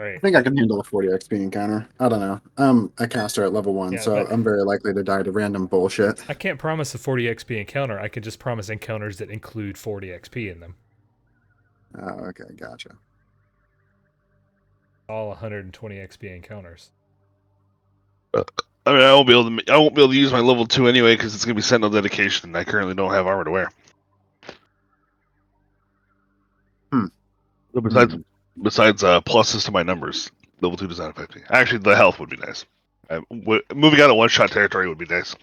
I Right. think I can handle a 40 XP encounter. I don't know. I'm a caster at level 1, Yeah, so that I'm very likely to die to random bullshit. I can't promise a 40 XP encounter. I can just promise encounters that include 40 XP in them. Oh, okay, gotcha. All 120 XP encounters. I mean, I won't be able to use my level 2 anyway because it's gonna be Sentinel dedication, and I currently don't have armor to wear. Hmm. So Hmm. besides pluses to my numbers, level 2 does not affect me. Actually, the health would be nice. Moving out of one-shot territory would be nice.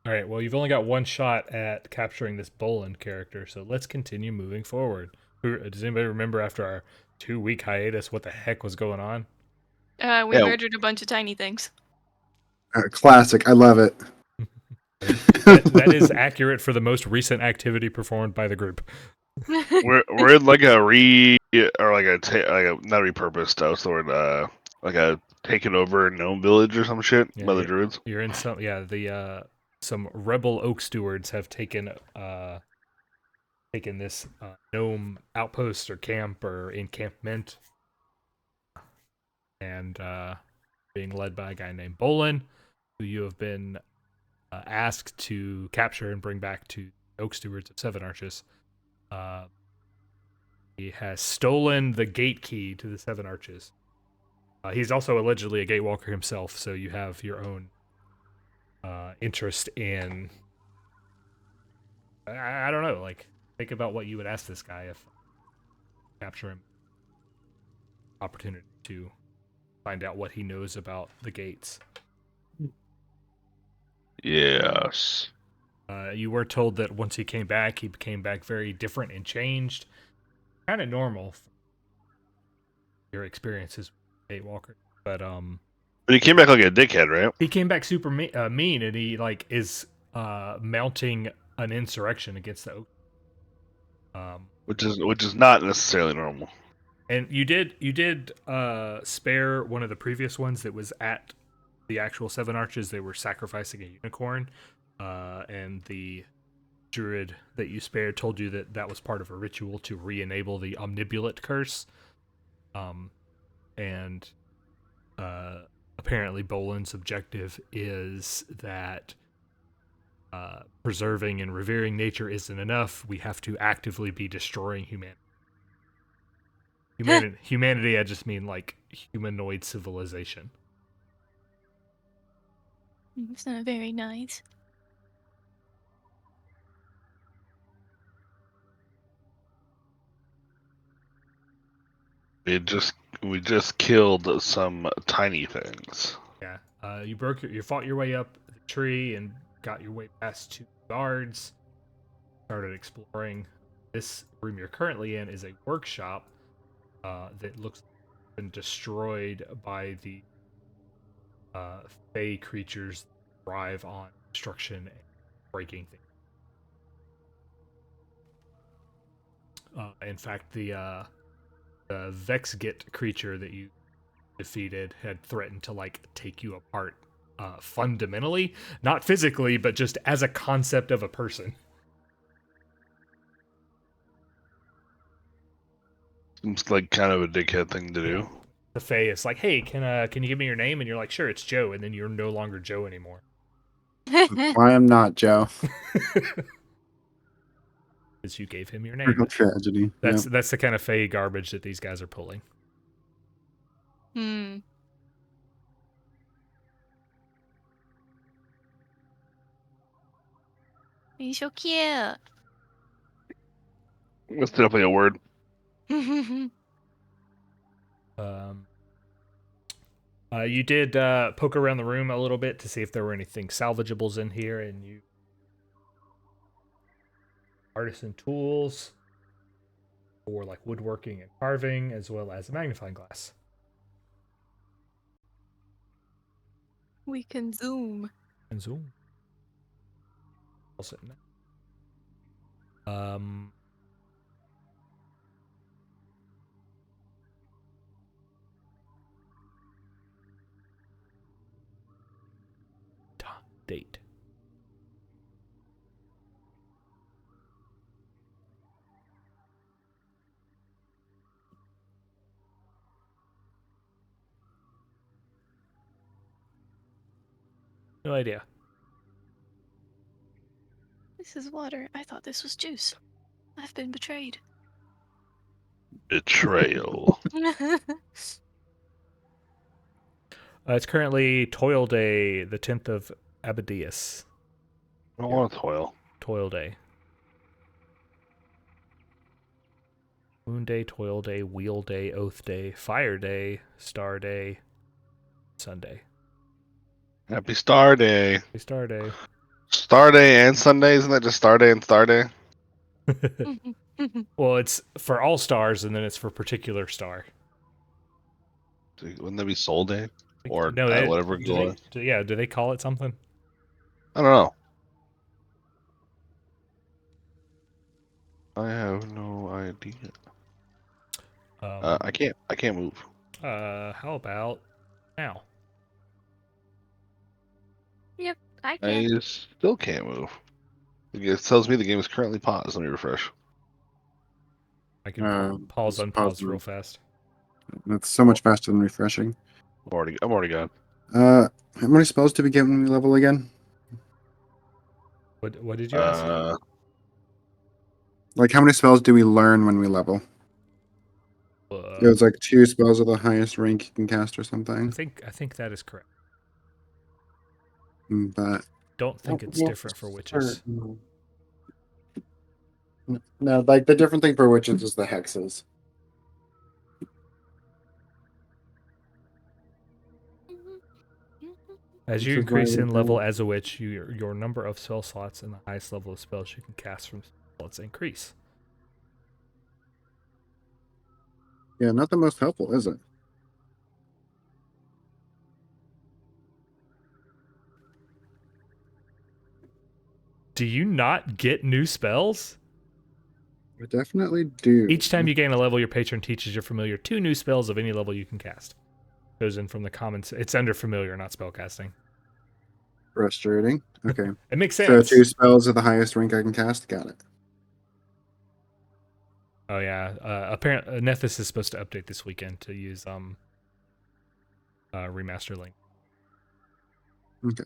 All right, well, you've only got one shot at capturing this Bolin character, so let's continue moving forward. Does anybody remember after our 2-week hiatus what the heck was going on? We Yeah, murdered a bunch of tiny things. Classic. I love it. That is accurate for the most recent activity performed by the group. we're in like a not repurposed. What's the word? Like a taken over gnome village or some shit Yeah, by the druids. you're in some rebel oak stewards have taken this gnome outpost or camp or encampment, and being led by a guy named Bolin, who you have been asked to capture and bring back to Oak Stewards of Seven Arches. He has stolen the gate key to the Seven Arches. He's also allegedly a gatewalker himself, so you have your own interest in. I don't know, like, think about what you would ask this guy if capture him. Opportunity to find out what he knows about the gates. Yes. You were told that once he came back very different and changed. Kind of normal from your experiences with Gatewalker. But he came back like a dickhead, right? He came back super mean, and he like is mounting an insurrection against the Oak. Which is not necessarily normal. And you did spare one of the previous ones that was at the actual Seven Arches. They were sacrificing a unicorn, and the druid that you spared told you that that was part of a ritual to re-enable the omnibulate curse. And apparently Bolin's objective is that preserving and revering nature isn't enough. We have to actively be destroying humanity. Humanity, I just mean like humanoid civilization. It's not very nice. We just killed some tiny things. Yeah, you fought your way up the tree and got your way past two guards. Started exploring. This room you're currently in is a workshop that looks been destroyed by the fey creatures that thrive on destruction and breaking things. In fact, the Vexgit creature that you defeated had threatened to like take you apart fundamentally, not physically, but just as a concept of a person. Seems like kind of a dickhead thing to do. Yeah. The Fae is like, hey, can you give me your name? And you're like, sure, it's Joe, and then you're no longer Joe anymore. I am not Joe. Because you gave him your name. Real tragedy. That's the kind of Fae garbage that these guys are pulling. He's so cute. That's definitely a word. You did poke around the room a little bit to see if there were anything salvageables in here, and you artisan tools for like woodworking and carving, as well as a magnifying glass. We can zoom. And zoom. All sitting there. Date. No idea. This is water. I thought this was juice. I've been betrayed. Betrayal. It's currently Toil Day, the 10th of Abadius. I don't want to toil. Toil Day. Moon Day, Toil Day, Wheel Day, Oath Day, Fire Day, Star Day, Sunday. Happy Star Day. Happy Star Day. Star Day and Sunday, isn't that just Star Day and Star Day? Well, it's for all stars, and then it's for particular star. Wouldn't that be Soul Day? Or no, whatever glow? Do they call it something? I don't know. I have no idea. I can't move. How about now? Yep, I can. I still can't move. It tells me the game is currently paused. Let me refresh. I can pause, just unpause pause real them. fast. That's so much faster than refreshing. I'm already gone. How many spells do we get when we level again? What did you ask? Like, how many spells do we learn when we level? It was like 2 spells of the highest rank you can cast or I something. think that is correct. But Don't think it's different for witches. No, like the different thing for witches is the hexes. As you increase in level as a witch, your number of spell slots and the highest level of spells you can cast from slots increase. Yeah, not the most helpful, is it? Do you not get new spells? I definitely do. Each time you gain a level, your patron teaches your familiar 2 new spells of any level you can cast. Chosen from the commons. It's under familiar, not spellcasting. Frustrating. Okay. It makes So sense. 2 spells of the highest rank I can cast. Got it. Oh yeah. Apparently, Nephis is supposed to update this weekend to use remaster link. Okay.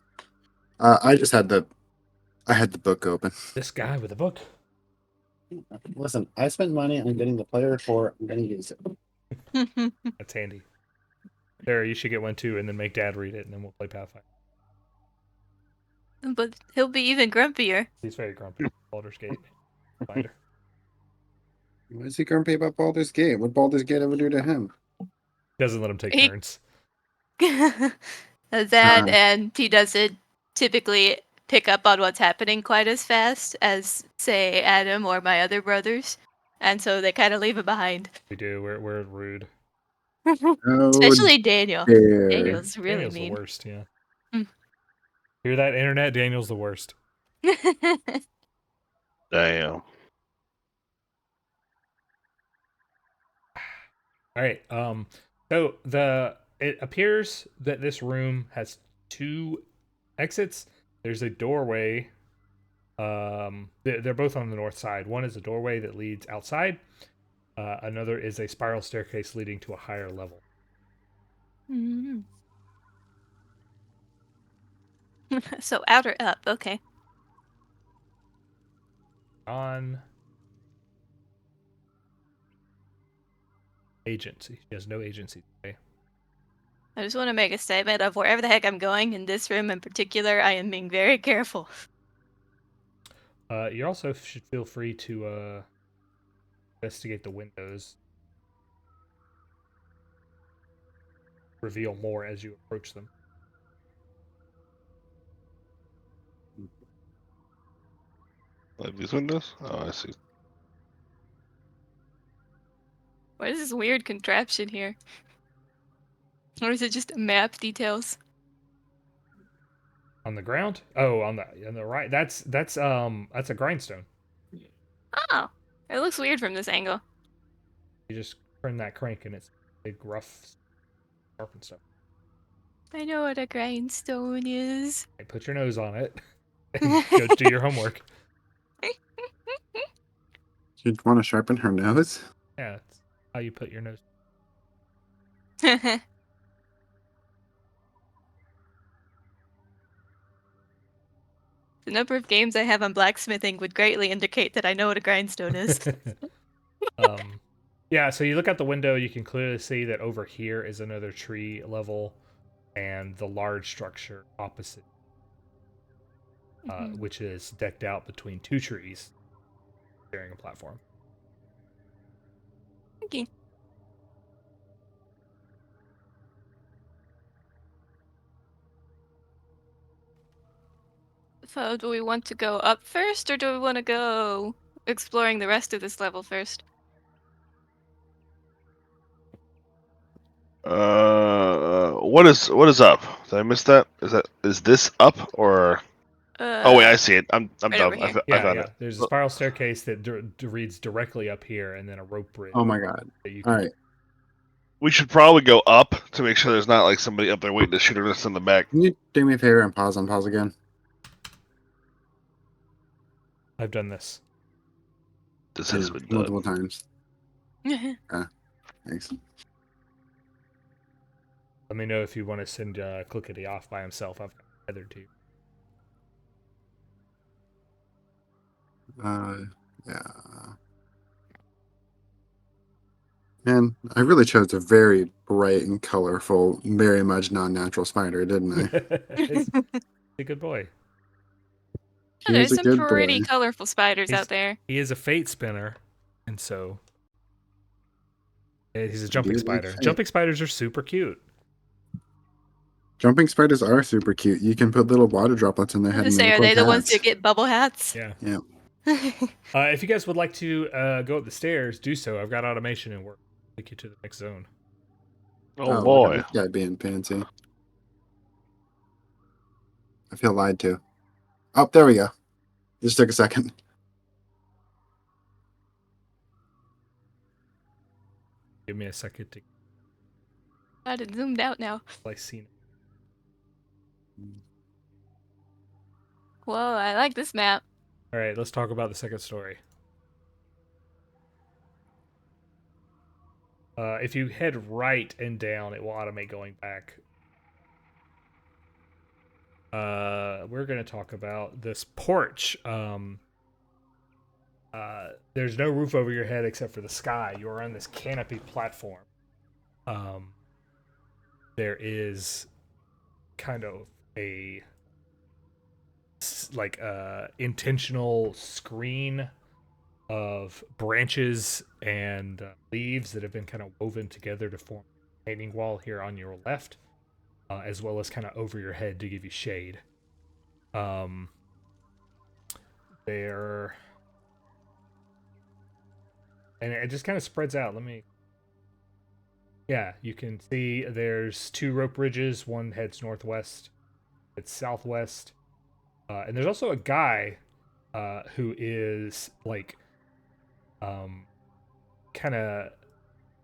I had the book open. This guy with a book. Listen, I spent money on getting the player report. I'm going to use it. That's handy. There, you should get one too, and then make Dad read it, and then we'll play Pathfinder. But he'll be even grumpier. He's very grumpy. Baldur's Gate. Finder. Why is he grumpy about Baldur's Gate? What Baldur's Gate ever do to him? Doesn't let him take He- turns. That and he doesn't typically pick up on what's happening quite as fast as, say, Adam or my other brothers. And so they kind of leave him behind. We do. We're rude. Oh, Especially Daniel. dear. Daniel's really Daniel's mean. the worst, yeah. Mm. Hear that, internet? Daniel's the worst. Damn. All right. So it appears that this room has 2 exits. There's a doorway. They're both on the north side. One is a doorway that leads outside. Another is a spiral staircase leading to a higher level. Mm. So out or up? Okay. On agency. She has no agency today. I just want to make a statement of wherever the heck I'm going, in this room in particular, I am being very careful. You also should feel free to investigate the windows. Reveal more as you approach them. Like these windows? Oh, I see. What is this weird contraption here? Or is it just map details? On the ground? Oh, on the right. That's a grindstone. Oh, it looks weird from this angle. You just turn that crank and it's big, rough, sharpened stuff. I know what a grindstone is. Hey, put your nose on it and go do your homework. You'd want to sharpen her nose? Yeah, it's how you put your nose. The number of games I have on blacksmithing would greatly indicate that I know what a grindstone is. Yeah, so you look out the window, you can clearly see that over here is another tree level and the large structure opposite, which is decked out between two trees, sharing a platform. Okay. So, do we want to go up first, or do we want to go exploring the rest of this level first? What is up? Did I miss that? Is this up or? Oh wait, I see it. I'm right dumb. over here. I found it. There's a spiral staircase that reads directly up here, and then a rope bridge. Oh my god. That you All can right. We should probably go up to make sure there's not like somebody up there waiting to shoot us in the back. Can you do me a favor and pause again? I've done this. This has been done. Multiple times. Thanks. Let me know if you want to send Clickety off by himself. I've got Heather too. Yeah. Man, I really chose a very bright and colorful, very much non-natural spider, didn't I? He's a good boy. He There's was a some good pretty boy. colorful spiders out there. He is a fate spinner, and so he's a jumping Dude, like spider. fate. Jumping spiders are super cute. Jumping spiders are super cute. You can put little water droplets in their head To and say, they are look they like the ones hats. that get bubble hats? Yeah. Yeah. If you guys would like to go up the stairs, do so. I've got automation and work. Take you to the next zone. Oh Look boy. at this guy being fancy. I feel lied to. Oh, there we go. Just took a second. Give me a second to God, it zoomed out now. Lycaena. Whoa, I like this map. All right, let's talk about the second story. If you head right and down, it will automate going back. We're going to talk about this porch. There's no roof over your head except for the sky. You are on this canopy platform. There is kind of a intentional screen of branches and leaves that have been kind of woven together to form a retaining wall here on your left, as well as kind of over your head to give you shade. There, and it just kind of spreads out. Yeah, you can see there's two rope bridges. One heads northwest, it's southwest, and there's also a guy who is like kind of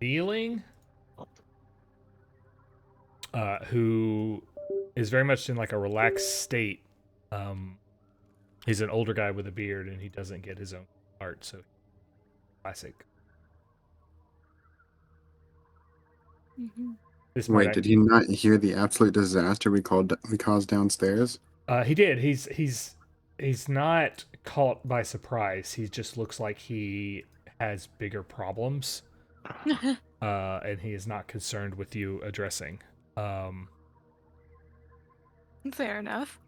kneeling, who is very much in like a relaxed state. He's an older guy with a beard, and he doesn't get his own art, so classic. This Wait, did he not hear the absolute disaster we caused downstairs? He did. He's not caught by surprise. He just looks like he has bigger problems, and he is not concerned with you addressing. Fair enough.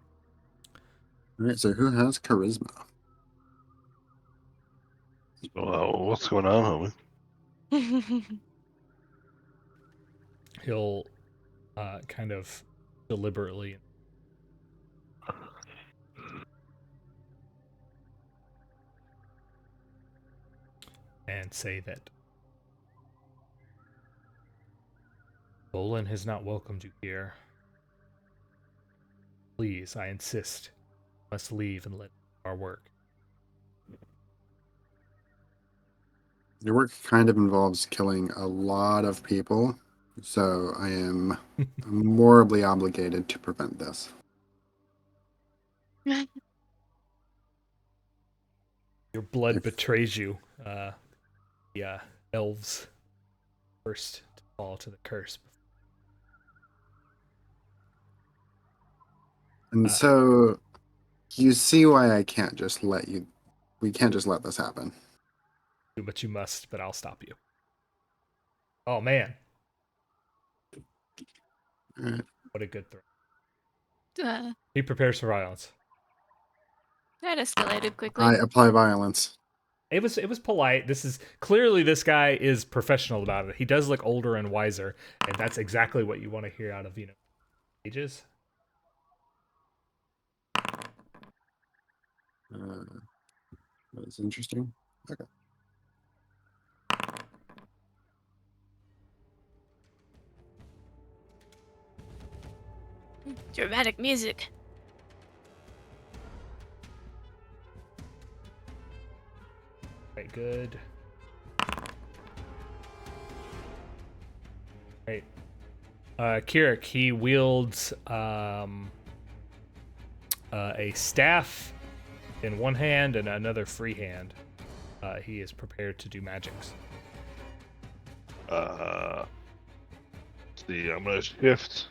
All right, so who has charisma? Well, what's going on, homie? He'll kind of deliberately and say that Bolin has not welcomed you here. Please, I insist. You must leave and let our work. Your work kind of involves killing a lot of people, so I am morally obligated to prevent this. Your blood betrays you. The elves first to fall to the curse. And so You see why I can't just let you. We can't just let this happen. But you must, but I'll stop you. Oh, man. All right. What a good throw. Uh, He prepares for violence. that escalated quickly. I apply violence. It was polite. This guy is professional about it. He does look older and wiser, and that's exactly what you want to hear out of, ages. That's interesting. Okay. Dramatic music. Right, good. Right. Kirrik, he wields a staff in one hand and another free hand. He is prepared to do magics. See, I'm gonna shift.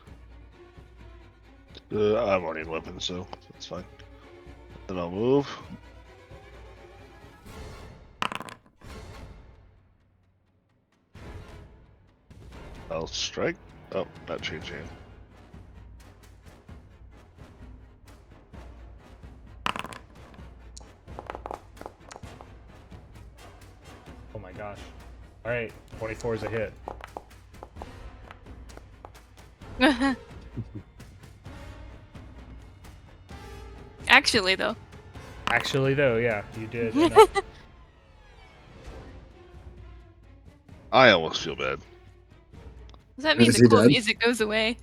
I'm already in weapon, so that's fine. Then I'll move. I'll strike. Oh, not changing. Oh my gosh. Alright, 24 is a hit. Actually, though. Actually, though, yeah, you did enough. I almost feel bad. Does that mean Is the he cool dead? music goes away?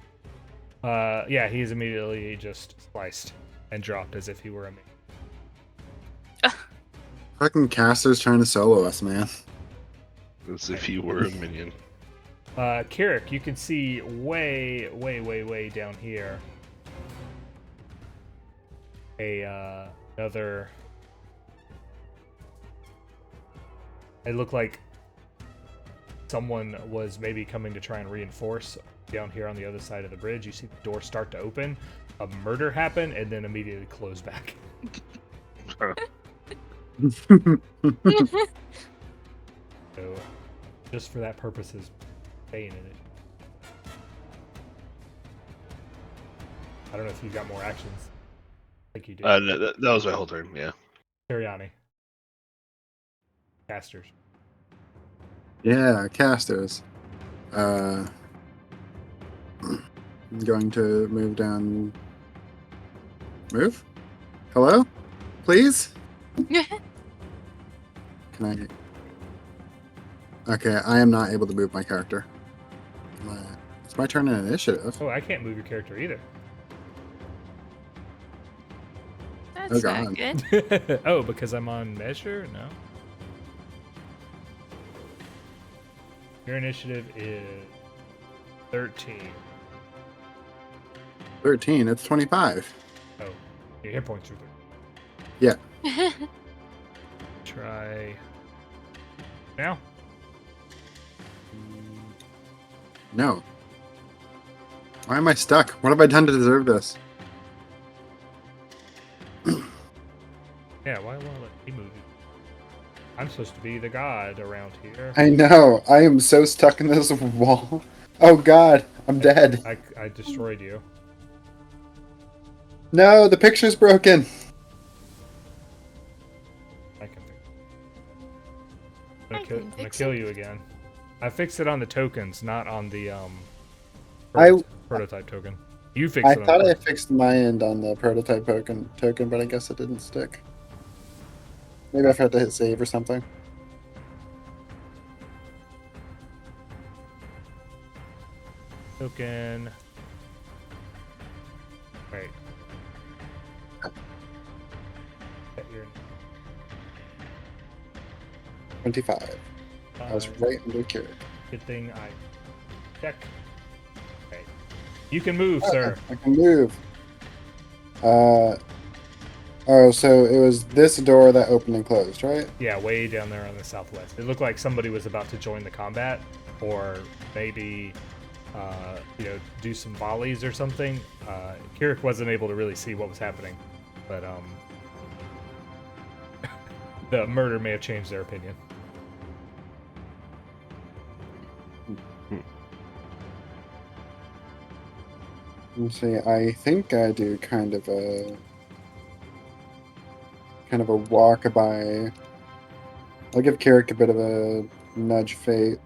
Yeah, he's immediately just sliced and dropped as if he were a minion. Fucking caster's trying to solo us, man. As if you were a minion. Kirrik, you can see way down here another. It looked like someone was maybe coming to try and reinforce down here on the other side of the bridge. You see the door start to open, a murder happen, and then immediately close back. So, just for that purpose, is staying in it. I don't know if you've got more actions. I think you do. No, that was my whole turn. Yeah. Teriani. Casters. Yeah, casters. I'm going to move down. Move? Hello? Please? Can I? Okay, I am not able to move my character. It's my turn in initiative. Oh, I can't move your character either. That's Oh, not God. good. Oh, because I'm on measure? No. Your initiative is 13. 13, it's 25. Oh, your hit points are 30. Yeah. Try now. No. Why am I stuck? What have I done to deserve this? Yeah, why won't it let me move? I'm supposed to be the god around here. I know. I am so stuck in this wall. Oh god, I'm dead. I destroyed you. No, the picture's broken. I can fix it. I I'm can gonna fix kill it. you again. I fixed it on the tokens, not on the prototype token. You fixed I it on thought the I fixed my end on the prototype token, but I guess it didn't stick. Maybe I forgot to hit save or something. token. Right. Get your 25. I was right under Kirrik. Good thing I check. Okay. You can move, sir. I can move. Oh, so it was this door that opened and closed, right? Yeah, way down there on the southwest. It looked like somebody was about to join the combat, or maybe, do some volleys or something. Kirrik wasn't able to really see what was happening. but the murder may have changed their opinion. Let's see, I think I do kind of a walkabout. I'll give Kirrik a bit of a nudge fate.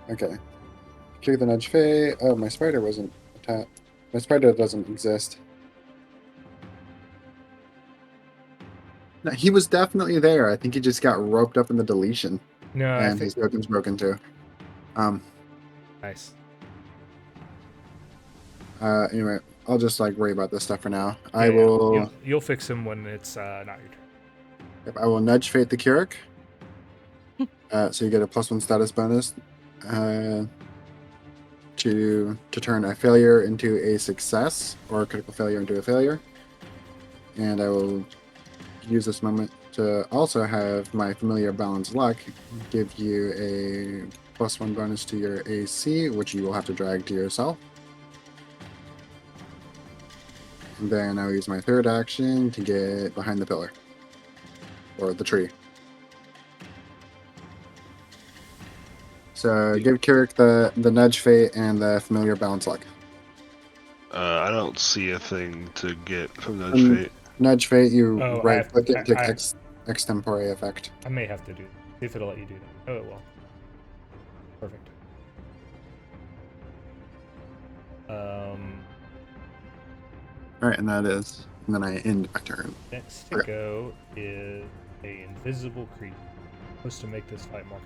Okay. Clear the nudge fate. Oh, my spider wasn't attacked. My spider doesn't exist. No, he was definitely there. I think he just got roped up in the deletion. No, And his token's broken too. Nice. Anyway, I'll just worry about this stuff for now. Yeah, I will. You'll fix him when it's not your turn. Yep, I will nudge fate the Kirrik. So you get a +1 status bonus to turn a failure into a success or a critical failure into a failure. And I will use this moment to also have my familiar balance luck give you a +1 bonus to your AC, which you will have to drag to yourself. And then I'll use my third action to get behind the pillar or the tree. So give Kirrik the nudge fate and the familiar balance luck. I don't see a thing to get from Nudge Fate. Nudge fate, you right click it and take extempore effect. I may have to do that. See if it'll let you do that. Oh, it will. Perfect. Alright, and that is. And then I end my turn. Next to go is a invisible creature. Supposed to make this fight more.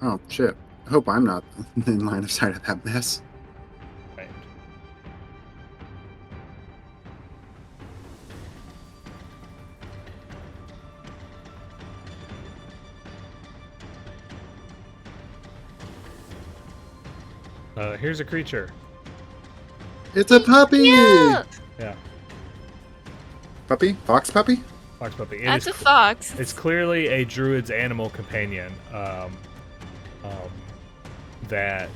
Oh, shit. I hope I'm not in line of sight of that mess. Right. Here's a creature. It's a puppy! Yeah! Yeah, Puppy? Fox puppy? fox puppy. That's a fox. It's clearly a druid's animal companion. That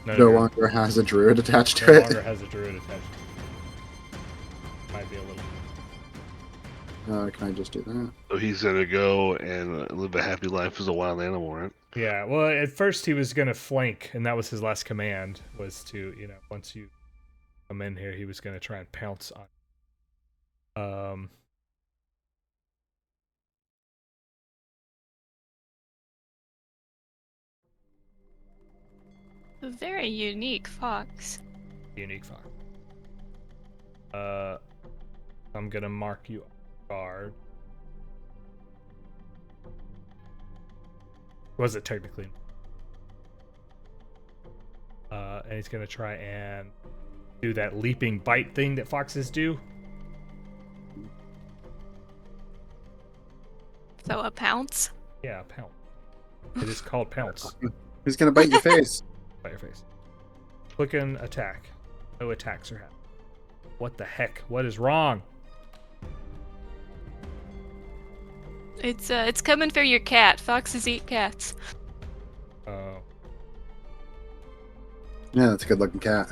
No longer has a druid attached no to longer it. has a druid attached. Might be a little. Can I just do that? So he's gonna go and live a happy life as a wild animal, right? Yeah. Well, at first he was gonna flank, and that was his last command. Was to once you come in here, he was gonna try and pounce on. A very unique fox. Unique fox. I'm gonna mark you guard. Was it technically? And he's gonna try and do that leaping bite thing that foxes do. So a pounce? Yeah, pounce. It is called pounce. He's gonna bite your face. Bite your face. Click and attack. No attacks are happening. What the heck? What is wrong? It's coming for your cat. Foxes eat cats. Oh. Yeah, that's a good looking cat.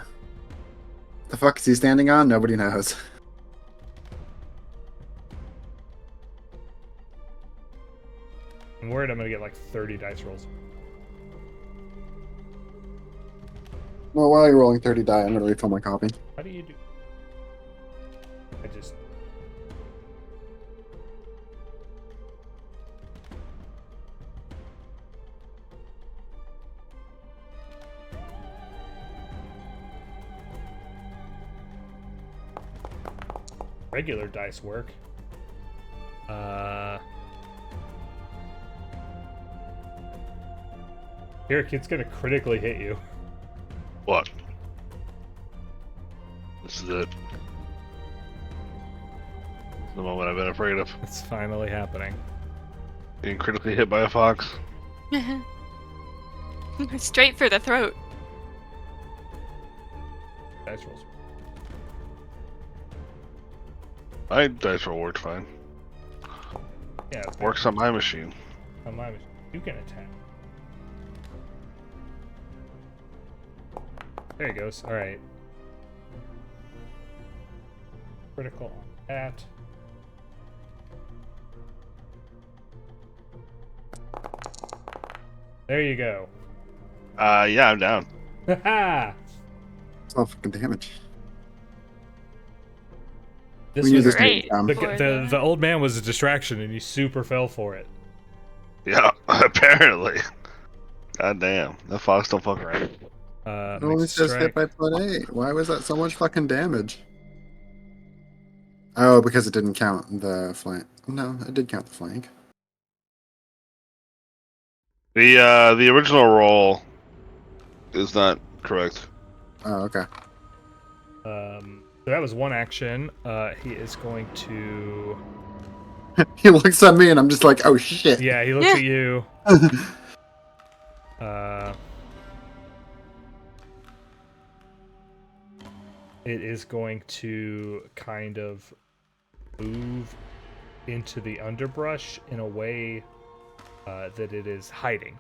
The fuck is he standing on? Nobody knows. I'm worried I'm gonna get like 30 dice rolls. Well, while you're rolling 30 die, I'm gonna refill my copy. How do you do? I just. Regular dice work. Kirrik, it's gonna critically hit you. What? This is it. The moment I've been afraid of. It's finally happening. Being critically hit by a fox. Straight for the throat. Dice rolls. My dice roll worked fine. Yeah, it's Works on my machine. on my machine. You can attack. There he goes. All right. Critical on that. There you go. Yeah, I'm down. Haha. It's all fucking damage. This We knew was this great. didn't come. the old man was a distraction, and you super fell for it. Yeah, apparently. God damn. That fox don't fuck around. It only Makes says hit strike. by +8. Why was that so much fucking damage? Oh, because it didn't count the flank. No, it did count the flank. The original roll is not correct. Oh, okay. So that was one action. He is going to. He looks at me and I'm just like, oh shit. Yeah, he looks Yeah. at you. It is going to kind of move into the underbrush in a way that it is hiding.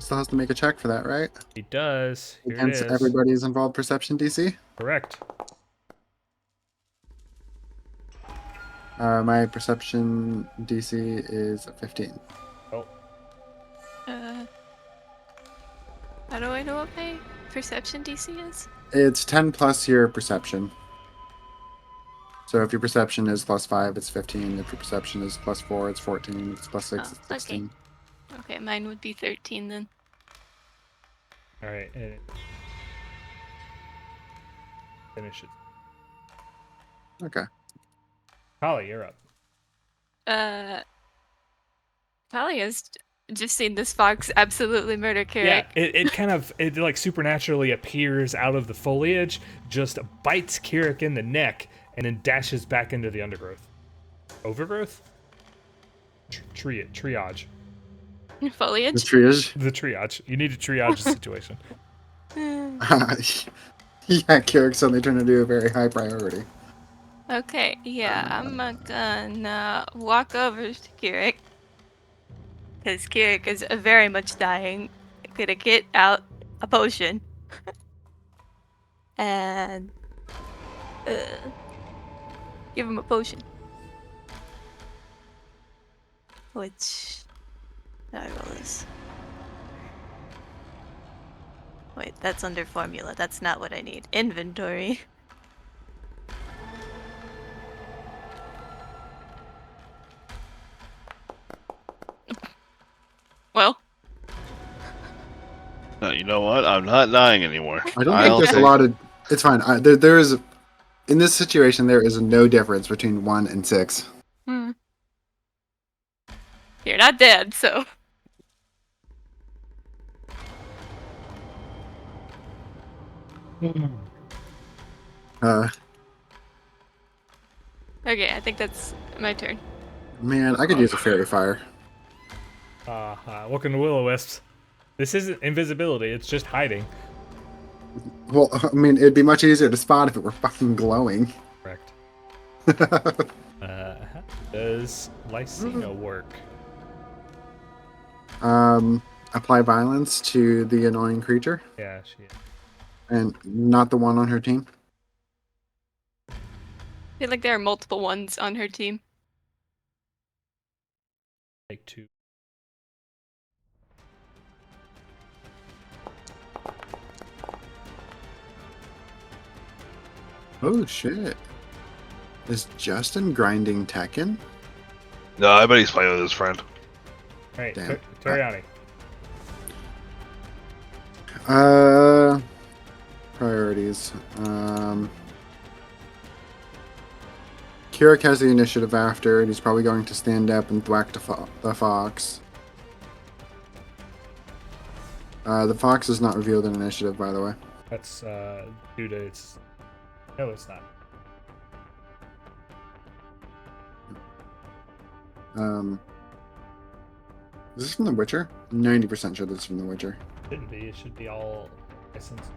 Still has to make a check for that, right? He does. Here Against it is. everybody's involved perception DC. Correct. My perception DC is 15. Oh, How do I know what my perception DC is? It's 10 plus your perception. So if your perception is +5, it's 15. If your perception is +4, it's 14. If it's +6, Oh, it's okay. 16. Okay, mine would be 13 then. all right. And it finishes. Okay. Khali, you're up. Khali has just seen this fox absolutely murder Kirrik. Yeah, it kind of like supernaturally appears out of the foliage, just bites Kirrik in the neck, and then dashes back into the undergrowth. Overgrowth? Triage. Foliage. The triage. The triage. You need to triage the situation. Yeah, Kirrik suddenly turned into a very high priority. Okay, yeah, I'm gonna walk over to Kirrik. Because Kirrik is very much dying. Gonna get out a potion. And give him a potion. Which how do I roll this? Wait, that's under formula. That's not what I need. Inventory. Well, No, you know what? I'm not dying anymore. I don't I'll think there's a take- lot of. It's fine. There is. In this situation, there is no difference between 1 and 6. you're not dead, so. Okay, I think that's my turn. Man, I could use a fairy fire. Welcome to Will-O-Wisps. This isn't invisibility, it's just hiding. Well, I mean, it'd be much easier to spot if it were fucking glowing. Correct. How does Lycaena work? Apply violence to the annoying creature, Yeah, she is. and not the one on her team. I feel like there are multiple ones on her team. Take 2. Oh shit! Is Justin grinding Tekken? No, I bet he's playing with his friend. Alright, Damn. Teriani. Priorities. Kirrik has the initiative after, and he's probably going to stand up and thwack the fox. The fox is not revealed in initiative, by the way. That's due to its. No, it's not. Is this from The Witcher? 90% sure this is from The Witcher. Shouldn't be. It should be all licensed.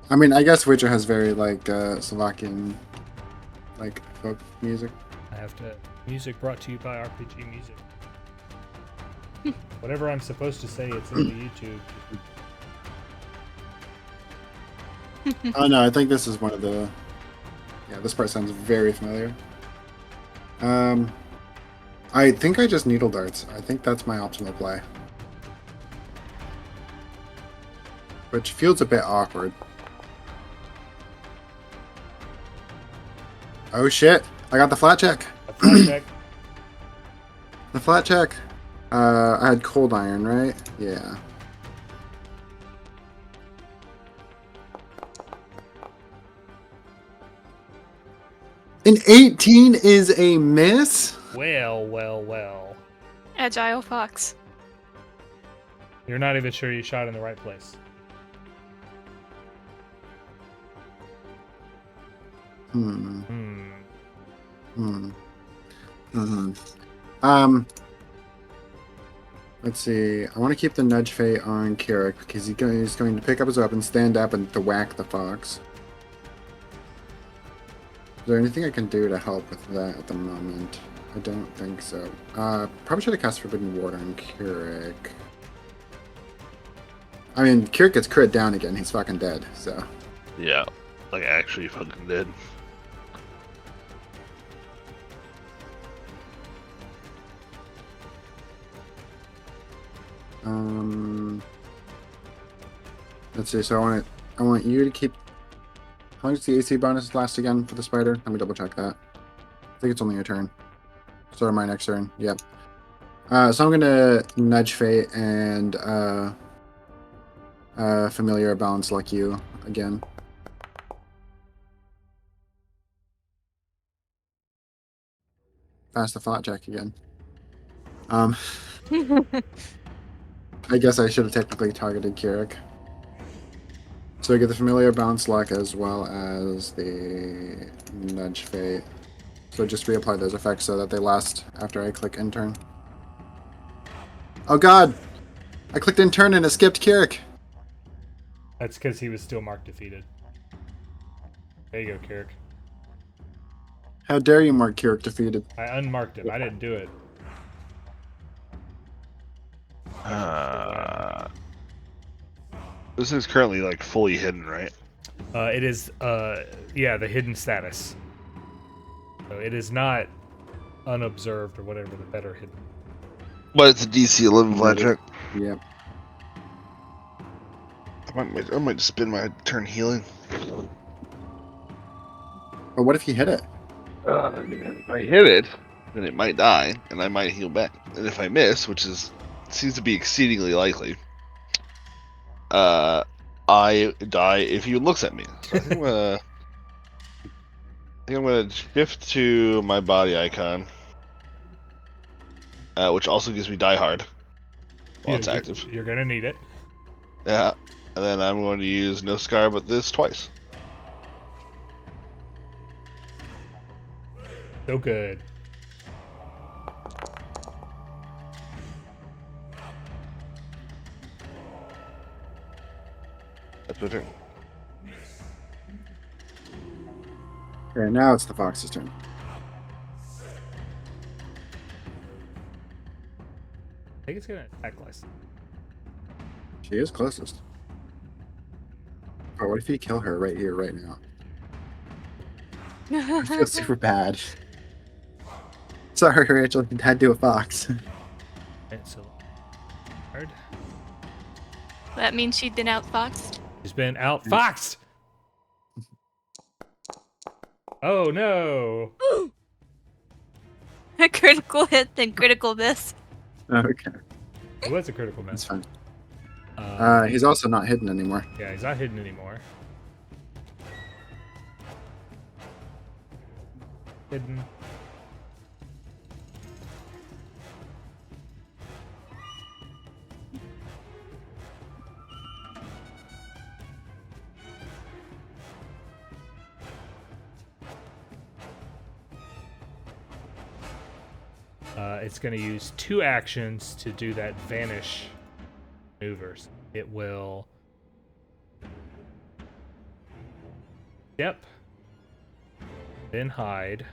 I mean, I guess Witcher has very, Slovakian, folk music. I have to. Music brought to you by RPG Music. Whatever I'm supposed to say, it's in the YouTube. Oh no, I think this is one of the. Yeah, this part sounds very familiar. I think I just needle darts. I think that's my optimal play. Which feels a bit awkward. Oh shit! I got the flat check. A flat check. The flat check. I had cold iron, right? Yeah. An 18 is a miss? Well. Agile fox. You're not even sure you shot in the right place. Let's see. I want to keep the nudge fate on Kirrik because he's going to pick up his weapon, stand up, and to whack the fox. Is there anything I can do to help with that at the moment? I don't think so. Probably should have cast Forbidden Ward on Kirrik. I mean, Kirrik gets crit down again. He's fucking dead, so. Yeah, like actually fucking dead. Let's see. So I want you to keep. How long does the AC bonus last again for the spider? Let me double check that. I think it's only your turn. So my next turn. Yep. So I'm gonna nudge fate and familiar balance like you again. Pass the flat check again. I guess I should have technically targeted Kirrik. So I get the familiar bounce luck as well as the nudge fate. So just reapply those effects so that they last after I click intern. Oh god! I clicked intern and it skipped Kirrik! That's because he was still marked defeated. There you go, Kirrik. How dare you mark Kirrik defeated? I unmarked him. I didn't do it. This is currently like fully hidden, right? It is, yeah, the hidden status. So it is not unobserved or whatever the better hidden. But it's a DC 11 flat check. Yep. I might spend my turn healing. But what if you hit it? If I hit it, then it might die, and I might heal back. And if I miss, which seems to be exceedingly likely, I die if he looks at me. So I think I'm gonna shift to my body icon, which also gives me Die Hard while it's active. You're gonna need it. Yeah, and then I'm going to use No Scar, but this twice. So good. That's my turn. Okay, now it's the fox's turn. I think it's gonna attack Lycaena. She is closest. But what if you kill her right here, right now? I feel super bad. Sorry, Rachel, you had to do a fox. And so hard. That means she'd been outfoxed. She's been outfoxed. Oh no! A critical hit, then critical miss. Okay, It was a critical that's miss. fine. He's also not hidden anymore. Yeah, he's not hidden anymore. Hidden. It's going to use 2 actions to do that vanish maneuvers. It will. Yep. Then hide.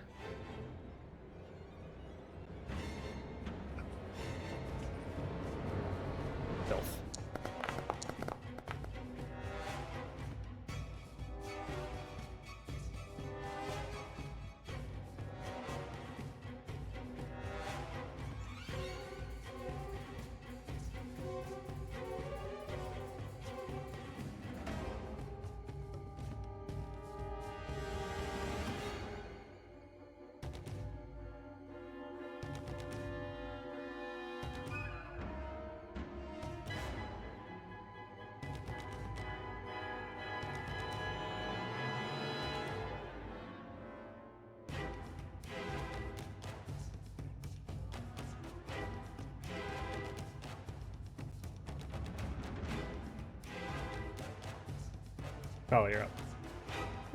Khali, you're up.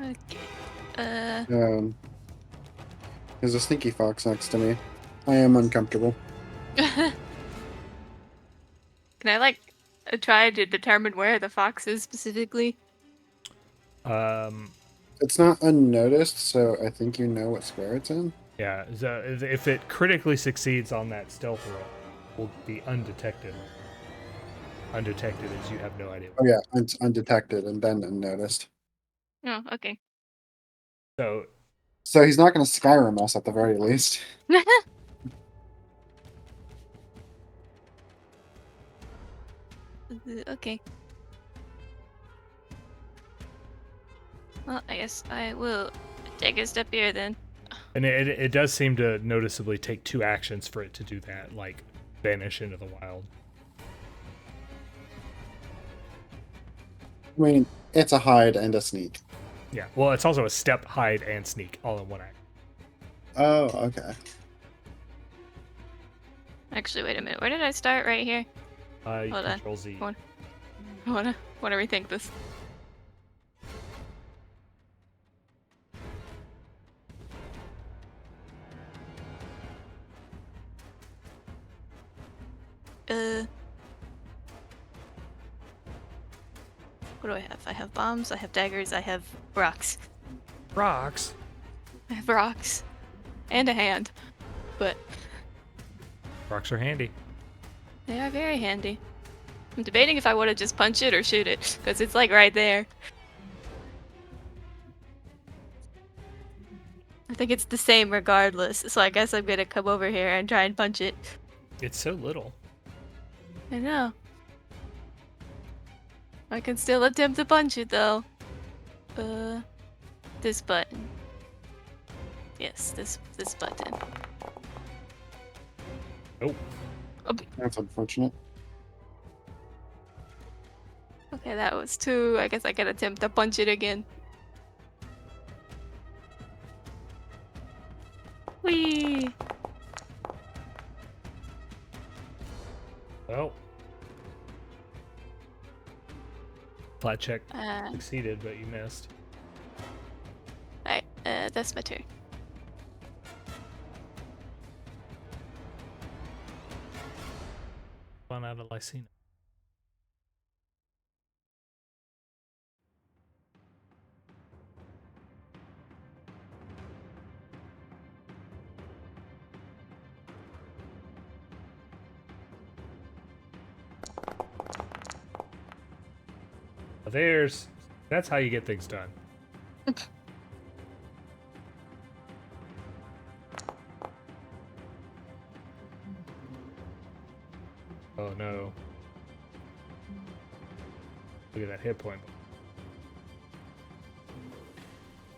Okay. There's a sneaky fox next to me. I am uncomfortable. Can I try to determine where the fox is specifically? It's not unnoticed, so I think you know what square it's in. Yeah, so if it critically succeeds on that stealth roll, it will be undetected. Undetected is you have no idea. Oh yeah, it's undetected and then unnoticed. Oh, okay. So he's not going to Skyrim us at the very least. Okay. Well, I guess I will take a step here then. And it does seem to noticeably take 2 actions for it to do that, like vanish into the wild. I mean, it's a hide and a sneak. Yeah, well, it's also a step, hide, and sneak all in one act. Oh, okay. Actually, wait a minute. Where did I start? Right here? You Hold on. control Z. I wanna rethink this. What do I have? I have bombs, I have daggers, I have rocks. Rocks? I have rocks. And a hand. But Rocks are handy. they are very handy. I'm debating if I want to just punch it or shoot it, because it's like right there. I think it's the same regardless, so I guess I'm gonna come over here and try and punch it. It's so little. I know. I can still attempt to punch it though. This button. Yes, this button. Oh. That's unfortunate. Okay, that was 2. I guess I can attempt to punch it again. Whee! Oh. Flat check Uh, succeeded, but you missed. Alright, that's my turn. One out of Lycaena. That's how you get things done. Oh no. Look at that hit point.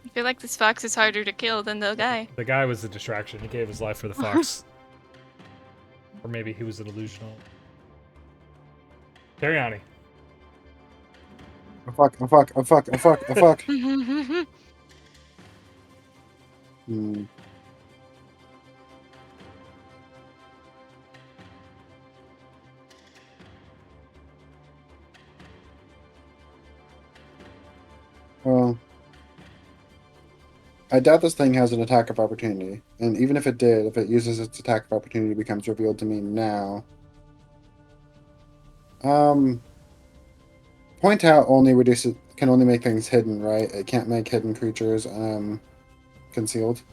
I feel like this fox is harder to kill than the guy. The guy was a distraction. He gave his life for the fox. Or maybe he was an illusional. Teriani. Oh fuck, oh fuck, oh fuck, oh fuck, oh fuck. Hmm. Well, I doubt this thing has an attack of opportunity. And even if it did, if it uses its attack of opportunity, becomes revealed to me now. Point out only reduces, can only make things hidden, right? It can't make hidden creatures concealed.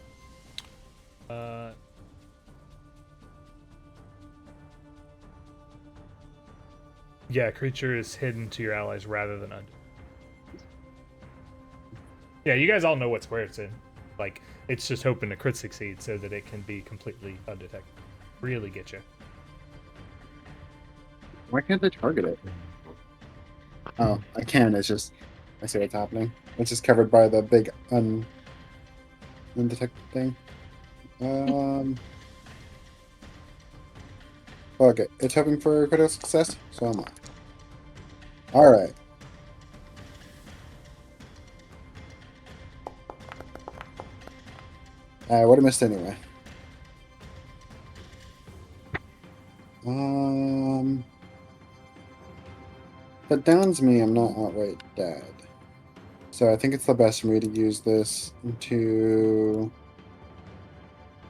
Yeah, creature is hidden to your allies rather than under. Yeah, you guys all know what square it's in. Like, it's just hoping to crit succeed so that it can be completely undetected. Really get you. Why can't they target it? Oh, I can. It's just, I see what's happening. It's just covered by the big undetected thing. Okay, it's hoping for critical success, so am I. Alright. I would have missed anyway. That downs me, I'm not outright dead. So I think it's the best for me to use this to...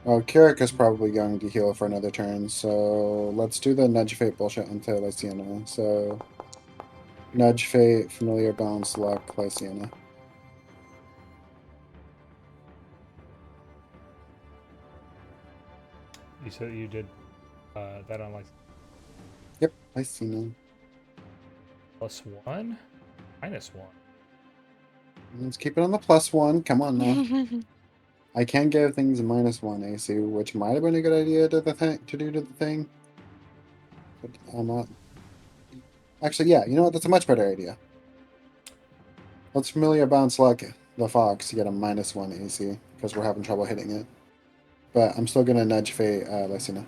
Well, Kirrik is probably going to heal for another turn, so let's do the Nudge Fate bullshit into Lycaena. So, Nudge Fate, Familiar, Balance, Luck, Lycaena. You said you did that on like Yep, Lycaena. +1? -1. Let's keep it on the +1. Come on now. I can give things a -1 AC, which might have been a good idea to do to the thing. But I'm not. Actually, yeah, you know what? That's a much better idea. Let's Familiar Bounce Luck the Fox to get a -1 AC because we're having trouble hitting it. But I'm still gonna Nudge Fate Lycaena.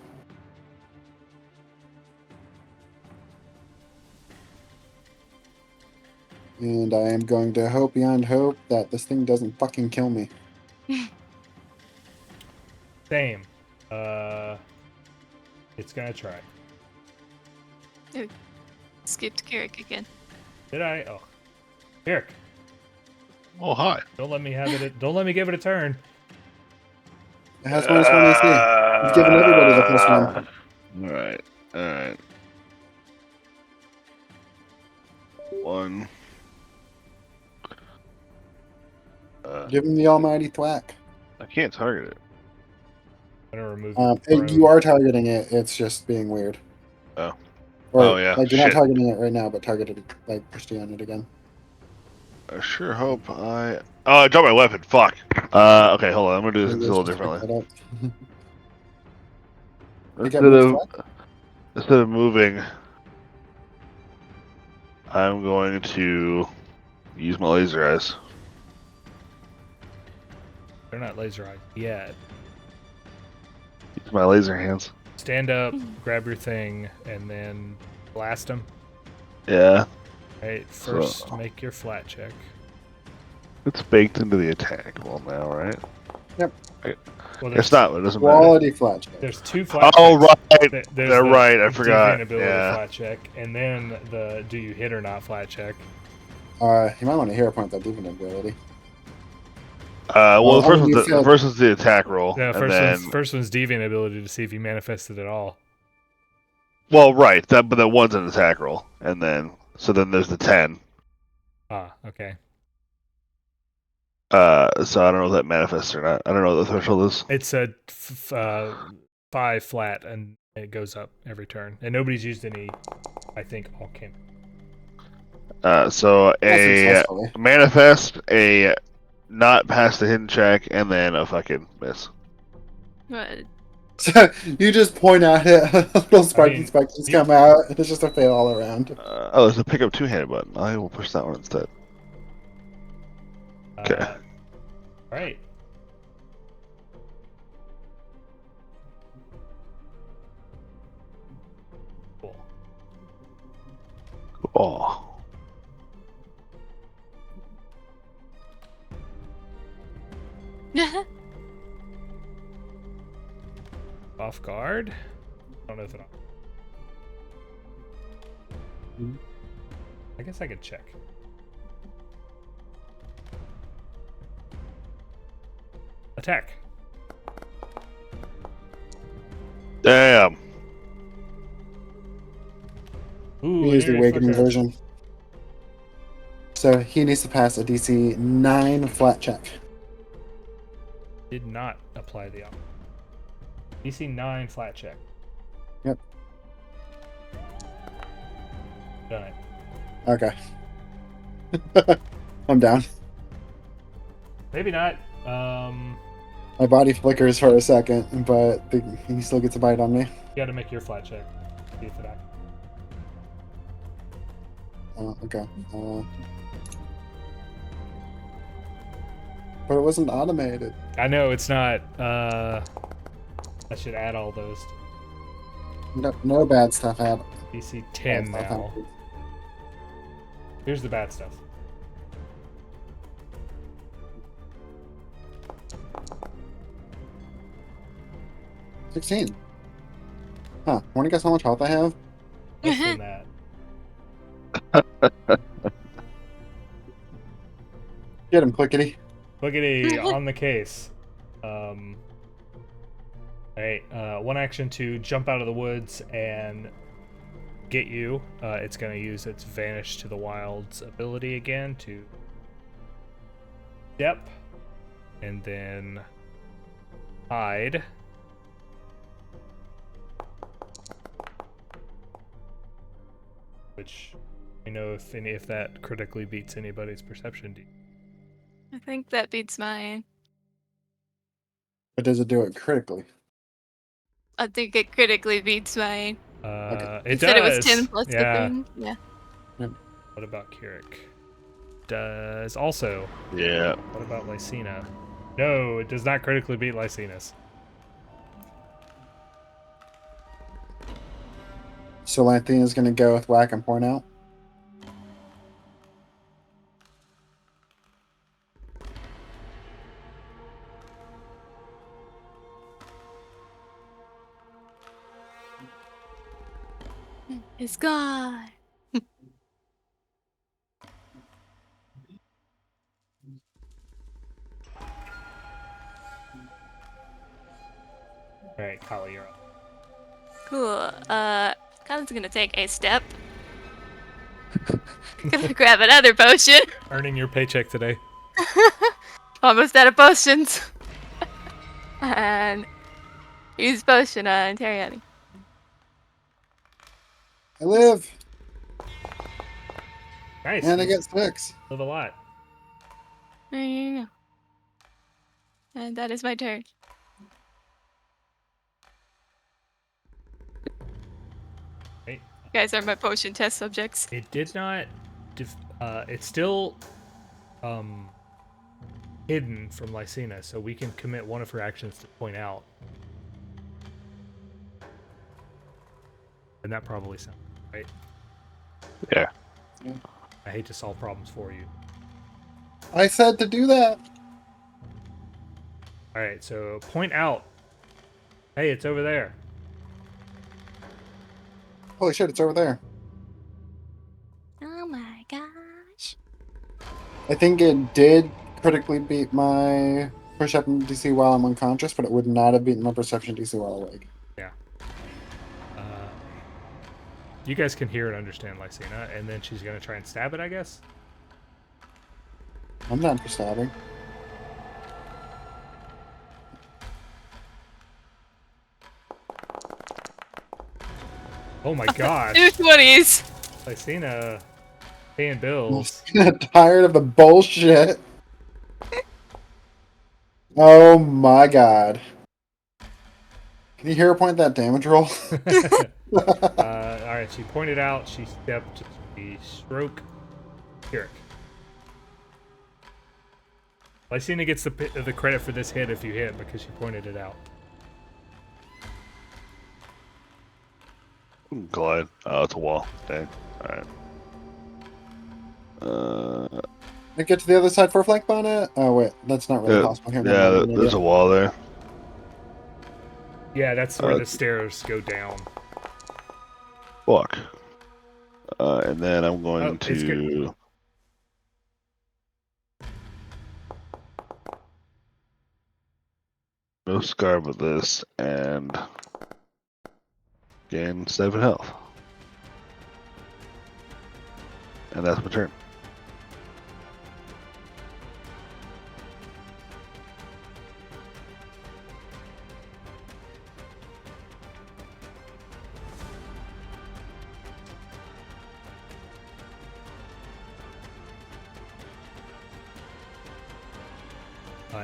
And I am going to hope beyond hope that this thing doesn't fucking kill me. Same. It's gonna try. Skipped Kirrik again. Did I? Oh, Kirrik. Oh, hi. Don't let me have it. Don't let me give it a turn. It has -1 AC. You've given everybody the +1. Alright, alright. 1. Give him the almighty thwack. I can't target it. I'm gonna remove it. You are targeting it. It's just being weird. Oh. Or, Oh, yeah. Like, you're not Shit. targeting it right now, but targeted, like, push on it again. I sure hope I... Oh, I dropped my weapon. Fuck. Okay, hold on. I'm gonna do this Maybe a let's little just pick differently. that up. Pick Instead up your of, thwack? instead of moving, I'm going to use my laser eyes. They're not laser eyed yet. Use my laser hands. Stand up, grab your thing, and then blast them. Yeah. Right. First, So- make your flat check. It's baked into the attack roll now, right? Well, It's not, but it doesn't matter. Quality flat check. There's 2 flat Oh, checks. right. There's They're the right. I forgot. Deviant ability Yeah. flat check, and then the do you hit or not flat check. You might want to hero point that deviant ability. Well, I mean, you the failed- first one's the attack roll, No, and first then one's deviant ability to see if you manifested at all. well, right, but that one's an attack roll, and then then there's the 10. Ah, okay. So I don't know if that manifests or not. I don't know what the threshold is. It's a 5 flat, and it goes up every turn. And nobody's used any, I think, alchemy. So Not a successfully. manifest, a not pass the hidden check, and then a fucking miss. But You just point at it, little sparky mean, specters come out, and it's just a fail all around. Oh, there's a pick up two-handed button. I will push that one instead. Okay. Right. Cool. Oh. Off guard? I don't know if it. I guess I could check. Attack. Damn. Ooh, We use the area awakening flicker. version. So he needs to pass a DC 9 flat check. Did not apply the op. DC 9 flat check. Yep. Done it. Okay. I'm down. Maybe not. My body flickers for a second, but he still gets a bite on me. You gotta make your flat check. See if it acts. Okay. But it wasn't automated. I know it's not. I should add all those. No bad stuff happened. DC 10 now. Here's the bad stuff. $16. Huh. Want to guess how much health I have? Less than that. Get him, Clickety. Boogity on the case. Alright, one action to jump out of the woods and get you. It's going to use its Vanish to the Wilds ability again to step. And then hide. Which I know if that critically beats anybody's perception. I think that beats mine. But does it do it critically? I think it critically beats mine. It You does. said it was 10 plus yeah. the thing. Yeah. What about Kirrik? Does also. Yeah. What about Lycaena? No, it does not critically beat Lycaena's. So Lanthena's going to go with whack and point out. It's gone. Alright, Khali, you're up. Cool. Khali's gonna take a step. Gonna grab another potion. Earning your paycheck today. Almost out of potions. And use potion on Teriani. I live, Nice. and I get 6. Live a lot. There you go. And that is my turn. Right. You guys are my potion test subjects. It did not. It's still hidden from Lycaena, so we can commit one of her actions to point out. And that probably sounds right. Yeah. I hate to solve problems for you. I said to do that. All right, so point out. Hey, it's over there. Holy shit, it's over there. Oh my gosh. I think it did critically beat my perception DC while I'm unconscious, but it would not have beaten my perception DC while awake. Yeah. You guys can hear and understand Lycaena, and then she's gonna try and stab it, I guess. I'm not for stabbing. Oh my gosh. 2 20s. Lycaena paying bills. Tired of the bullshit. Oh my god. Can you hear her point that damage roll? Alright, she pointed out, she stepped to the stroke Kirrik. Lycaena gets the credit for this hit if you hit because she pointed it out. Glide. Oh, it's a wall. Dang. Alright. I get to the other side for a flank bonnet? Oh wait, that's not really possible here. Yeah, there's a wall there. Yeah, that's where the stairs go down. Walk. And then I'm going it's good. to... No scar with this, and gain 7 health. And that's my turn.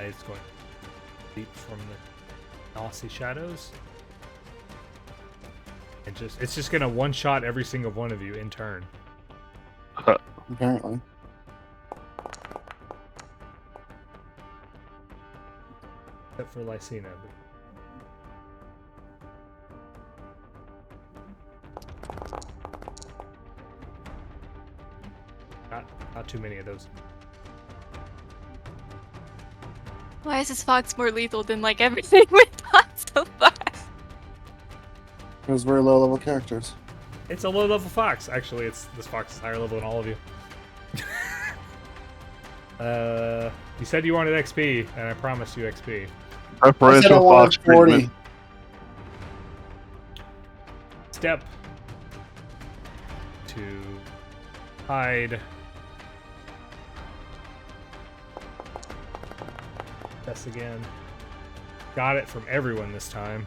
It's going to leap from the Nazi shadows. And it's just gonna one-shot every single one of you in turn. Apparently. Except for Lycaena. Not too many of those. Why is this fox more lethal than like everything we've done so far? Because we're low level characters. It's a low-level fox. Actually, this fox is higher level than all of you. You said you wanted XP, and I promised you XP. I said I Preferential wanted fox 40. treatment. Step to hide. Test again. Got it from everyone this time.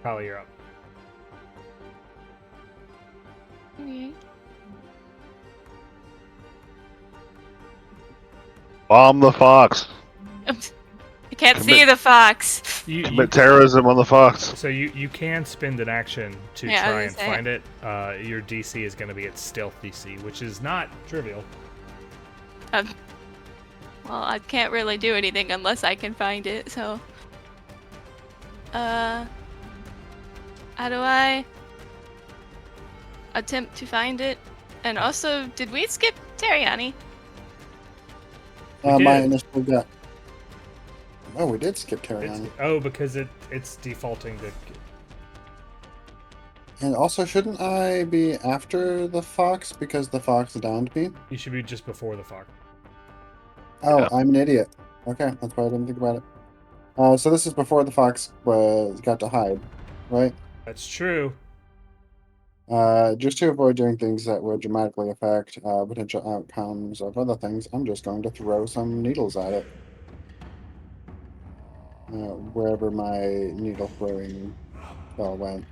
Khali, you're up. Okay. Bomb the fox. I can't see the fox. Commit terrorism on the fox. So you can spend an action to Yeah, I try was and gonna say. find it. Your DC is going to be its stealth DC, which is not trivial. Well, I can't really do anything unless I can find it, so... How do I... attempt to find it? And also, did we skip Teriani? We My did. initial gut. Oh, we did skip Teriani. Because it's defaulting to. And also, shouldn't I be after the fox because the fox downed me? You should be just before the fox. Oh, Yeah. I'm an idiot. Okay, that's why I didn't think about it. So this is before the fox got to hide, right? That's true. Just to avoid doing things that would dramatically affect potential outcomes of other things, I'm just going to throw some needles at it. Wherever my needle throwing spell went.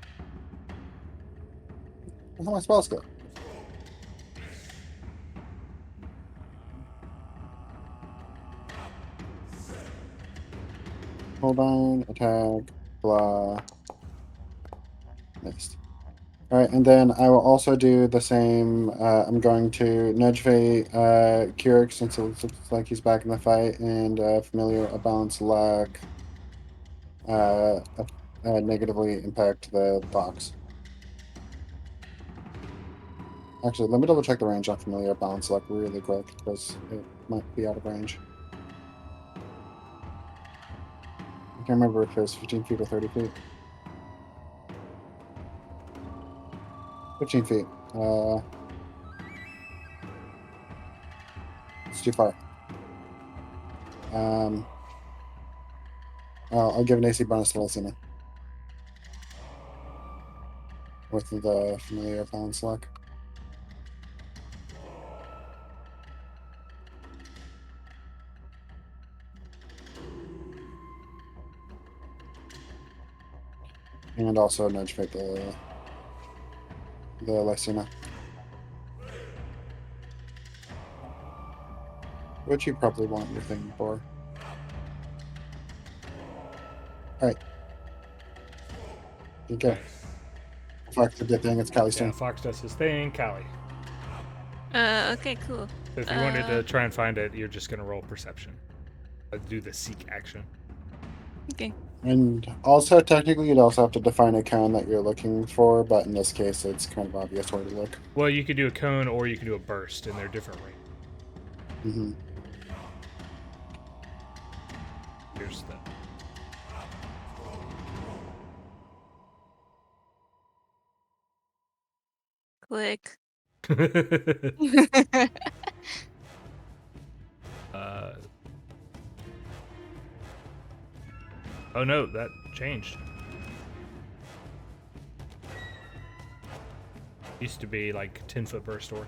How my spells go? Hold on, attack, blah. Missed. Alright, and then I will also do the same. I'm going to nudge Kirrik since it looks like he's back in the fight, and familiar a balanced luck negatively impact the box. Actually, let me double check the range on familiar balance luck really quick because it might be out of range. I can't remember if it was 15 feet or 30 feet. 15 feet. It's too far. I'll give an AC bonus to Lycaena. With the familiar balance luck. And also nudge fight the Lycaena. Which you probably want your thing for. Alright. Okay. Fox a good thing, it's Khali's Yeah, turn. Fox does his thing. Khali. Okay, cool. So if you wanted to try and find it, you're just gonna roll perception. Do the seek action. Okay. And also, technically, you'd also have to define a cone that you're looking for, but in this case, it's kind of obvious where to look. Well, you could do a cone or you can do a burst, and they're different range. Mm-hmm. Here's the. Click. Oh no, that changed. Used to be like 10-foot burst or.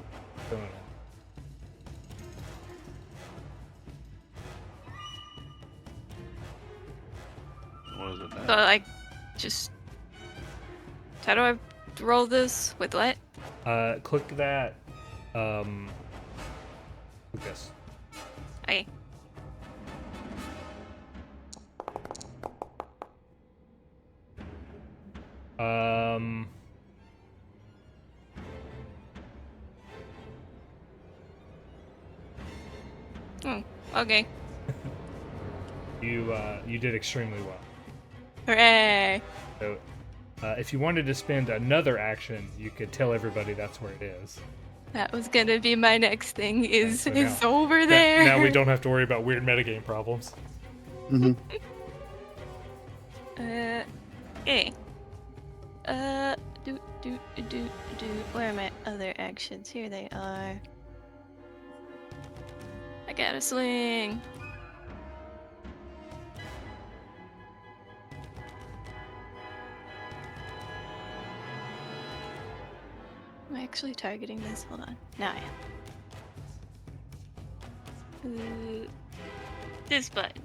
What is it So, now? like, just... How do I roll this? With what? Click that. Click this. Okay. Oh, okay. You did extremely well. Hooray! So If you wanted to spend another action, you could tell everybody that's where it is. That was gonna be my next thing. Is So it's now- over there. Now we don't have to worry about weird metagame problems. Hmm. Okay. Do. Where are my other actions? Here they are. I got a swing. Am I actually targeting this? Hold on. Now I am. This button.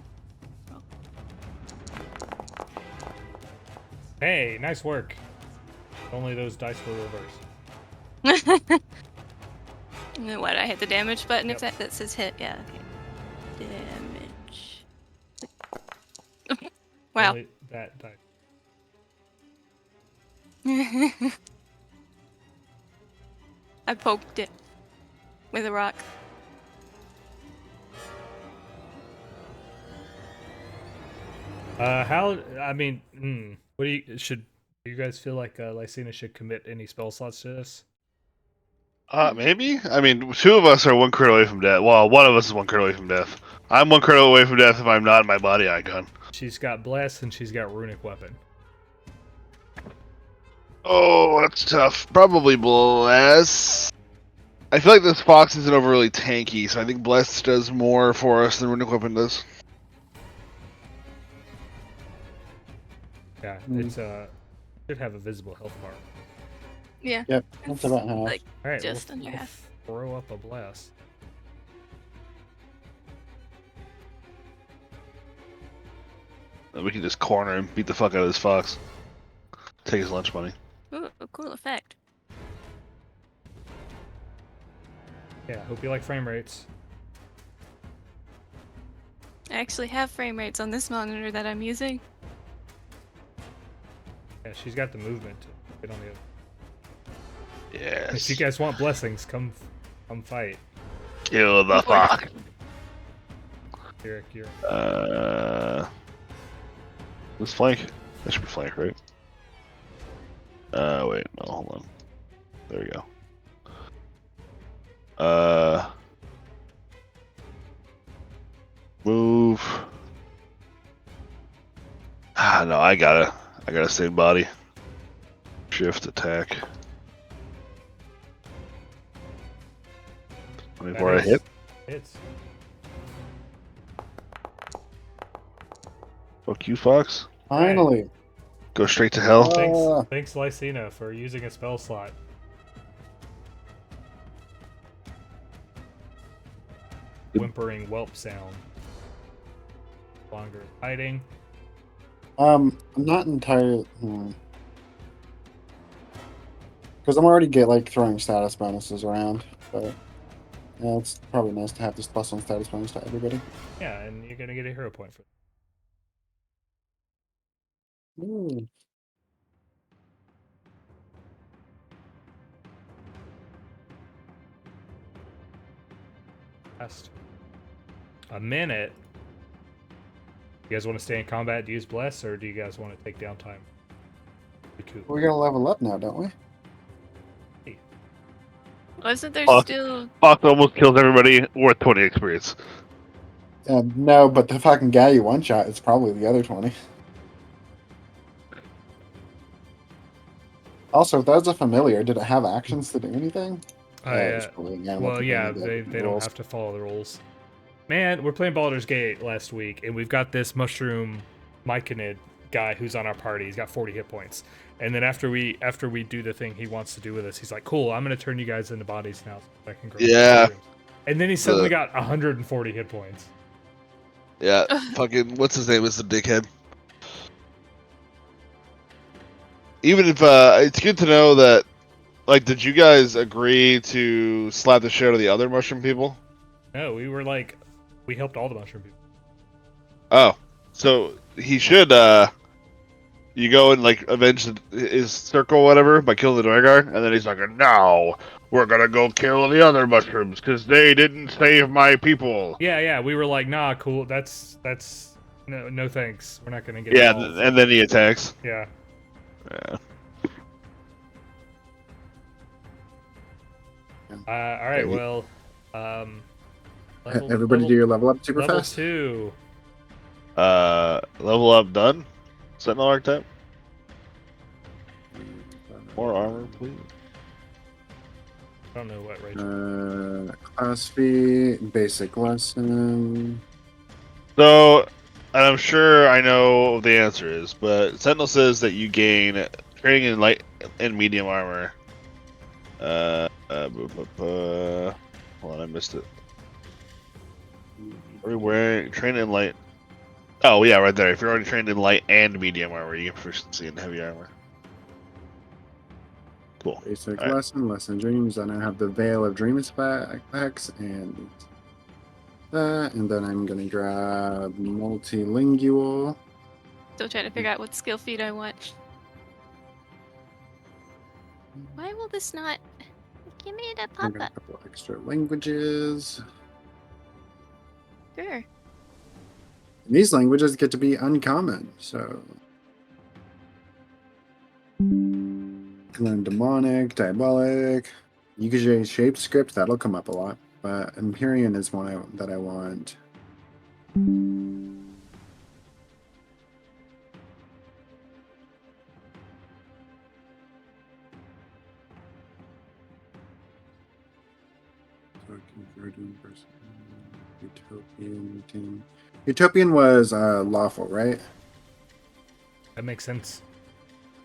Hey, nice work. Only those dice were reversed. And then what? I hit the damage button Yep. if that says hit. Yeah. Okay. Damage. Wow. Only that dice. I poked it with a rock. What do you guys feel like Lycaena should commit any spell slots to this? Maybe. I mean, two of us are one crit away from death. Well, one of us is one crit away from death. I'm one crit away from death if I'm not in my body icon. She's got Bless and she's got Runic Weapon. Oh, that's tough. Probably Bless. I feel like this fox isn't overly tanky, so I think Bless does more for us than Runic Weapon does. Yeah, it's should have a visible health bar. Yeah. Yep, that's about half. Like All right, just we'll, under we'll half. throw up a Bless. Then we can just corner him, beat the fuck out of this fox. Take his lunch money. Ooh, a cool effect. Yeah, hope you like frame rates. I actually have frame rates on this monitor that I'm using. Yeah, she's got the movement to get on the other. Yes. If you guys want blessings, come fight. Kill the fox. Kirrik, you're This flank? That should be flank, right? Wait, no, hold on. There we go. Move. No, I gotta save body. Shift attack. Before I hit. Hits. Fuck you, Fox. Finally. Go straight to hell. Thanks, Lycaena, for using a spell slot. Whimpering whelp sound. Longer hiding. I'm not entirely. Because I'm already throwing status bonuses around, but yeah, it's probably nice to have this +1 status bonus to everybody. Yeah, and you're gonna get a hero point for it. Ooh. Last a minute. You guys want to stay in combat to use bless, or do you guys want to take downtime? Recoup. We're gonna level up now, don't we? Wasn't there Fuck. still? Fox almost kills everybody worth 20 experience. No, but the fucking guy you one shot is probably the other 20. Also, if that was a familiar, did it have actions to do anything? It was probably an animal Well, to yeah, do they the don't rules. have to follow the rules. Man, we're playing Baldur's Gate last week, and we've got this mushroom Myconid guy who's on our party. He's got 40 hit points. And then after we do the thing he wants to do with us, he's like, cool, I'm going to turn you guys into bodies now so I can grow Yeah. mushrooms. And then he suddenly got 140 hit points. Yeah, fucking, what's his name is the dickhead. Even if, it's good to know that, did you guys agree to slap the shit out of the other mushroom people? No, we helped all the mushroom people. Oh, so he should, you go and, avenge his circle, whatever, by killing the Dwargar, and then he's like, no, we're gonna go kill the other mushrooms, because they didn't save my people. Yeah, we were like, nah, cool, that's, no thanks. We're not going to get Yeah, involved. and then he attacks. Yeah. Yeah. All right. Okay. Well, level Everybody do your level up super level fast. 2. Level up done. Sentinel archetype. More armor, please. I don't know what Rachel. Class fee, basic lesson. So, and I'm sure I know what the answer is, but Sentinel says that you gain training in light and medium armor. Hold on, I missed it. Are we wearing training in light? Oh yeah, right there. If you're already trained in light and medium armor, you get proficiency in heavy armor. Cool. Basic All right. lesson dreams. Then I have the Veil of Dreams effects and that, and then I'm gonna grab multilingual. Still trying to figure out what skill feat I want. Why will this not give me that I pop got a up? couple extra languages. Sure. And these languages get to be uncommon, so. And then demonic, diabolic, UKJ shape script, that'll come up a lot. But Empyrean is one that I want. Utopian team. Utopian was lawful, right? That makes sense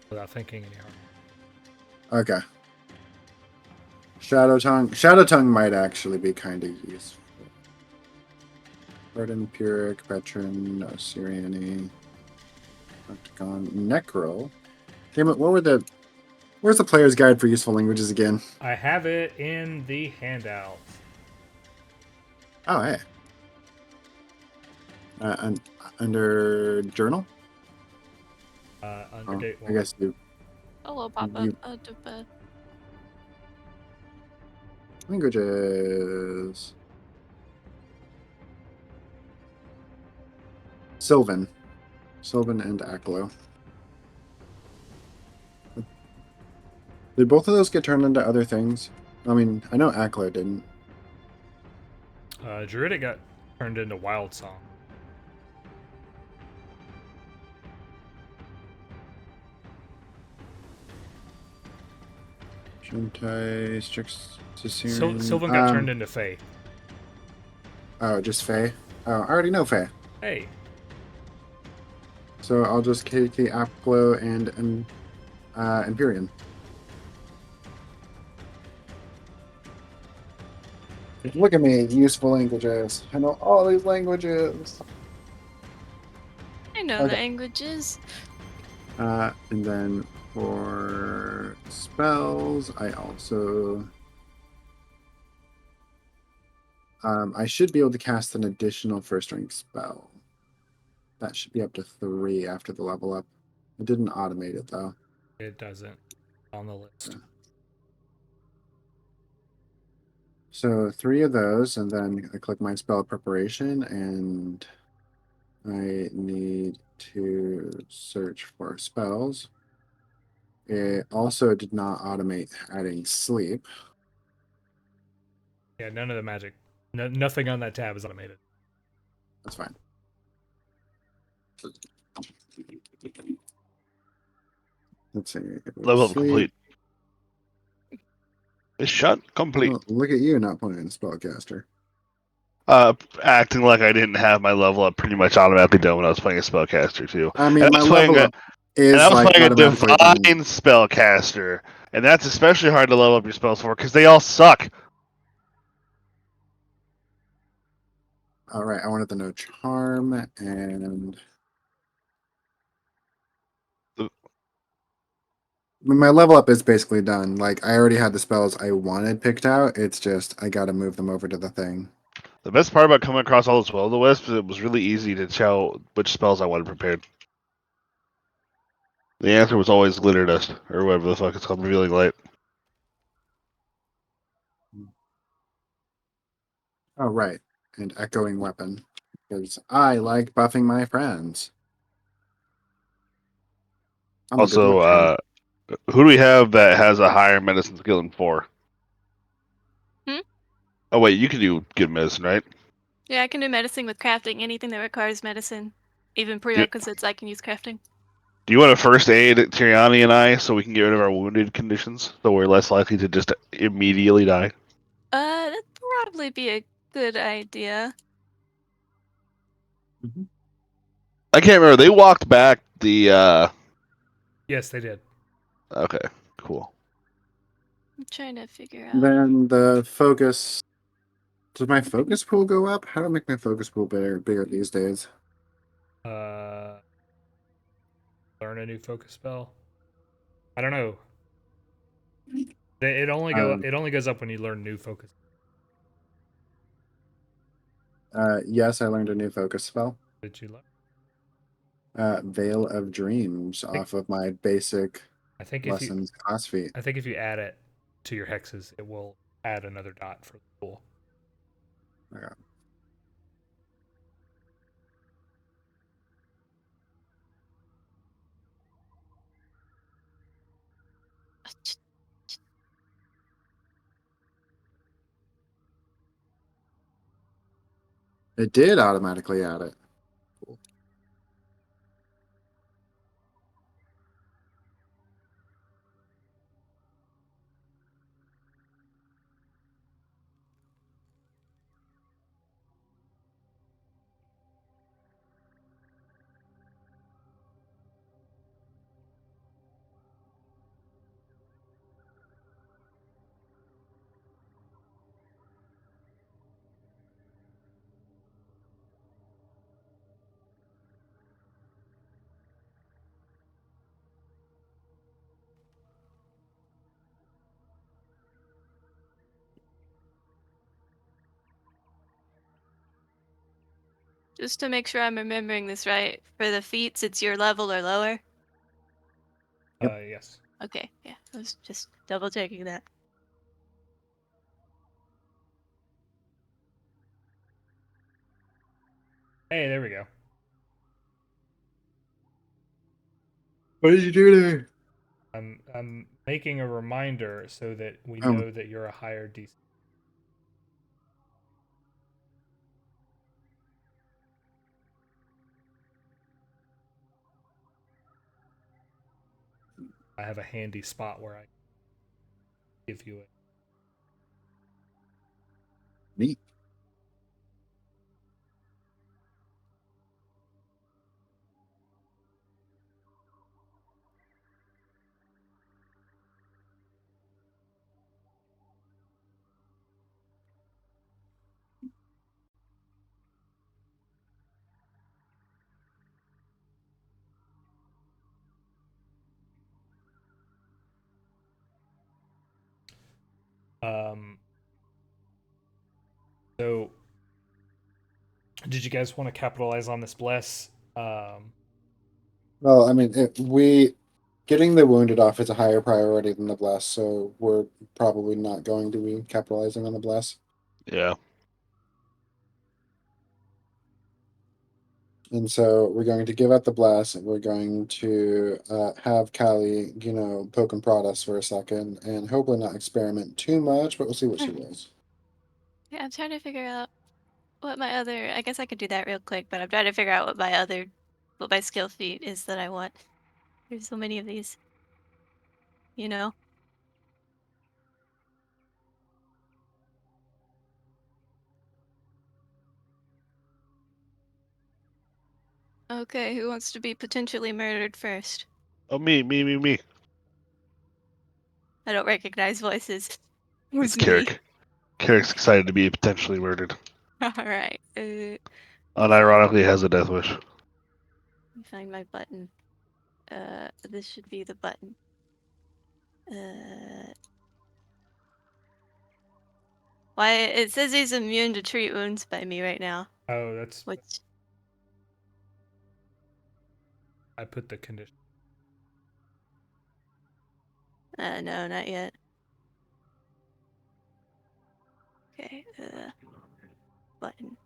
without thinking any harm. Okay. Shadow Tongue might actually be kind of useful. Burden, Pyrrhic, Veteran, Teriani, Octagon, Necro. Damn it, where's the player's guide for useful languages again? I have it in the handout. Oh, hey. Under journal? Under date I guess you. Oh, will pop up. You- Oh, Languages. Sylvan and Aklo. Did both of those get turned into other things? I mean, I know Aklo didn't. Druidic got turned into Wild Song. Shintai, Strix, Caesarean. Sylvan got turned into Fae. Oh, just Fae? Oh, I already know Fae. Hey, So I'll just take the Aklo and Empyrean. Look at me, useful languages. I know all these languages. I know Okay. languages. And then for spells, I also I should be able to cast an additional first rank spell. That should be up to 3 after the level up. I didn't automate it though. it doesn't on the list. Yeah. So 3 of those, and then I click my spell preparation, and I need to search for spells. It also did not automate adding sleep. Yeah, none of the magic, nothing on that tab is automated. That's fine. Let's see. Level up Sleep. complete. Mission complete. Oh, look at you not playing spellcaster. Acting like I didn't have my level up pretty much automatically done when I was playing a spellcaster too. I mean, And my I was playing level a, up is and I was like playing a automatically divine done. spellcaster, and that's especially hard to level up your spells for because they all suck. All right, I wanted to know charm and my level up is basically done. Like I already had the spells I wanted picked out. It's just I got to move them over to the thing. The best part about coming across all those will-o-the-wisps is it was really easy to tell which spells I wanted prepared. The answer was always glitter dust, or whatever the fuck it's called, revealing light. Oh, right, and echoing weapon because I like buffing my friends. I'm a good Also, lieutenant. who do we have that has a higher medicine skill than 4? Hmm? Oh wait, you can do good medicine, right? Yeah, I can do medicine with crafting. Anything that requires medicine, even Do, prerequisites, I can use crafting. do you want to first aid Teriani and I so we can get rid of our wounded conditions, so we're less likely to just immediately die? That'd probably be a good idea. Mhm. I can't remember. They walked back the. Yes, they did. Okay, cool. I'm trying to figure out. Then the focus. Does my focus pool go up? How do I make my focus pool bigger these days? Uh, learn a new focus spell. I don't know. Um, It only goes up when you learn new focus. yes, I learned a new focus spell. Did you learn? Veil of Dreams I think off of my basic I think if you lessons class feat. I think if you add it to your hexes, it will add another dot for the pool. Okay. It did automatically add it. Cool. Just to make sure I'm remembering this right, for the feats, it's your level or lower. Yep. Yes. Okay, yeah, I was just double checking that. Hey, there we go. What did you do there? I'm making a reminder so that we Oh, know that you're a higher DC. I have a handy spot where I give you it. neat. Um, so did you guys want to capitalize on this bless? Well, I mean, we getting the wounded off is a higher priority than the bless, so we're probably not going to be capitalizing on the bless. Yeah. And so we're going to give out the bless, and we're going to have Khali, poke and prod us for a second, and hopefully not experiment too much, but we'll see what she does. Yeah, I'm trying to figure out what my other. I guess I could do that real quick, but I'm trying to figure out what my skill feat is that I want. There's so many of these, you know. Okay, who wants to be potentially murdered first? Oh, me. I don't recognize voices. It's Who's me? Kirrik. Kirik's excited to be potentially murdered. All right. Let me find Unironically, has a death wish. my button. This should be the button. Why it says he's immune to treat wounds by me right now. Oh, that's Which I put the condition. no, not yet. Okay, button.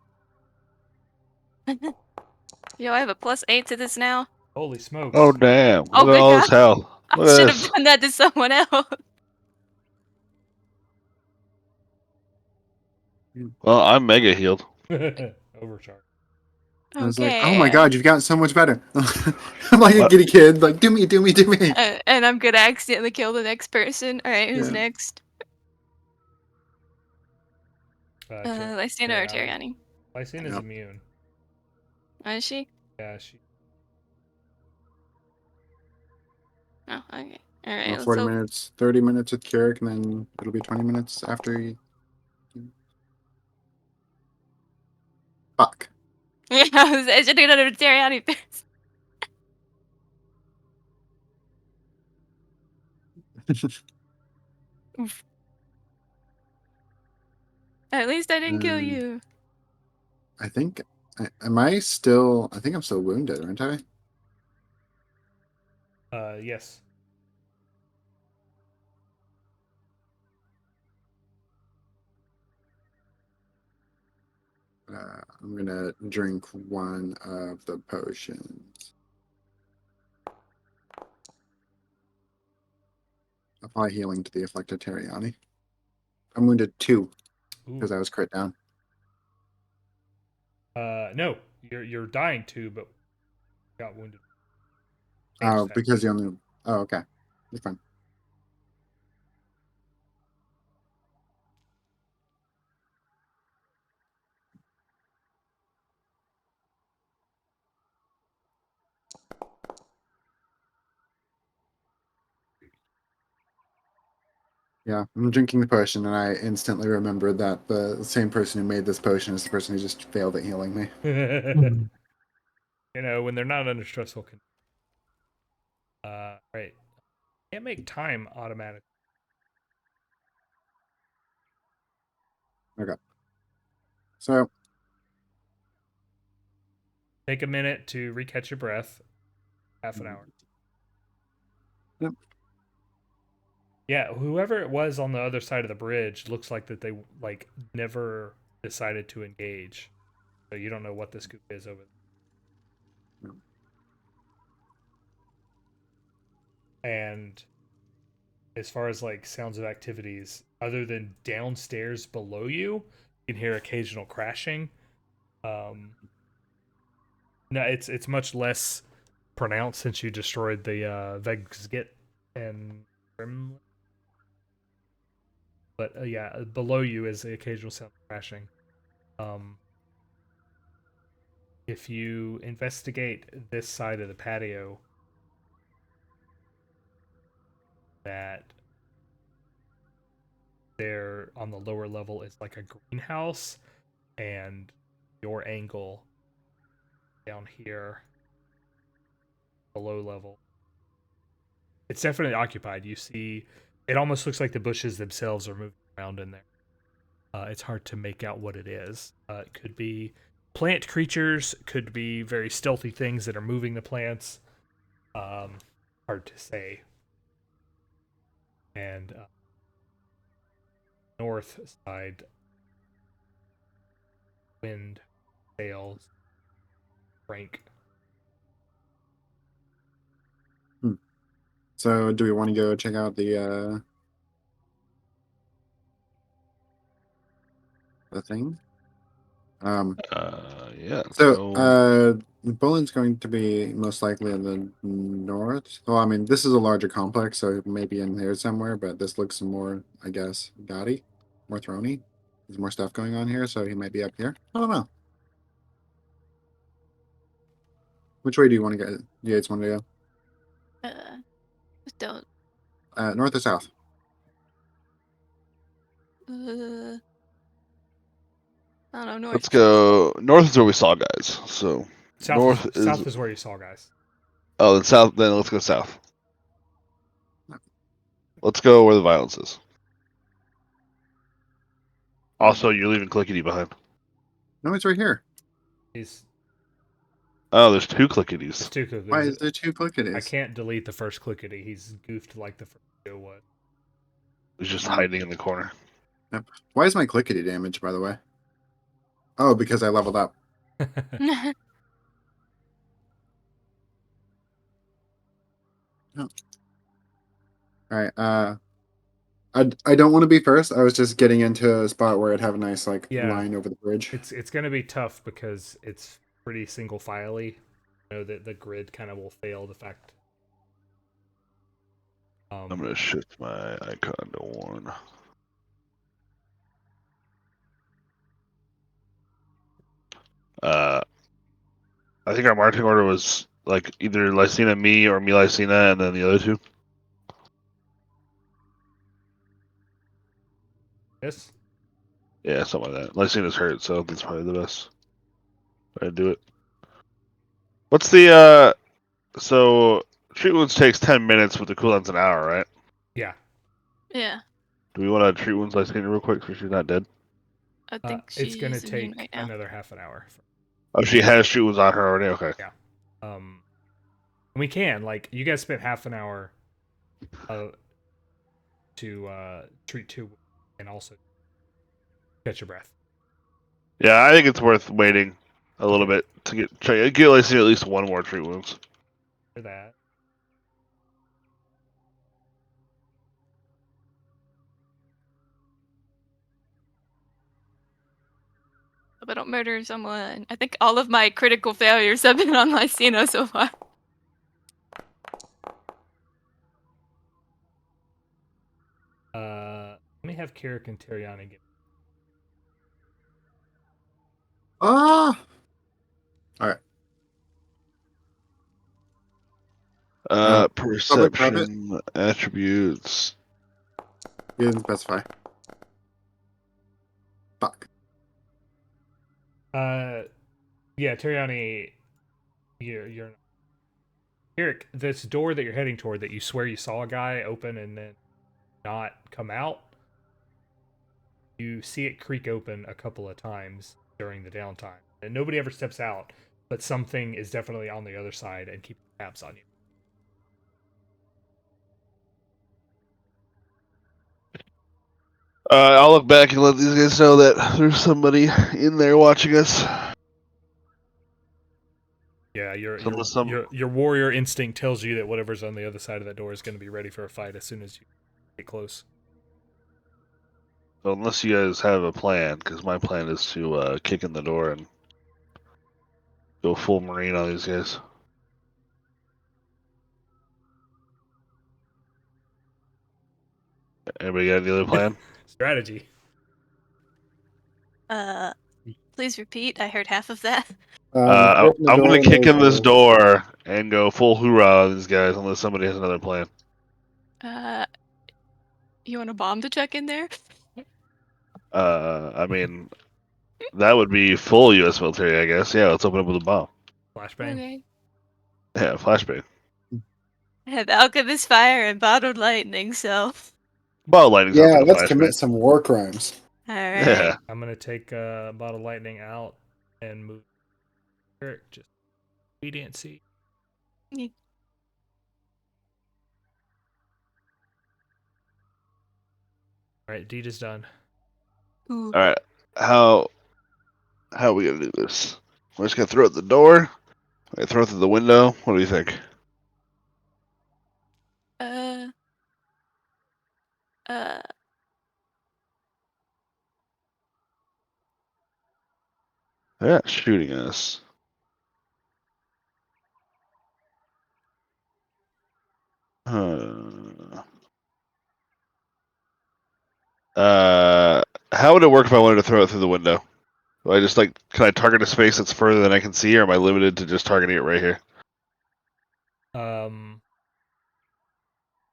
Yo, I have a +8 to this now. Holy smokes! Oh damn! Oh Look at my all this God. hell. I Look at should have this. done that to someone else. Well, I'm mega healed. Overcharge. I was like, Okay. oh my god, you've gotten so much better. I'm like a What? giddy kid, like, do me. And I'm gonna accidentally kill the next person. All right, who's Yeah. next? Lycaena or Teriani? Lycaena's Yep. immune. Oh, is she? Yeah, she. Oh, okay. All right. Well, Let's 40 hope. minutes, 30 minutes with Kirrik, and then it'll be 20 minutes after you. Fuck. Yeah, I should do it under Teriani first. Oof. At least I didn't kill you. I think, am I still, I think I'm still wounded, aren't I? Yes. I'm gonna drink one of the potions. Apply healing to the afflicted Teriani. I'm wounded 2 because Ooh. I was crit down. No, you're dying too, but got wounded. Oh, Stat. because you only. Oh, okay. You're fine. Yeah, I'm drinking the potion, and I instantly remembered that the same person who made this potion is the person who just failed at healing me. You know, when they're not under stressful conditions. Right. Can't make time automatic. Okay. So, Take a minute to recatch your breath. Half an hour. yep. Yeah, whoever it was on the other side of the bridge looks like that they like never decided to engage. So you don't know what the scoop is over there. And as far as like sounds of activities, other than downstairs below you, you can hear occasional crashing. No, it's much less pronounced since you destroyed the Vegsgit and Grim. But yeah, below you is the occasional sound of crashing. If you investigate this side of the patio, that there on the lower level is like a greenhouse, and your angle down here below level, it's definitely occupied. You see, it almost looks like the bushes themselves are moving around in there. It's hard to make out what it is. It could be plant creatures, could be very stealthy things that are moving the plants. Hard to say. And north side, wind, sails, rank. So, do we want to go check out the thing? Yeah. So, Bolin's going to be most likely in the north. Well, I mean, this is a larger complex, so maybe in here somewhere, but this looks more, I guess, gaudy, more throny. There's more stuff going on here, so he might be up here. I don't know. Which way do you want to go? You guys want to Don't. go? North or south? Uh, I don't know. Let's go. North is where we saw guys. So South north is where you saw guys. Oh, then south. Then let's go south. Let's go where the violence is. Also, you're leaving Clickety behind. No, it's right here. He's Oh, there's two There's Clicketies. two clickities. Why is there two clickities? I can't delete the first clickety. He's goofed like the first video was. He's just hiding in the corner. Yep. Why is my clickety damaged, by the way? Oh, because I leveled up. All right. I don't want to be first. I was just getting into a spot where I'd have a nice Yeah. line over the bridge. It's gonna be tough because it's pretty single filey. You know that the grid kind of will fail the fact. I'm gonna shift my icon to 1. I think our marching order was like either Lycaena, me, or me, Lycaena, and then the other two. Yes. Yeah, something like that. Lycaena's hurt, so that's probably the best way to do it. What's the so treat wounds takes 10 minutes, but the cooldown's an hour, right? Yeah. Yeah, Do we want to treat wounds Lycaena real quick so she's not dead? I think It's gonna she's immune take right now. another half an hour. Oh, she has treat wounds on her already. Okay. Yeah. We can you guys spent half an hour to treat 2 and also catch your breath. Yeah, I think it's worth waiting a little Okay. bit to get Lycaena at least 1 more treat wounds. For that. Hope I don't murder someone. I think all of my critical failures have been on Lycaena so far. Let me have Kirrik and Teriani get. Ah. All right. Public, private. Perception attributes. You didn't specify. Fuck. Yeah, Teriani, you're Kirrik. This door that you're heading toward, that you swear you saw a guy open and then not come out. You see it creak open a couple of times during the downtime, and nobody ever steps out. But something is definitely on the other side and keeping tabs on you. I'll look back and let these guys know that there's somebody in there watching us. Yeah, So your warrior instinct tells you that whatever's on the other side of that door is going to be ready for a fight as soon as you get close. So unless you guys have a plan, because my plan is to kick in the door and go full marine on these guys. Anybody got any other plan? Strategy. Please repeat. I heard half of that. I'm Open the door gonna and kick there's in this a- door and go full hoorah on these guys, unless somebody has another plan. You want a bomb to check in there? I mean, that would be full U.S. military, I guess. Yeah, let's open up with a bomb. Flashbang. Okay. Yeah, flashbang. I have alchemist fire and bottled lightning, so. Ball lightning's Yeah, not let's flashbang. commit some war crimes. All right. Yeah. I'm gonna take bottle of lightning out and move Kirrik. Just obediency. Ye- All right, deed is done. Ooh. All right. How are we gonna do this? We're just gonna throw it at the door. Throw it through the window. What do you think? Uh. Uh. They're not shooting us. How would it work if I wanted to throw it through the window? Do I just can I target a space that's further than I can see, or am I limited to just targeting it right here?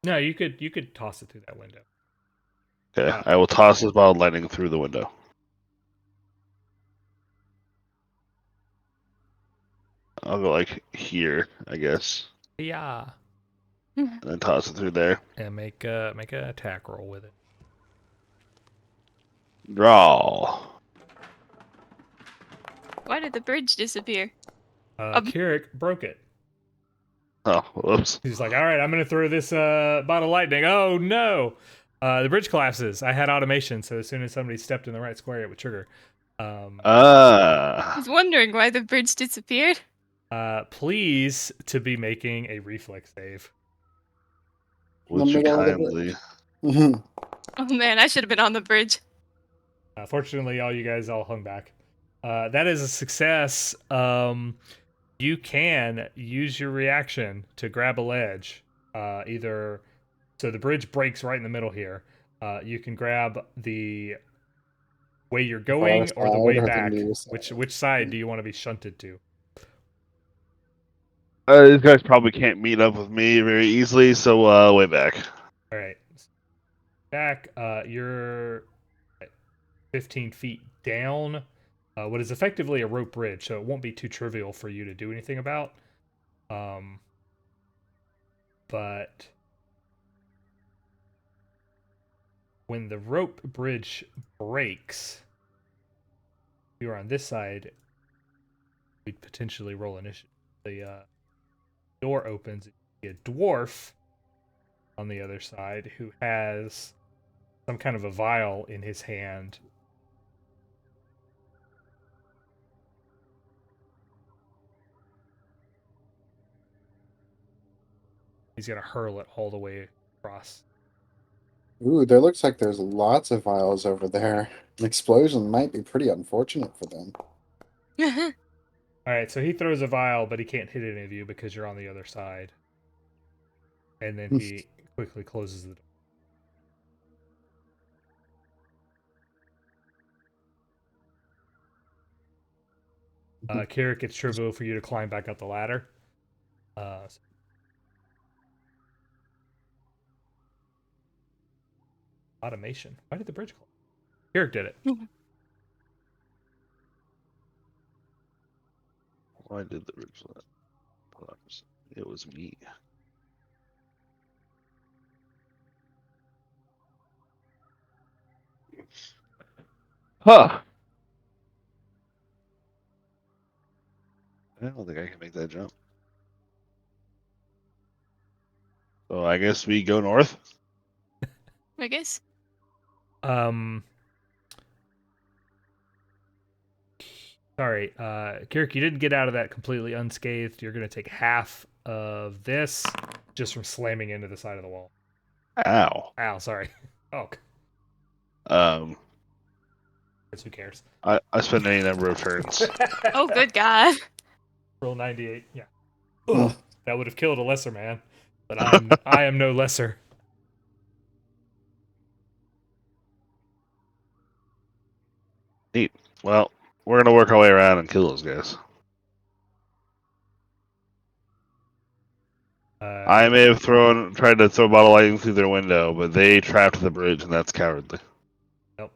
No, you could toss it through that window. Okay, I will toss this ball of lightning through the window. I'll go here, I guess, Yeah. and then toss it through there. And make an attack roll with it. Draw. Why did the bridge disappear? Kirrik broke it. Oh, whoops. He's like, all right, I'm going to throw this bottle of lightning. Oh, no. The bridge collapses. I had automation, so as soon as somebody stepped in the right square, it would trigger. I was wondering why the bridge disappeared. Please to be making a reflex save. In the Would you middle of the kindly? bridge. Oh man, I should have been on the bridge. Fortunately, all you guys all hung back. That is a success. You can use your reaction to grab a ledge. Either so the bridge breaks right in the middle here. You can grab the way you're going or the way back. Which side do you want to be shunted to? These guys probably can't meet up with me very easily, so way back. All right, back. You're 15 feet down. What is effectively a rope bridge, so it won't be too trivial for you to do anything about. But when the rope bridge breaks, if you're on this side, we'd potentially roll initiative. The door opens. You see a dwarf on the other side who has some kind of a vial in his hand. He's gonna hurl it all the way across. Ooh, there looks like there's lots of vials over there. An explosion might be pretty unfortunate for them. All right, so he throws a vial, but he can't hit any of you because you're on the other side. And then he quickly closes the door. Kirrik, it's trivial for you to climb back up the ladder. Automation. Why did the bridge close? Kirrik did it. Why did the bridge let? It was me. Huh. I don't think I can make that jump. So I guess we go north. I guess. Sorry, Kirrik, you didn't get out of that completely unscathed. You're going to take half of this just from slamming into the side of the wall. Ow. Ow, sorry. Oh. Who cares? I spend any number of turns. Oh, good God. Roll 98. Yeah. Ugh, that would have killed a lesser man, but I am no lesser. Neat. Well, we're gonna work our way around and kill those guys. I may have tried to throw bottle lightning through their window, but they trapped the bridge, and that's cowardly. Nope.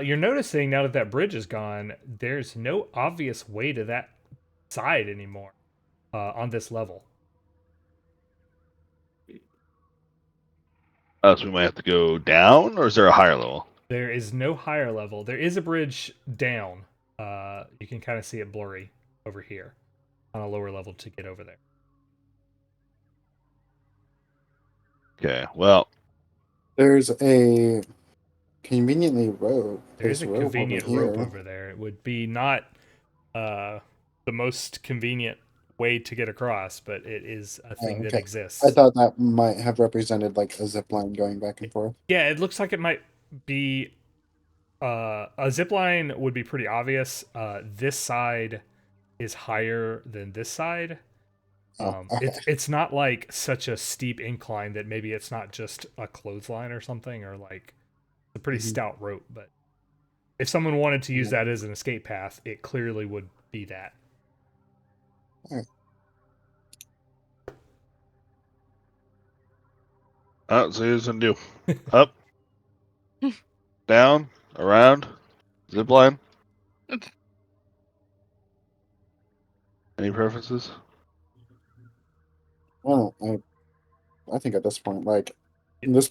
You're noticing now that bridge is gone, there's no obvious way to that side anymore on this level. So we might have to go down, or is there a higher level? There is no higher level. There is a bridge down. You can kind of see it blurry over here on a lower level to get over there. Okay, well. There's a conveniently rope. There is a rope convenient over rope here. over there. It would be not the most convenient way to get across, but it is a thing that exists. I thought that might have represented like a zip line going back and forth. Yeah, it looks like it might be a zip line would be pretty obvious. This side is higher than this side. Okay. It's not like such a steep incline that maybe it's not just a clothesline or something, or like a pretty stout rope. But if someone wanted to use that as an escape path, it clearly would be that. All right. So here's what I'm gonna do. Up, down, around, zip line. Any preferences? Well, I think at this point, like this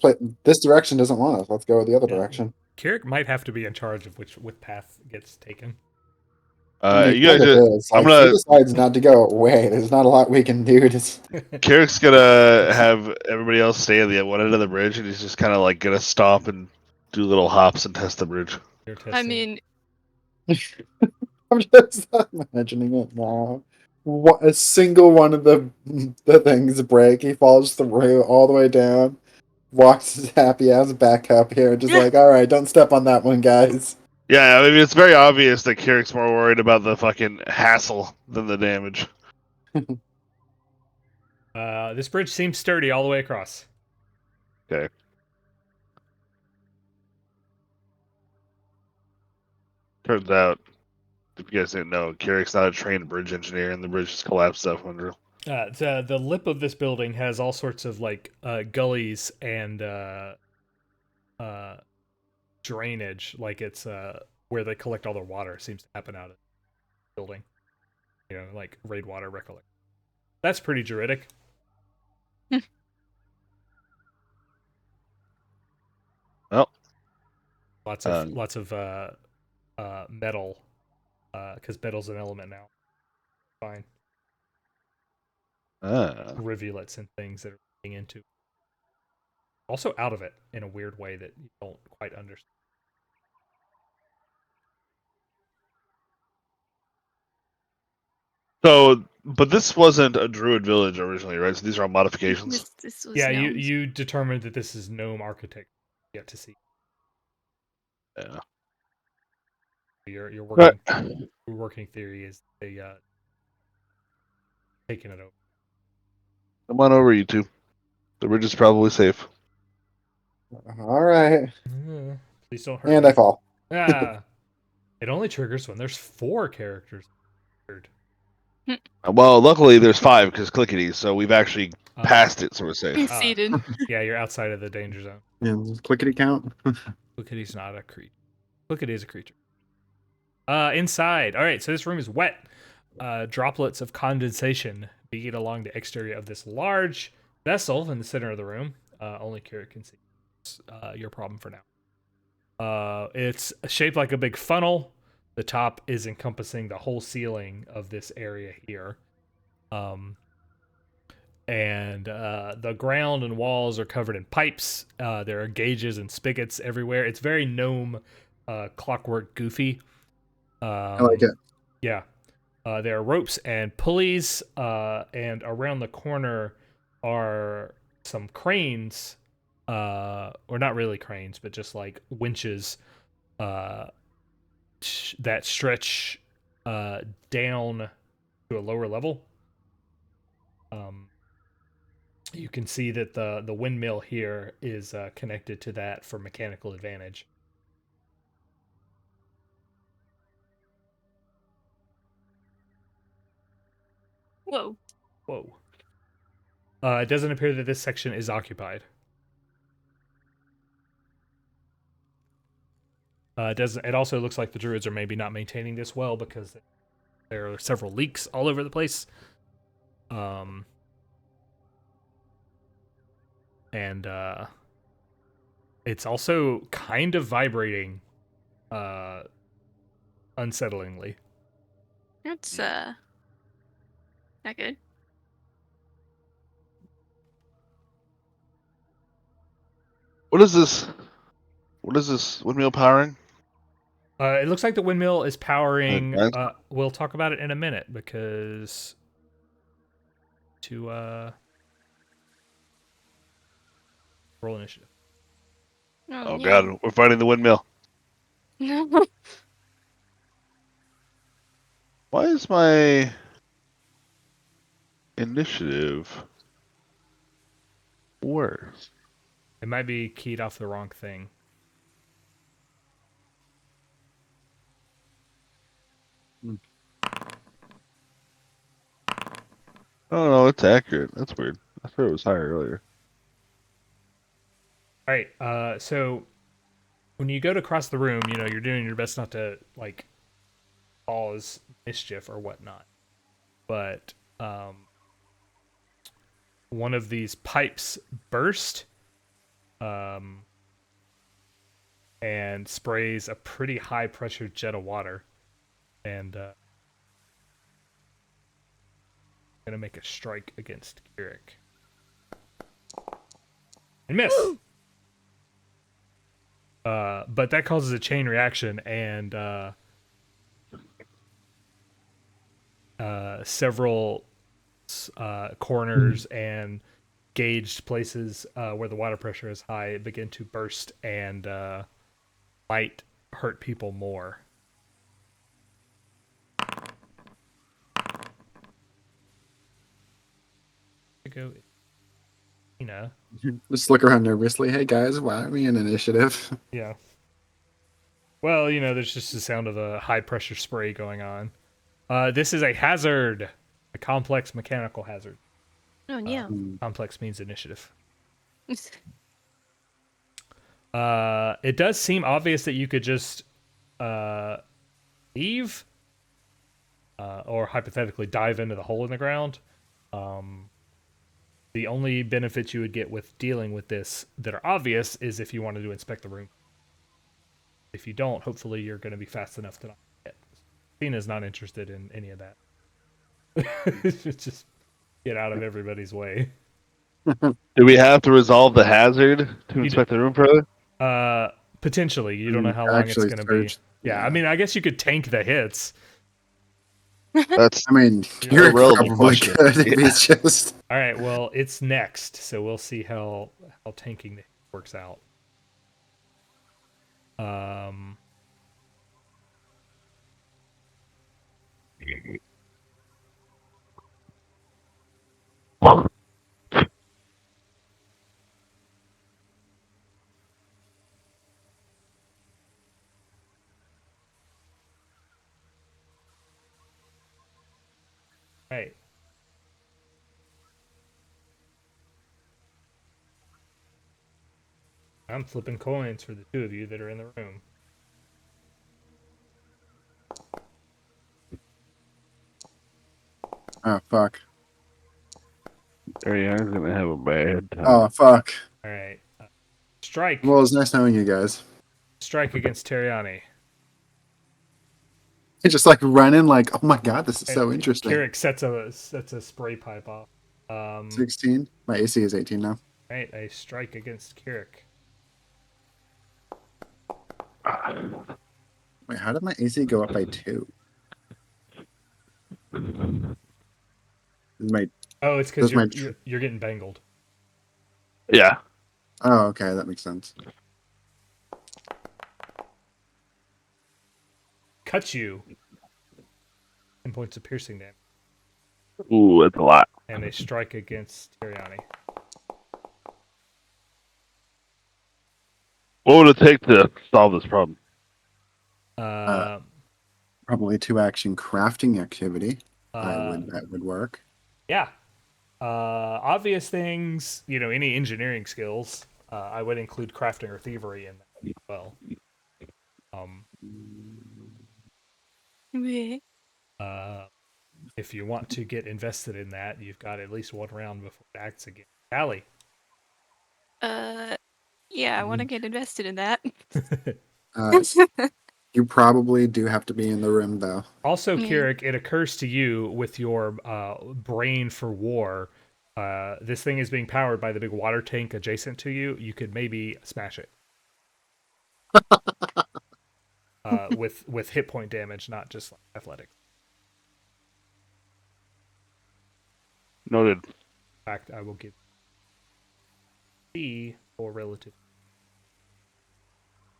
direction doesn't want us. Let's go the other direction. Kirrik might have to be in charge of which path gets taken. You guys. I'm gonna. If he decides not to go away, there's not a lot we can do. Kirik's gonna have everybody else stay at the one end of the bridge, and he's just kind of like gonna stop and do little hops and test the bridge. I mean, I'm just imagining it now. a single one of the things break. He falls through all the way down, walks his happy ass back up here, just like, all right, don't step on that one, guys. Yeah, I mean, it's very obvious that Kirrik's more worried about the fucking hassle than the damage. This bridge seems sturdy all the way across. Okay. Turns out, if you guys didn't know, Kirrik's not a trained bridge engineer, and the bridge just collapsed up under him. The lip of this building has all sorts of like gullies and drainage. Like it's where they collect all their water. Seems to happen out of the building. You know, like rainwater recollection. That's pretty Druidic. Well, Lots of metal, because metal's an element now. Fine. Rivulets and things that are getting into. Also out of it in a weird way that you don't quite understand. So, but this wasn't a druid village originally, right? So these are all modifications. This was Yeah, gnomes. you determined that this is gnome architecture. Yet to see. Yeah. Your But working theory is they taking it over. come on over, you two. The bridge is probably safe. All right. Please don't hurt And me. I fall. Ah, it only triggers when there's 4 characters. Well, luckily there's 5 because Clickety, so we've actually passed it, so we're safe. Seated. Yeah, you're outside of the danger zone. Yeah, clickety count. Clickety's not a creature. Clickety is a creature. Inside. All right, so this room is wet. Droplets of condensation bead along the exterior of this large vessel in the center of the room. Only Kirrik can see. It's your problem for now. It's shaped like a big funnel. The top is encompassing the whole ceiling of this area here. And the ground and walls are covered in pipes. There are gauges and spigots everywhere. It's very gnome, clockwork, goofy. I like it. Yeah. There are ropes and pulleys, and around the corner are some cranes, or not really cranes, but just like winches that stretch down to a lower level. You can see that the windmill here is connected to that for mechanical advantage. Whoa. Whoa. It doesn't appear that this section is occupied. It also looks like the druids are maybe not maintaining this well because there are several leaks all over the place. And it's also kind of vibrating unsettlingly. That's not good. What is this? What is this windmill powering? It looks like the windmill is powering. Okay. We'll talk about it in a minute because to roll initiative. Oh yeah. god, we're fighting the windmill. Why is my initiative worse? It might be keyed off the wrong thing. Oh no, it's accurate. That's weird. I thought it was higher earlier. All right. So when you go to cross the room, you know you're doing your best not to like cause mischief or whatnot. But one of these pipes burst, and sprays a pretty high pressure jet of water, and gonna make a strike against Kirrik. And miss. But that causes a chain reaction, and several corners and gauged places where the water pressure is high begin to burst and might hurt people more. Go, Just look around nervously. Hey guys, why aren't we in initiative? Yeah. Well, there's just the sound of a high pressure spray going on. This is a hazard, a complex mechanical hazard. Oh no. Complex means initiative. It does seem obvious that you could just leave, or hypothetically dive into the hole in the ground. The only benefits you would get with dealing with this that are obvious is if you wanted to inspect the room. If you don't, hopefully you're going to be fast enough to not get. Cena's not interested in any of that. Just get out of everybody's way. Do we have to resolve the hazard to inspect the room further? Potentially. You don't know how long it's Actually going to be. search- Yeah, I mean, I guess you could tank the hits. That's I mean, a you're relevant probably question. good if he's just. All right, well, it's next, so we'll see how tanking works out. Right. I'm flipping coins for the two of you that are in the room. Oh fuck! Teriani's gonna have a bad time. Oh fuck! All right. Strike. Well, it's nice knowing you guys. Strike against Teriani. It's just like running, like, oh my god, this is so And interesting. Kirrik sets a spray pipe off. 16. My AC is 18 now. Right, a strike against Kirrik. Wait, how did my AC go up by 2? My Oh, it's because Does my you're getting bangled. Yeah. Oh, okay, that makes sense. Cuts you. 10 points of piercing damage. Ooh, that's a lot. And a strike against Teriani. What would it take to solve this problem? Probably 2 action crafting activity. That would work. Yeah. Obvious things, any engineering skills. I would include crafting or thievery in that as well. If you want to get invested in that, you've got at least one round before it acts again. Khali. Yeah, I want to get invested in that. You probably do have to be in the room, though. Also, Kirrik, it occurs to you with your brain for war, this thing is being powered by the big water tank adjacent to you. You could maybe smash it. With hit point damage, not just like athletics. Noted. In fact, I will give C for relative.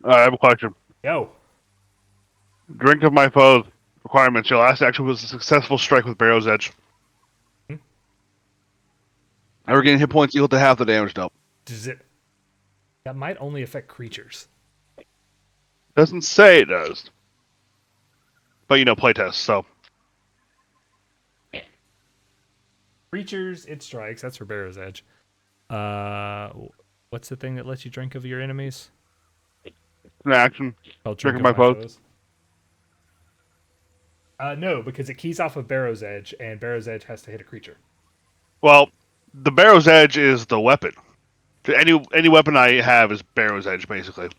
I have a question. Yo. Drink of my foe's requirements. Your last action was a successful strike with Barrow's Edge. Ever gain hit points equal to half the damage dealt. Does it? That might only affect creatures. Doesn't say it does. But playtest, so. Creatures, it strikes. That's for Barrow's Edge. What's the thing that lets you drink of your enemies? An action. Oh, Drink of my foes. No, because it keys off of Barrow's Edge, and Barrow's Edge has to hit a creature. Well, the Barrow's Edge is the weapon. Any weapon I have is Barrow's Edge, basically.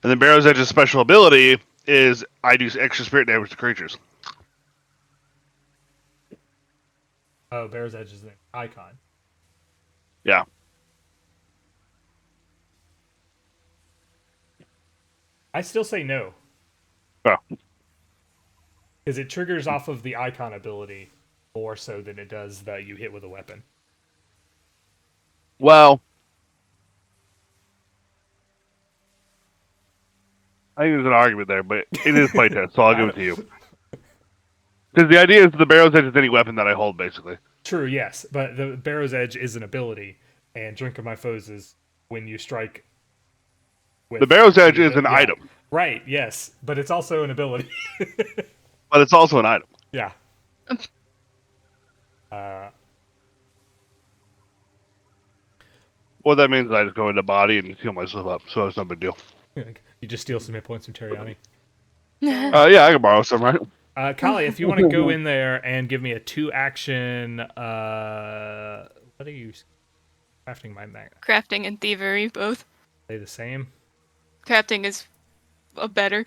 And then Barrow's Edge's special ability is I do extra spirit damage to creatures. Oh, Barrow's Edge is an icon. Yeah. I still say no. Oh. Because it triggers off of the icon ability, more so than it does that you hit with a weapon. Well, I think there's an argument there, but it is playtest, so I'll give it to you. Because the idea is the Barrow's Edge is any weapon that I hold, basically. True, yes, but the Barrow's Edge is an ability, and Drink of My Foes is when you strike. With The Barrow's Edge is an item. Right, yes, but it's also an ability. But it's also an item. Yeah. What that means is I just go into body and heal myself up, so it's no big deal. You just steal some hit points from Teriani. Yeah, I can borrow some, right? Khali, if you want to go in there and give me a 2-action, what are you crafting my mag? Crafting and thievery, both. Are they the same? Crafting is a better.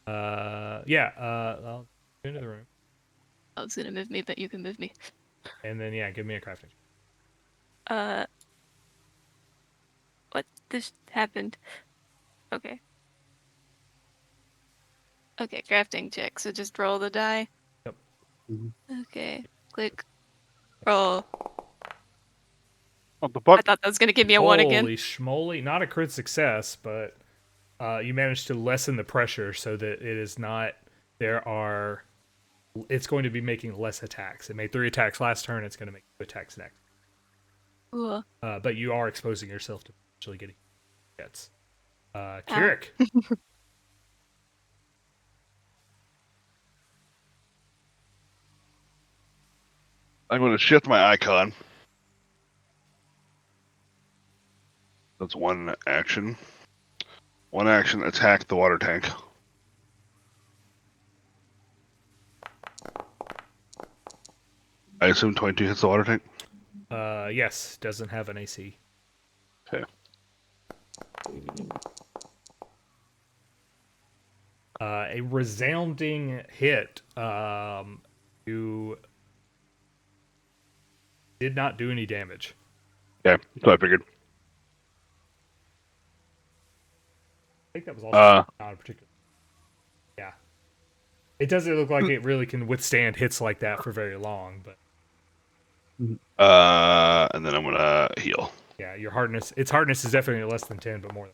I'll go into the room. I was gonna move me, but you can move me. And then, yeah, give me a crafting. What just happened? Okay. Okay, crafting check. So just roll the die. Yep. Okay. Click. Roll. What the fuck? I thought that was gonna give me a 1 again. Holy schmoly. Not a crit success, but you managed to lessen the pressure so that it is not... It's going to be making less attacks. It made 3 attacks last turn. It's going to make 2 attacks next. Cool. But you are exposing yourself to potentially getting hits. Kirrik. I'm going to shift my icon. That's 1 action. 1 action, attack the water tank. I assume 22 hits the water tank? Yes, doesn't have an AC. Okay. A resounding hit. You did not do any damage. Yeah, so I figured. I think that was also not a particular. Yeah. It doesn't look like it really can withstand hits like that for very long, but And then I'm gonna heal. yeah, its hardness is definitely less than 10, but more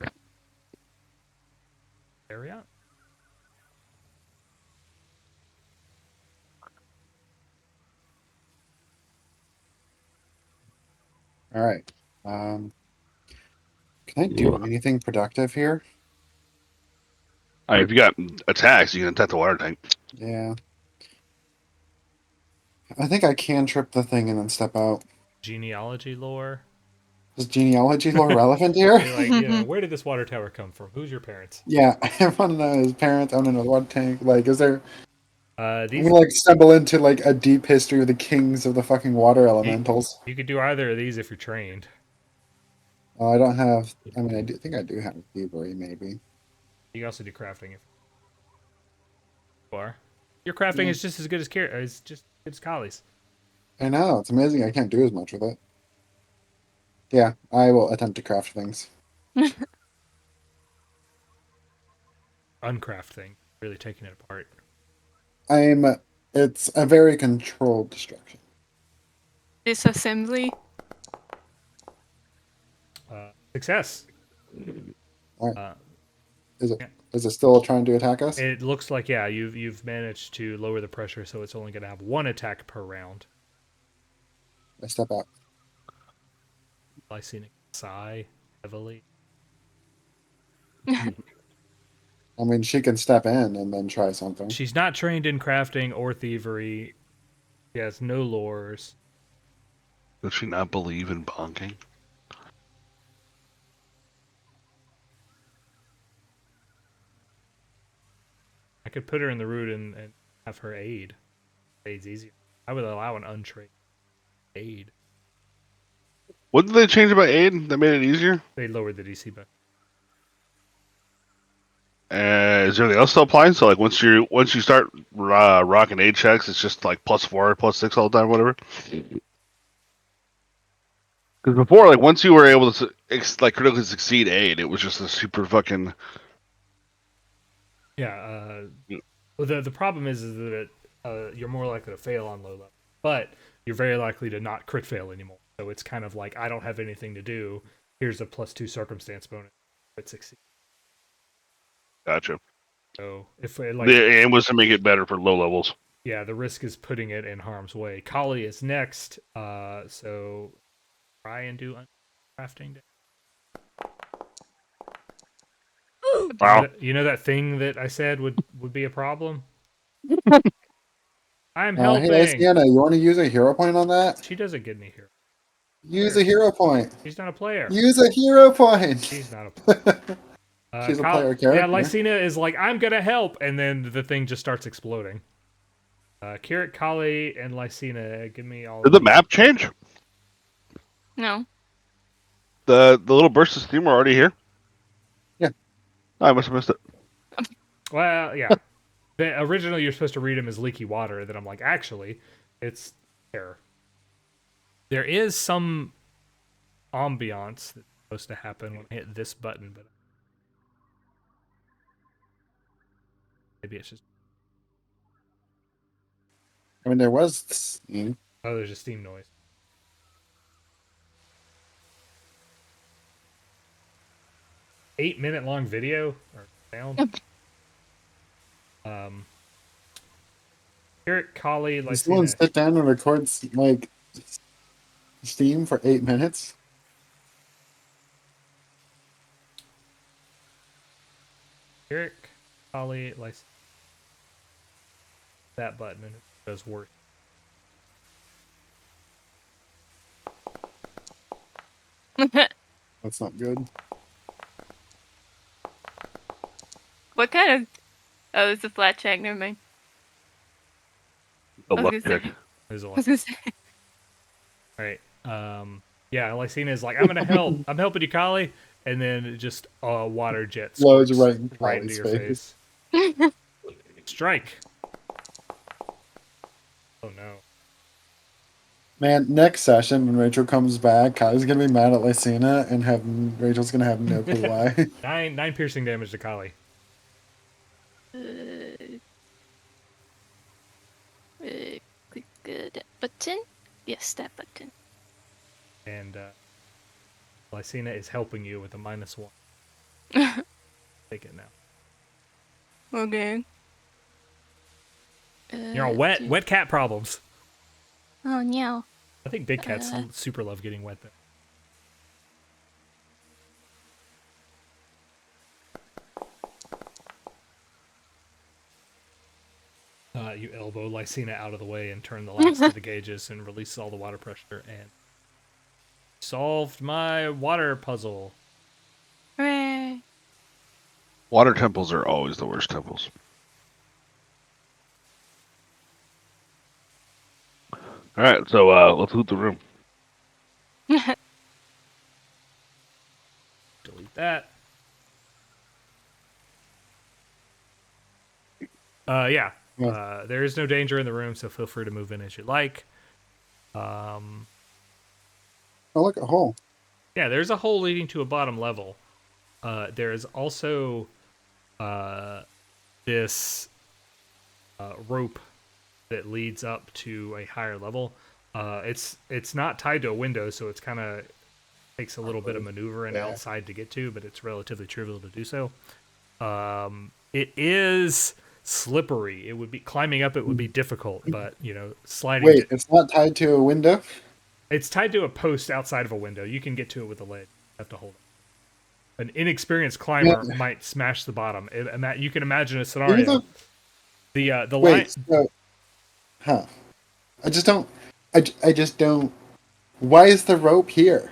than area. All right. Can I do anything productive here? Alright, if you got attacks, you can attack the water tank. Yeah. I think I can trip the thing and then step out. Genealogy lore. Is genealogy lore relevant here? Like, where did this water tower come from? Who's your parents? Yeah, I want to know his parents. I want to know the water tank. Like, is there... I'm These gonna, like, stumble into, like, a deep history of the kings of the fucking water elementals. you could do either of these if you're trained. I don't have... I mean, I think I do have thievery, maybe. You can also do crafting if you are. Your crafting is just as good as it's just as good as Khali's. I know, it's amazing I can't do as much with it. Yeah, I will attempt to craft things. Uncraft thing. Really taking it apart. It's a very controlled destruction. Disassembly. Success. All right. Is it still trying to attack us? It looks like, yeah, you've managed to lower the pressure, so it's only going to have 1 attack per round. I step out. Lycaena sigh heavily. I mean, she can step in and then try something. She's not trained in crafting or thievery. She has no lores. Does she not believe in bonking? I could put her in the root and have her aid. Aid's easier. I would allow an untrained aid. What did they change about aid that made it easier? They lowered the DC, but Is there anything else still applying? So like once you start rocking 8 checks, it's just like +4, +6 all the time, whatever. Because before, like once you were able to like critically succeed 8, it was just a super fucking Yeah. Well, the problem is that you're more likely to fail on low level, but you're very likely to not crit fail anymore. So it's kind of like I don't have anything to do. Here's a +2 circumstance bonus. Crit succeed. gotcha. So if it, like The aim was to make it better for low levels. yeah, the risk is putting it in harm's way. Khali is next. So try and do crafting. Wow. You know that thing that I said would be a problem? I'm Hey, helping. Lycaena, you want to use a hero point on that? She doesn't get any here. Use a hero point. She's not a player. Use a hero point. She's not a player. She's a player character. Yeah, Lycaena is like, I'm gonna help, and then the thing just starts exploding. Kirrik, Khali, and Lycaena, give me all. Did the map change? No. The little bursts of steam were already here? Yeah. I must have missed it. Well, yeah. Originally, you're supposed to read them as leaky water. Then I'm like, actually, it's air. There is some ambiance that's supposed to happen when I hit this button, but maybe it's just. I mean, there was steam. Oh, there's a steam noise. Eight-minute long video or sound. Kirrik, Khali, Does someone Lycaena. sit down and record like Steam for 8 minutes? Kirrik, Khali, Lycaena. That button and it does work. That's not good. What kind of? Oh, it's a flat check. Never mind. The I was luck gonna check. say- There's a I lot. was gonna say. All right. Yeah, Lycaena is like, I'm gonna help. I'm helping you, Khali, and then it just water jet Blows squirts right in right into Khali's your face. Strike. Oh no. Man, next session when Rachel comes back, Kylie's gonna be mad at Lycaena and Rachel's gonna have no clue why. Nine piercing damage to Khali. Click that button. Yes, that button. And Lycaena is helping you with a -1. Take it now. Okay. You're on wet cat problems. Oh no. I think big cats super love getting wet though. You elbow Lycaena out of the way and turn the last of the gauges and release all the water pressure and solved my water puzzle. Hooray. Water temples are always the worst temples. Alright, so let's loot the room. Delete that. Yeah. There is no danger in the room, so feel free to move in as you like. Oh, look, a hole. Yeah, there's a hole leading to a bottom level. There is also this rope that leads up to a higher level. It's not tied to a window, so it's kind of takes a little bit of maneuvering outside to get to, but it's relatively trivial to do so. It is slippery. It would be climbing up. It would be difficult, but sliding. Wait, it's not tied to a window? It's tied to a post outside of a window. You can get to it with a leg. You have to hold it. An inexperienced climber might smash the bottom. You can imagine a scenario. The line. So, I just don't. I just don't. Why is the rope here?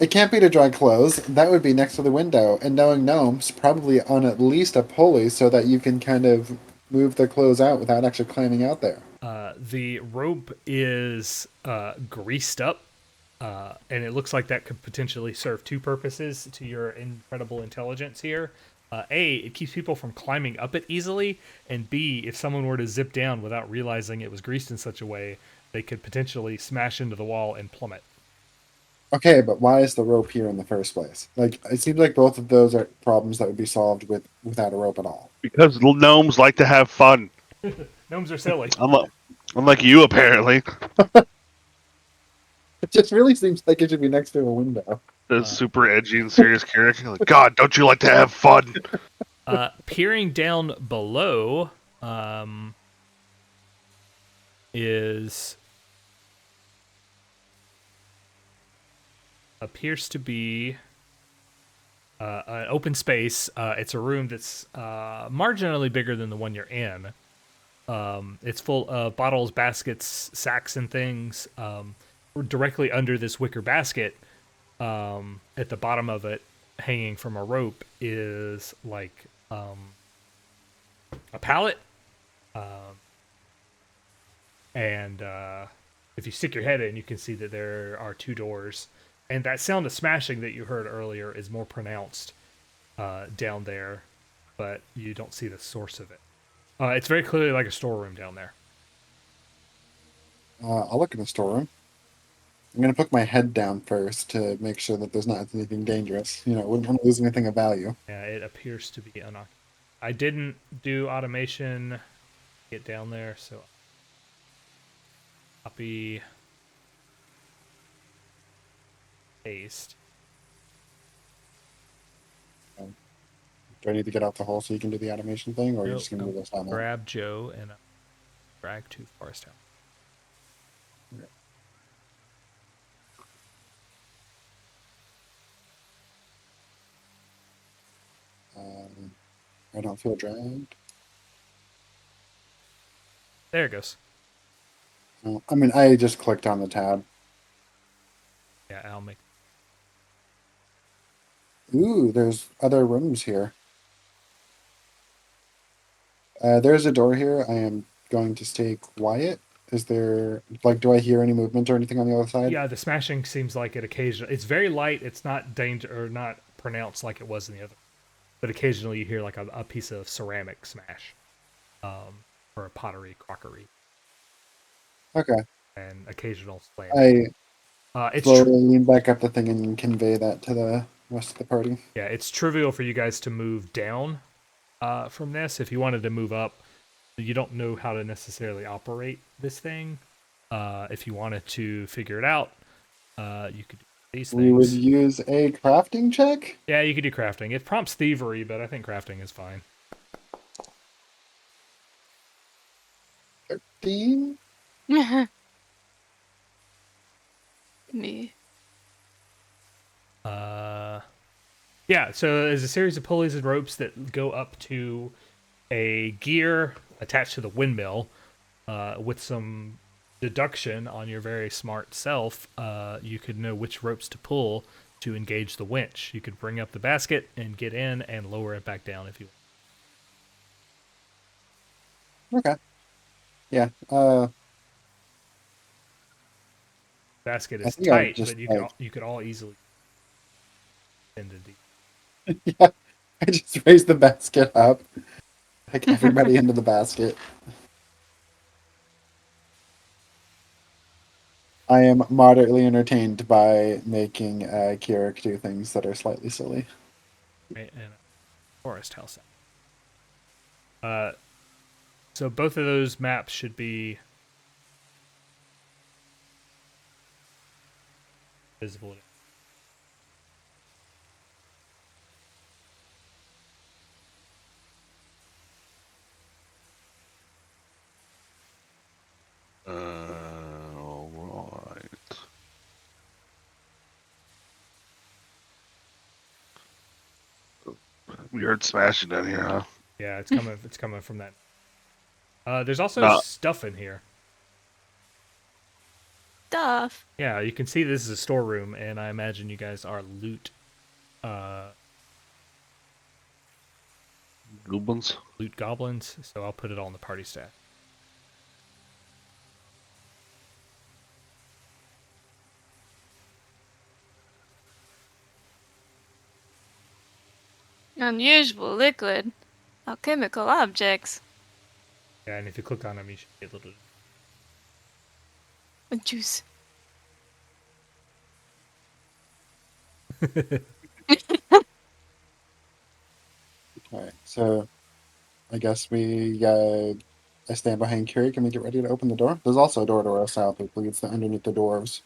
It can't be to dry clothes. That would be next to the window. And knowing gnomes, probably on at least a pulley so that you can kind of move the clothes out without actually climbing out there. The rope is greased up, and it looks like that could potentially serve two purposes to your incredible intelligence here. A, it keeps people from climbing up it easily, and B, if someone were to zip down without realizing it was greased in such a way, they could potentially smash into the wall and plummet. Okay, but why is the rope here in the first place? Like, it seems like both of those are problems that would be solved without a rope at all. Because gnomes like to have fun. Gnomes are silly. Unlike you, apparently. It just really seems like it should be next to a window. The super edgy and serious character. Like, God, don't you like to have fun? Peering down below is appears to be an open space. It's a room that's marginally bigger than the one you're in. It's full of bottles, baskets, sacks, and things. Directly under this wicker basket, at the bottom of it, hanging from a rope, is like a pallet. And if you stick your head in, you can see that there are 2 doors. And that sound of smashing that you heard earlier is more pronounced down there, but you don't see the source of it. It's very clearly like a storeroom down there. I'll look in the storeroom. I'm going to put my head down first to make sure that there's not anything dangerous. You know, I wouldn't want to lose anything of value. Yeah, it appears to be unoccupied. I didn't do automation to get down there, so copy, paste. Do I need to get out the hole so you can do the automation thing, or are you Nope, just going to move us down there? Grab Joe and drag to Forest House. Okay. I don't feel dragged. There it goes. I mean, I just clicked on the tab. Yeah, I'll make. Ooh, there's other rooms here. There's a door here. I am going to stay quiet. Is there, like, do I hear any movement or anything on the other side? Yeah, the smashing seems like it occasionally. It's very light. It's not danger or not pronounced like it was in the other. But occasionally you hear like a piece of ceramic smash, or a pottery, crockery. Okay. And occasional slam. It's slowly lean back up the thing and convey that to the rest of the party. Yeah, it's trivial for you guys to move down from this. If you wanted to move up, you don't know how to necessarily operate this thing. If you wanted to figure it out, you could do these things. We would use a crafting check? Yeah, you could do crafting. It prompts thievery, but I think crafting is fine. 13? Me. Yeah, so there's a series of pulleys and ropes that go up to a gear attached to the windmill. With some deduction on your very smart self, you could know which ropes to pull to engage the winch. You could bring up the basket and get in and lower it back down if you want. Okay. Yeah. Basket is tight, but you could all easily bend it deep. Yeah, I just raised the basket up. Take everybody into the basket. I am moderately entertained by making Kirrik do things that are slightly silly. Right, and Forest House. So both of those maps should be visible. All right. We heard smashing down here, huh? Yeah, it's coming. It's coming from that. There's also stuff in here. Stuff. Yeah, you can see this is a storeroom, and I imagine you guys are loot. Goblins. Loot goblins. So I'll put it all in the party stat. Unusual liquid. Alchemical objects. Yeah, and if you click on them, you should be able to. A juice. Okay, so I guess I stand behind Kirrik and we get ready to open the door. There's also a door to our south that leads to underneath the dwarves.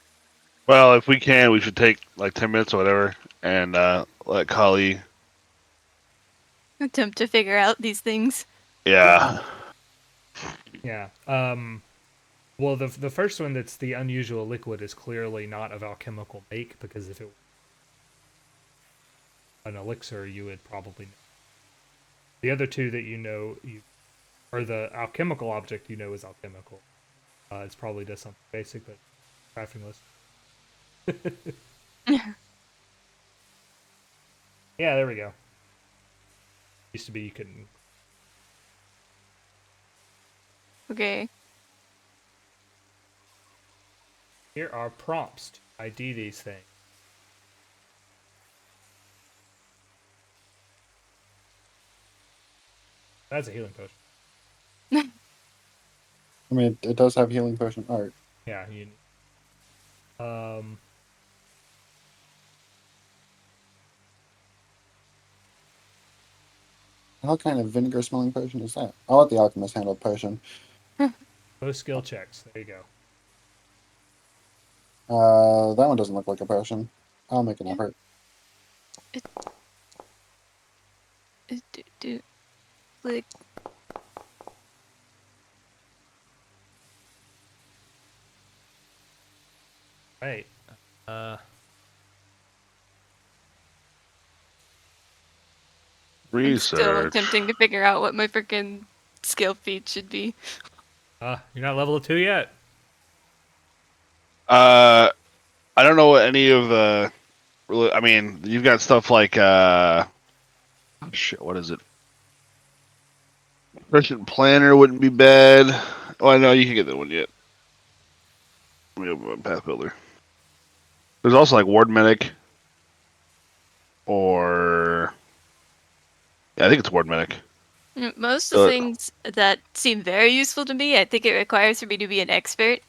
Well, if we can, we should take like 10 minutes or whatever, and let Khali. Attempt to figure out these things. Yeah. Yeah. Well, the first one that's the unusual liquid is clearly not of alchemical make, because if it were an elixir, you would probably know. The other two that or the alchemical object is alchemical. It's probably does something basic, but crafting list. Yeah, there we go. Used to be you couldn't. Okay. Here are prompts to ID these things. That's a healing potion. I mean, it does have healing potion art. Yeah, you. What kind of vinegar smelling potion is that? I'll let the alchemist handle the potion. Most skill checks. There you go. That one doesn't look like a potion. I'll make an effort. Click. Right. I'm still Research. attempting to figure out what my freaking skill feat should be. You're not level 2 yet. I don't know what any of the. I mean, you've got stuff like shit. What is it? Proficient planner wouldn't be bad. Oh, I know you can get that one yet. Let me open Path Builder. There's also like Ward Medic, or yeah, I think it's Ward Medic. Most of the things that seem very useful to me, I think it requires for me to be an expert.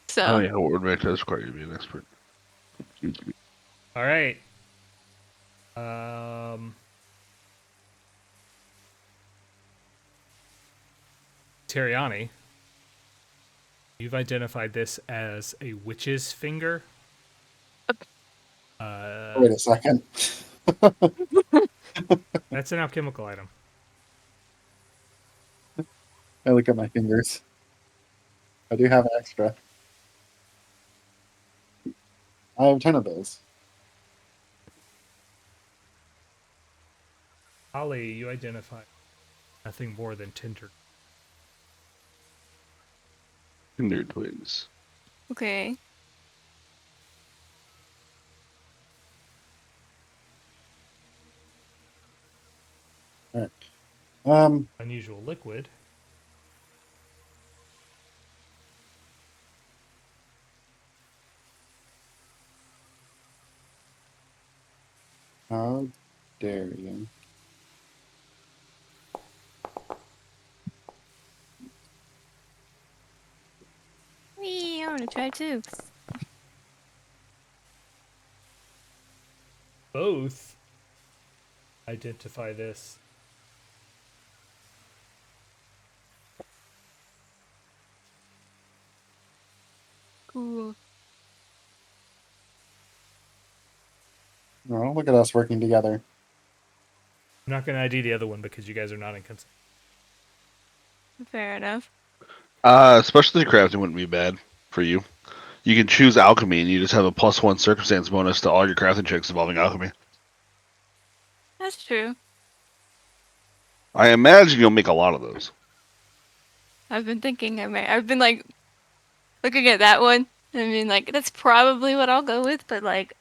So. Oh yeah, Ward Medic does require you to be an expert. All right. Teriani, you've identified this as a witch's finger. Wait a second. That's an alchemical item. I look at my fingers. I do have an extra. I have 10 of those. Khali, you identified nothing more than tinder. Tinder twins. Okay. All right. Unusual liquid. How dare you? Wee, I want to try too. Both identify this. Cool. Oh, look at us working together. I'm not going to ID the other one because you guys are not in consent. Fair enough. Specialty crafting wouldn't be bad for you. You can choose alchemy, and you just have a +1 circumstance bonus to all your crafting checks involving alchemy. That's true. I imagine you'll make a lot of those. I've been thinking I've been like looking at that one. I mean, like that's probably what I'll go with, but like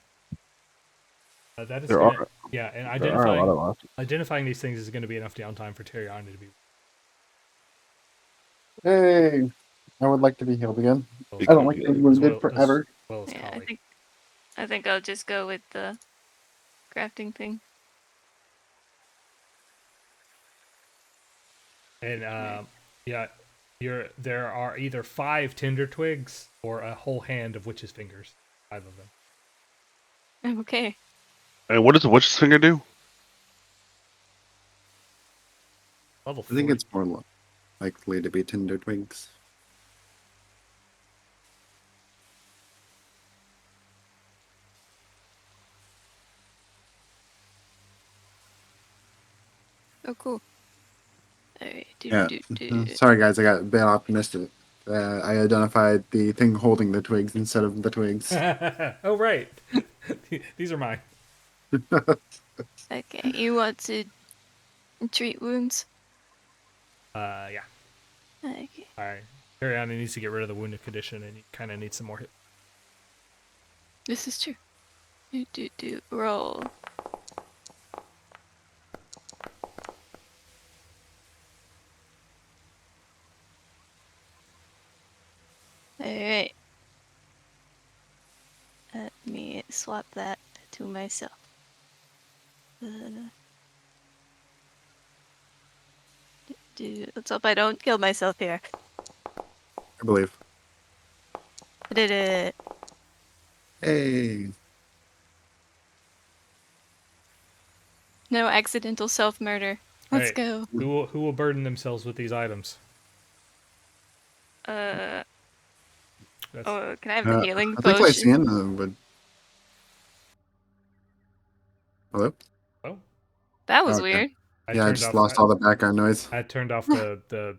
That is There gonna, are- yeah, and There are a lot of options. identifying these things is going to be enough downtime for Teriani to be. Hey, I would like to be healed again. It I don't could like be being like- wounded forever. As well as yeah, Khali. I think I'll just go with the crafting thing. And yeah, there are either 5 tinder twigs or a whole hand of witch's fingers. 5 of them. Okay. And what does the witch's finger do? Level I think 40. it's more likely to be tinder twigs. Oh, cool. Alright. Yeah. Sorry, guys, I got a bit optimistic. I identified the thing holding the twigs instead of the twigs. Oh, right. These are mine. Okay, you want to treat wounds? Yeah. Okay. Alright. Teriani needs to get rid of the wounded condition, and you kind of need some more hit. This is true. Roll. Alright. Let me swap that to myself. Let's hope I don't kill myself here. I believe. I did it. Hey. No accidental self-murder. Let's Right. go. Who will burden themselves with these items? Can That's, I have the healing I think potion? Lycaena would. Hello? oh, That was Okay. weird. I Yeah, I turned just off, lost all the background noise. I turned off the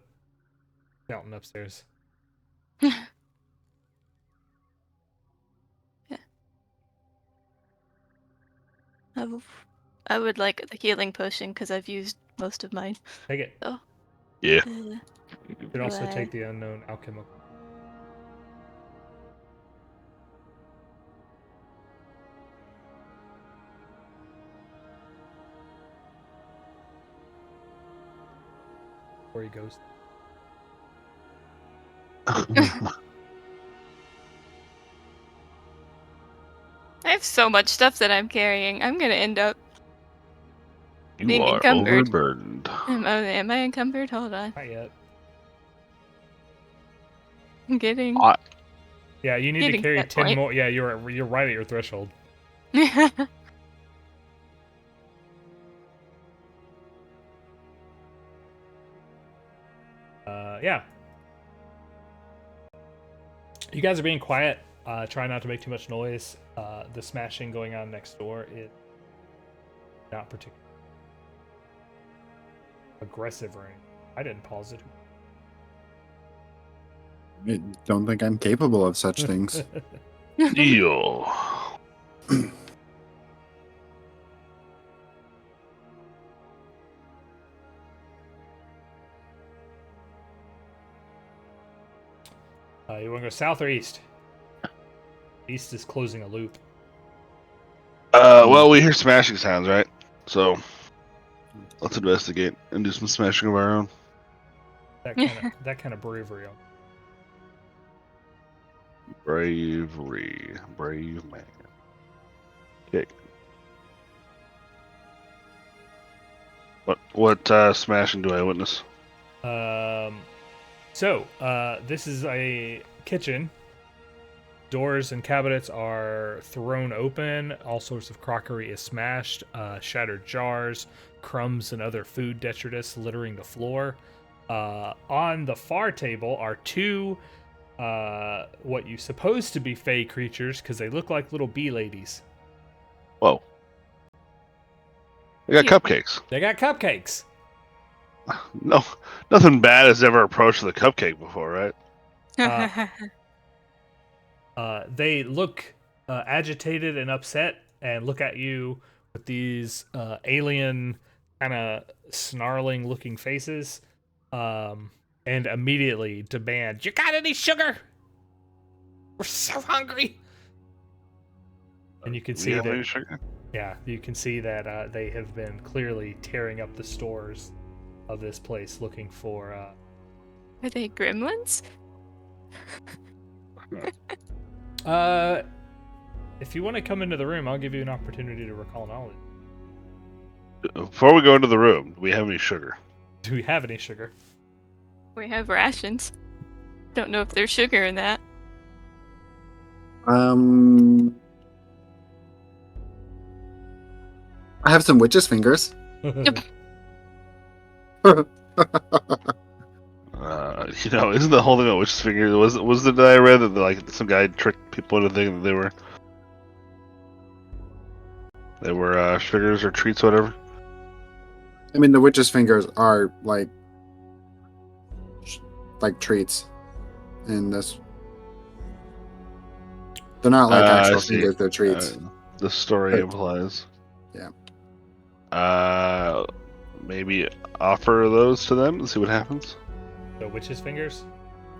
fountain upstairs. I would like the healing potion because I've used most of mine. Take it. Oh. Yeah. You can also take the unknown alchemical. Before he goes. I have so much stuff that I'm carrying. I'm gonna end up You being are encumbered. overburdened. Am I encumbered? Hold on. Not yet. I'm getting. Yeah, you need to Getting carry that 10 point. more. Yeah, you're right at your threshold. Yeah. You guys are being quiet. Try not to make too much noise. The smashing going on next door is not particularly aggressive or anything. I didn't pause it. I don't think I'm capable of such things. Deal. You want to go south or east? East is closing a loop. Well, we hear smashing sounds, right? So let's investigate and do some smashing of our own. That kind of bravery. Bravery, brave man. Okay. What smashing do I witness? This is a kitchen. Doors and cabinets are thrown open. All sorts of crockery is smashed. Shattered jars, crumbs, and other food detritus littering the floor. On the far table are 2 what you suppose to be fey creatures because they look like little bee ladies. Whoa. I got cupcakes. They got cupcakes. No, nothing bad has ever approached the cupcake before, right? They look agitated and upset and look at you with these alien kind of snarling looking faces and immediately demand, "You got any sugar? We're so hungry." And you can see have any that, sugar? yeah, you can see that they have been clearly tearing up the stores of this place looking for Are they gremlins? if you want to come into the room, I'll give you an opportunity to recall knowledge. Before we go into the room, do we have any sugar? Do we have any sugar? We have rations. Don't know if there's sugar in that. I have some witch's fingers. Isn't the whole thing about witch's fingers? Was the I read that like some guy tricked people into thinking that they were sugars or treats, whatever. I mean, the witch's fingers are like treats in this. They're not like I actual see. fingers; they're treats. The story implies. Yeah. Maybe offer those to them and see what happens. The witch's fingers?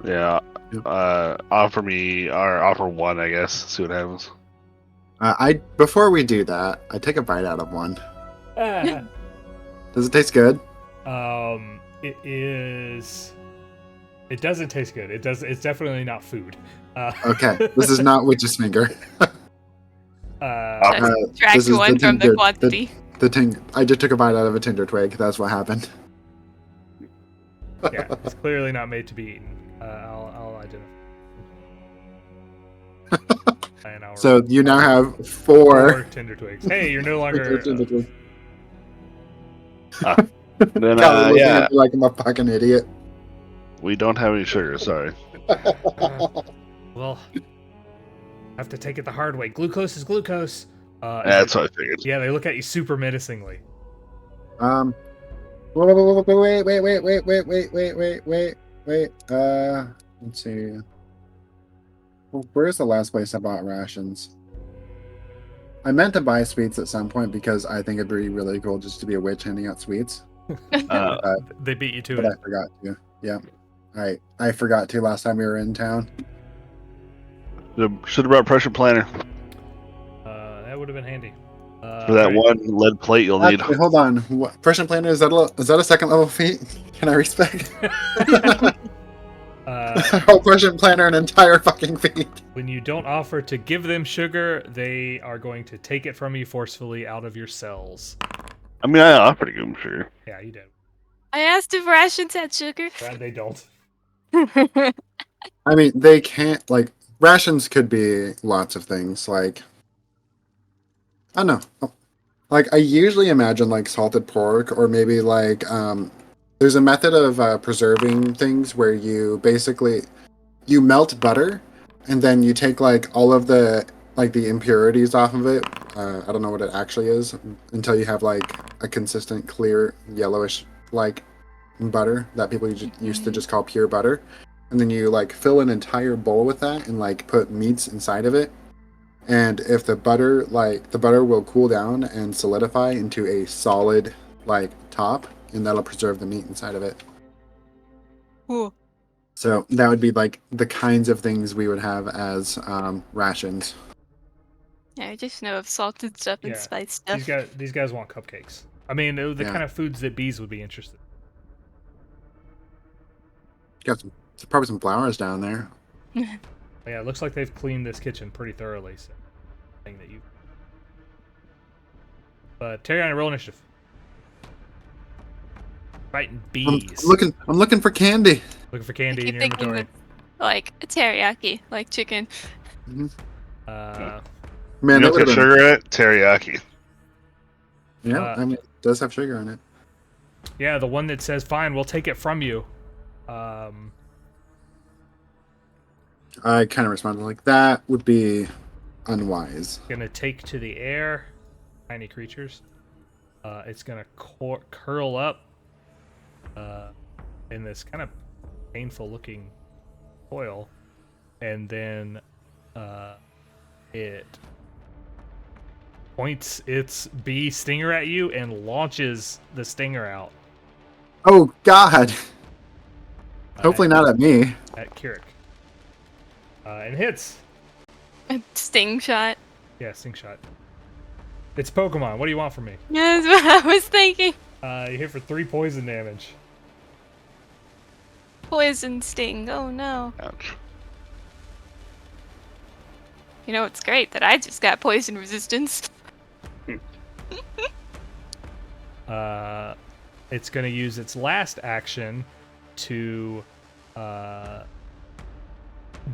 Yep. Yeah. Offer one, I guess. See what happens. Before we do that, I take a bite out of one. Ah. Does it taste good? It is. It doesn't taste good. It's definitely not food. Okay, this is not witch's finger. Subtract this is one the from the tinder- quantity. I just took a bite out of a tinder twig. That's what happened. Yeah, it's clearly not made to be eaten. I'll identify. So you now have four tinder twigs. Hey, you're no longer. tinder twigs. Then, God, looking yeah, at me like I'm a fucking idiot. we don't have any sugar. Sorry. Well, have to take it the hard way. Glucose is glucose. That's what I figured. Yeah, they look at you super menacingly. Wait. Let's see. Well, where's the last place I bought rations? I meant to buy sweets at some point because I think it'd be really cool just to be a witch handing out sweets. They beat you to But it. I forgot to. Yeah. I forgot to last time we were in town. Should have brought pressure planner That would have been handy. for that one lead plate you'll need. Actually, hold on. What, Pressure Planner, is that a second level feat? Can I respec? I'll Pressure Planner an entire fucking feat. When you don't offer to give them sugar, they are going to take it from you forcefully out of your cells. I mean, I offered to give them sugar. Yeah, you did. I asked if rations had sugar. Glad they don't. I mean, they can't, like, rations could be lots of things, like, I don't know. Like, I usually imagine, like, salted pork, or maybe, like, there's a method of preserving things where you basically, you melt butter, and then you take, like, all of the impurities off of it. I don't know what it actually is, until you have, like, a consistent, clear, yellowish, like, butter that people used to just call pure butter. And then you, like, fill an entire bowl with that and, like, put meats inside of it. And if the butter will cool down and solidify into a solid, like, top, and that'll preserve the meat inside of it. Ooh. So that would be, like, the kinds of things we would have as rations. Yeah, I just know of salted stuff and Yeah. spiced stuff. These guys want cupcakes. I mean, they're the kind of foods that bees would be interested in. Got probably some flowers down there. Yeah, it looks like they've cleaned this kitchen pretty thoroughly. So, thing that you. But Teriani, roll initiative. Fighting bees. I'm looking for candy. Looking for I candy in keep your thinking inventory. of, like a teriyaki, like chicken. Mm-hmm. You Man, that don't would get have been. sugar in it? Teriyaki. Yeah, I mean, it does have sugar in it. Yeah, the one that says, "Fine, we'll take it from you." I kind of responded like, that would be unwise. Gonna take to the air, tiny creatures. It's gonna curl up in this kind of painful-looking coil, and then it points its bee stinger at you and launches the stinger out. Oh God! Hopefully not at me. At Kirrik. And hits. A sting shot. Yeah, sting shot. It's Pokemon. What do you want from me? Yeah, that's what I was thinking. You hit for 3 poison damage. Poison sting. Oh no. Ouch. You know, it's great that I just got poison resistance. it's going to use its last action to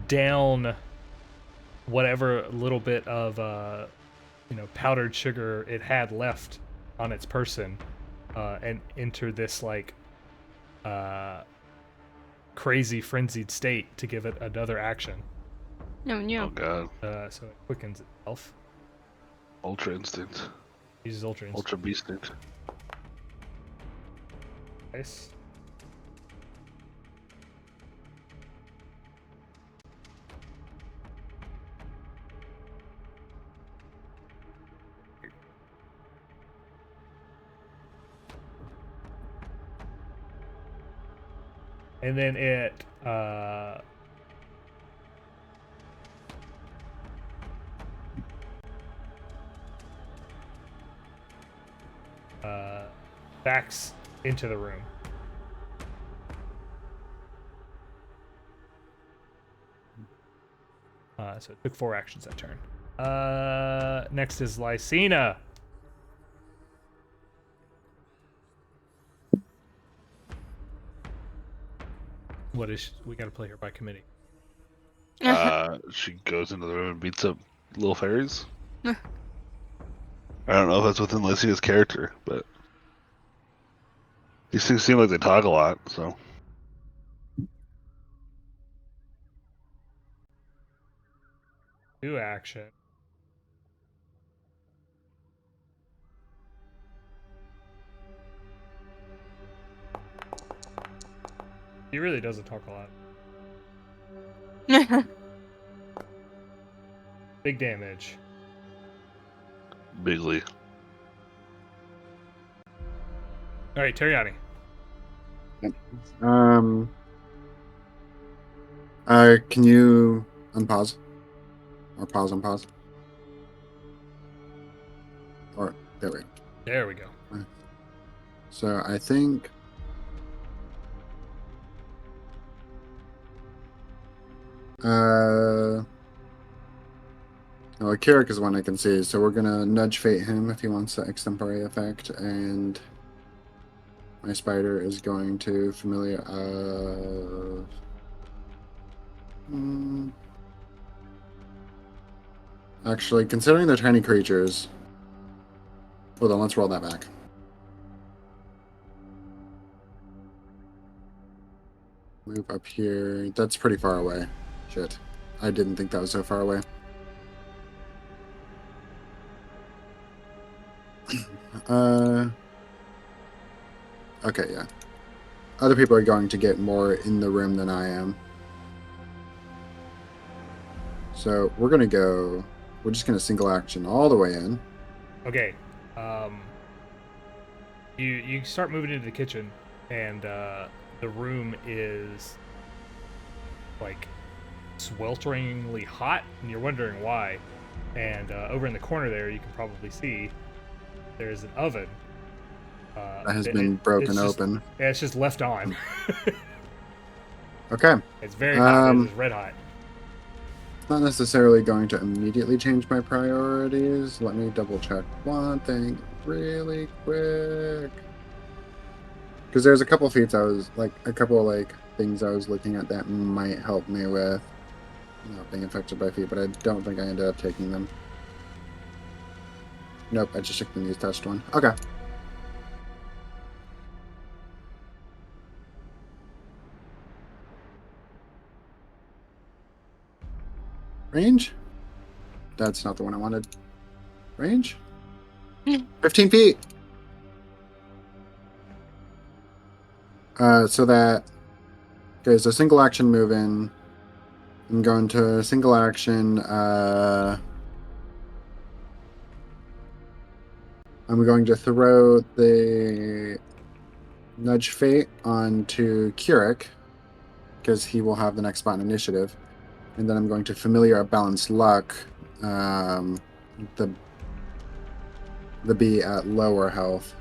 down whatever little bit of powdered sugar it had left on its person, and enter this like crazy frenzied state to give it another action. Oh god. So it quickens itself. Ultra instinct. Uses ultra instinct. Ultra beast instinct. Nice. And then it backs into the room. So it took 4 actions that turn. Next is Lycaena. What is we got to play her by committee? She goes into the room and beats up little fairies. I don't know if that's within Lycia's character, but these things seem like they talk a lot, so. New action. He really doesn't talk a lot. Big damage. Bigly. All right, Teriani. Can you unpause? Or pause, unpause? Or, there we go. There we go. So I think... well, Kirrik is one I can see, so we're gonna nudge fate him if he wants the extempore effect, and my spider is going to familiar. Actually, considering they're tiny creatures, hold on, let's roll that back. Move up here. That's pretty far away. Shit, I didn't think that was so far away. Okay, yeah. Other people are going to get more in the room than I am. So we're going to go... We're just going to single action all the way in. Okay. You start moving into the kitchen, and the room is like swelteringly hot, and you're wondering why. And over in the corner there, you can probably see there's an oven that has been broken open. Yeah, it's just left on. Okay. It's very hot. It's red hot. Not necessarily going to immediately change my priorities. Let me double check one thing really quick. Because there's a couple feats things I was looking at that might help me with not being affected by feat, but I don't think I ended up taking them. Nope, I just took the news test one. Okay. Range? That's not the one I wanted. Range? 15 feet! So that... Okay, so single action move in. I'm going to single action, I'm going to throw the Nudge Fate onto Kirrik, because he will have the next spot in initiative. And then I'm going to Familiar Balanced Luck, the bee at lower health,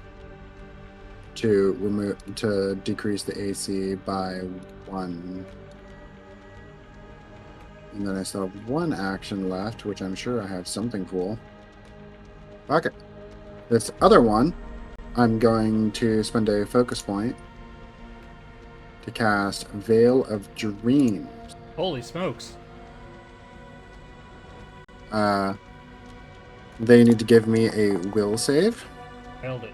to decrease the AC by 1. And then I still have 1 action left, which I'm sure I have something cool. Okay. This other one I'm going to spend a focus point to cast Veil of Dreams. Holy smokes! They need to give me a will save. Failed it.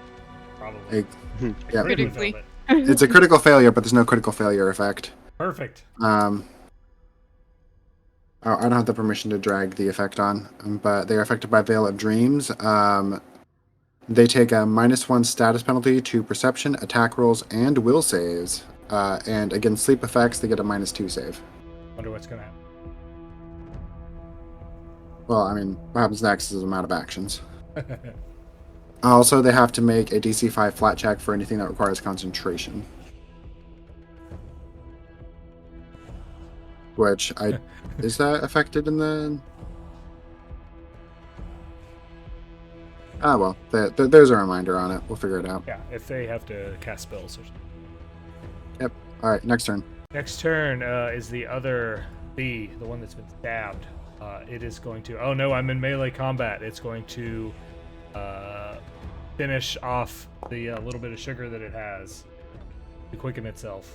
Probably. Yeah, Critically Critically. failed it. it's a critical failure, but there's no critical failure effect. Perfect. I don't have the permission to drag the effect on, but they're affected by Veil of Dreams. They take a -1 status penalty to perception, attack rolls, and will saves. And against sleep effects, they get a -2 save. Wonder what's gonna happen. Well, I mean, what happens next is I'm out of actions. Also, they have to make a DC 5 flat check for anything that requires concentration. Which is that affected in the? Ah, well, there's a reminder on it. We'll figure it out. Yeah, if they have to cast spells or something. Yep. All right, next turn. Next turn is the other bee, the one that's been stabbed. It is going to. Oh no, I'm in melee combat. It's going to finish off the little bit of sugar that it has to quicken itself.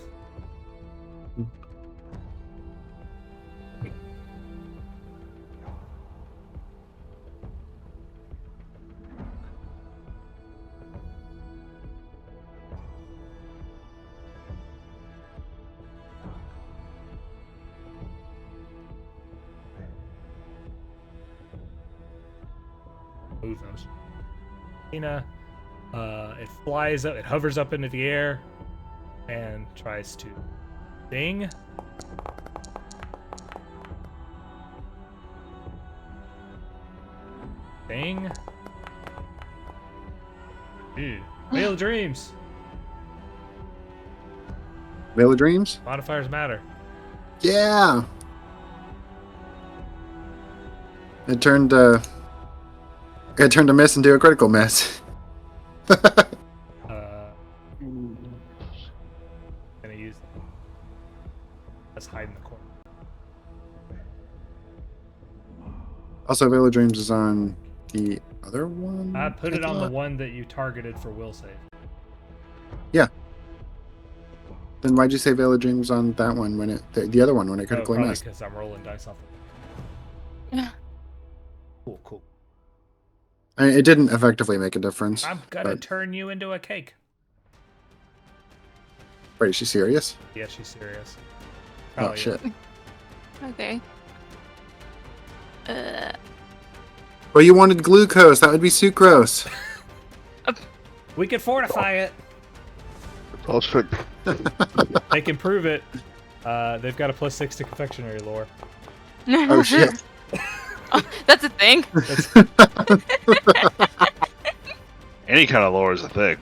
Move those. It flies up, it hovers up into the air and tries to sting. Sting. Ooh. Veil of Dreams. Veil of Dreams? Modifiers matter. Yeah! It turned a miss into a critical miss. Gonna use. Let's hide in the corner. Also, Veil of Dreams is on the other one? I put it on the thought? one that you targeted for will save. Yeah. Then why'd you say Veil of Dreams on that one when the other one when it critically probably missed? because I'm rolling dice off. Cool. I mean, it didn't effectively make a difference. I'm gonna but- turn you into a cake. Wait, is she serious? Yeah, she's serious. Oh, Probably shit. Okay. Well, you wanted glucose. That would be sucrose. We can fortify it. I'll check. They can prove it. They've got a +6 to confectionery lore. Oh, shit. Oh, that's a thing. Any kind of lore is a thing.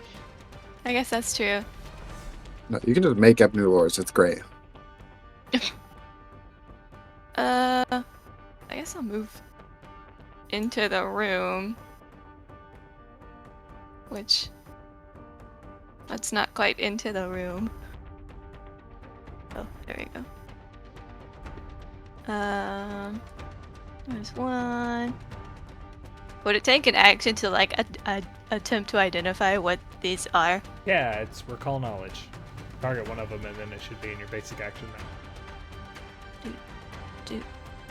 I guess that's true. No, you can just make up new lores. It's great. I guess I'll move into the room. Which... That's not quite into the room. Oh, there we go. There's one. Would it take an action to, like, attempt to identify what these are? Yeah, it's recall knowledge. Target one of them, and then it should be in your basic action now.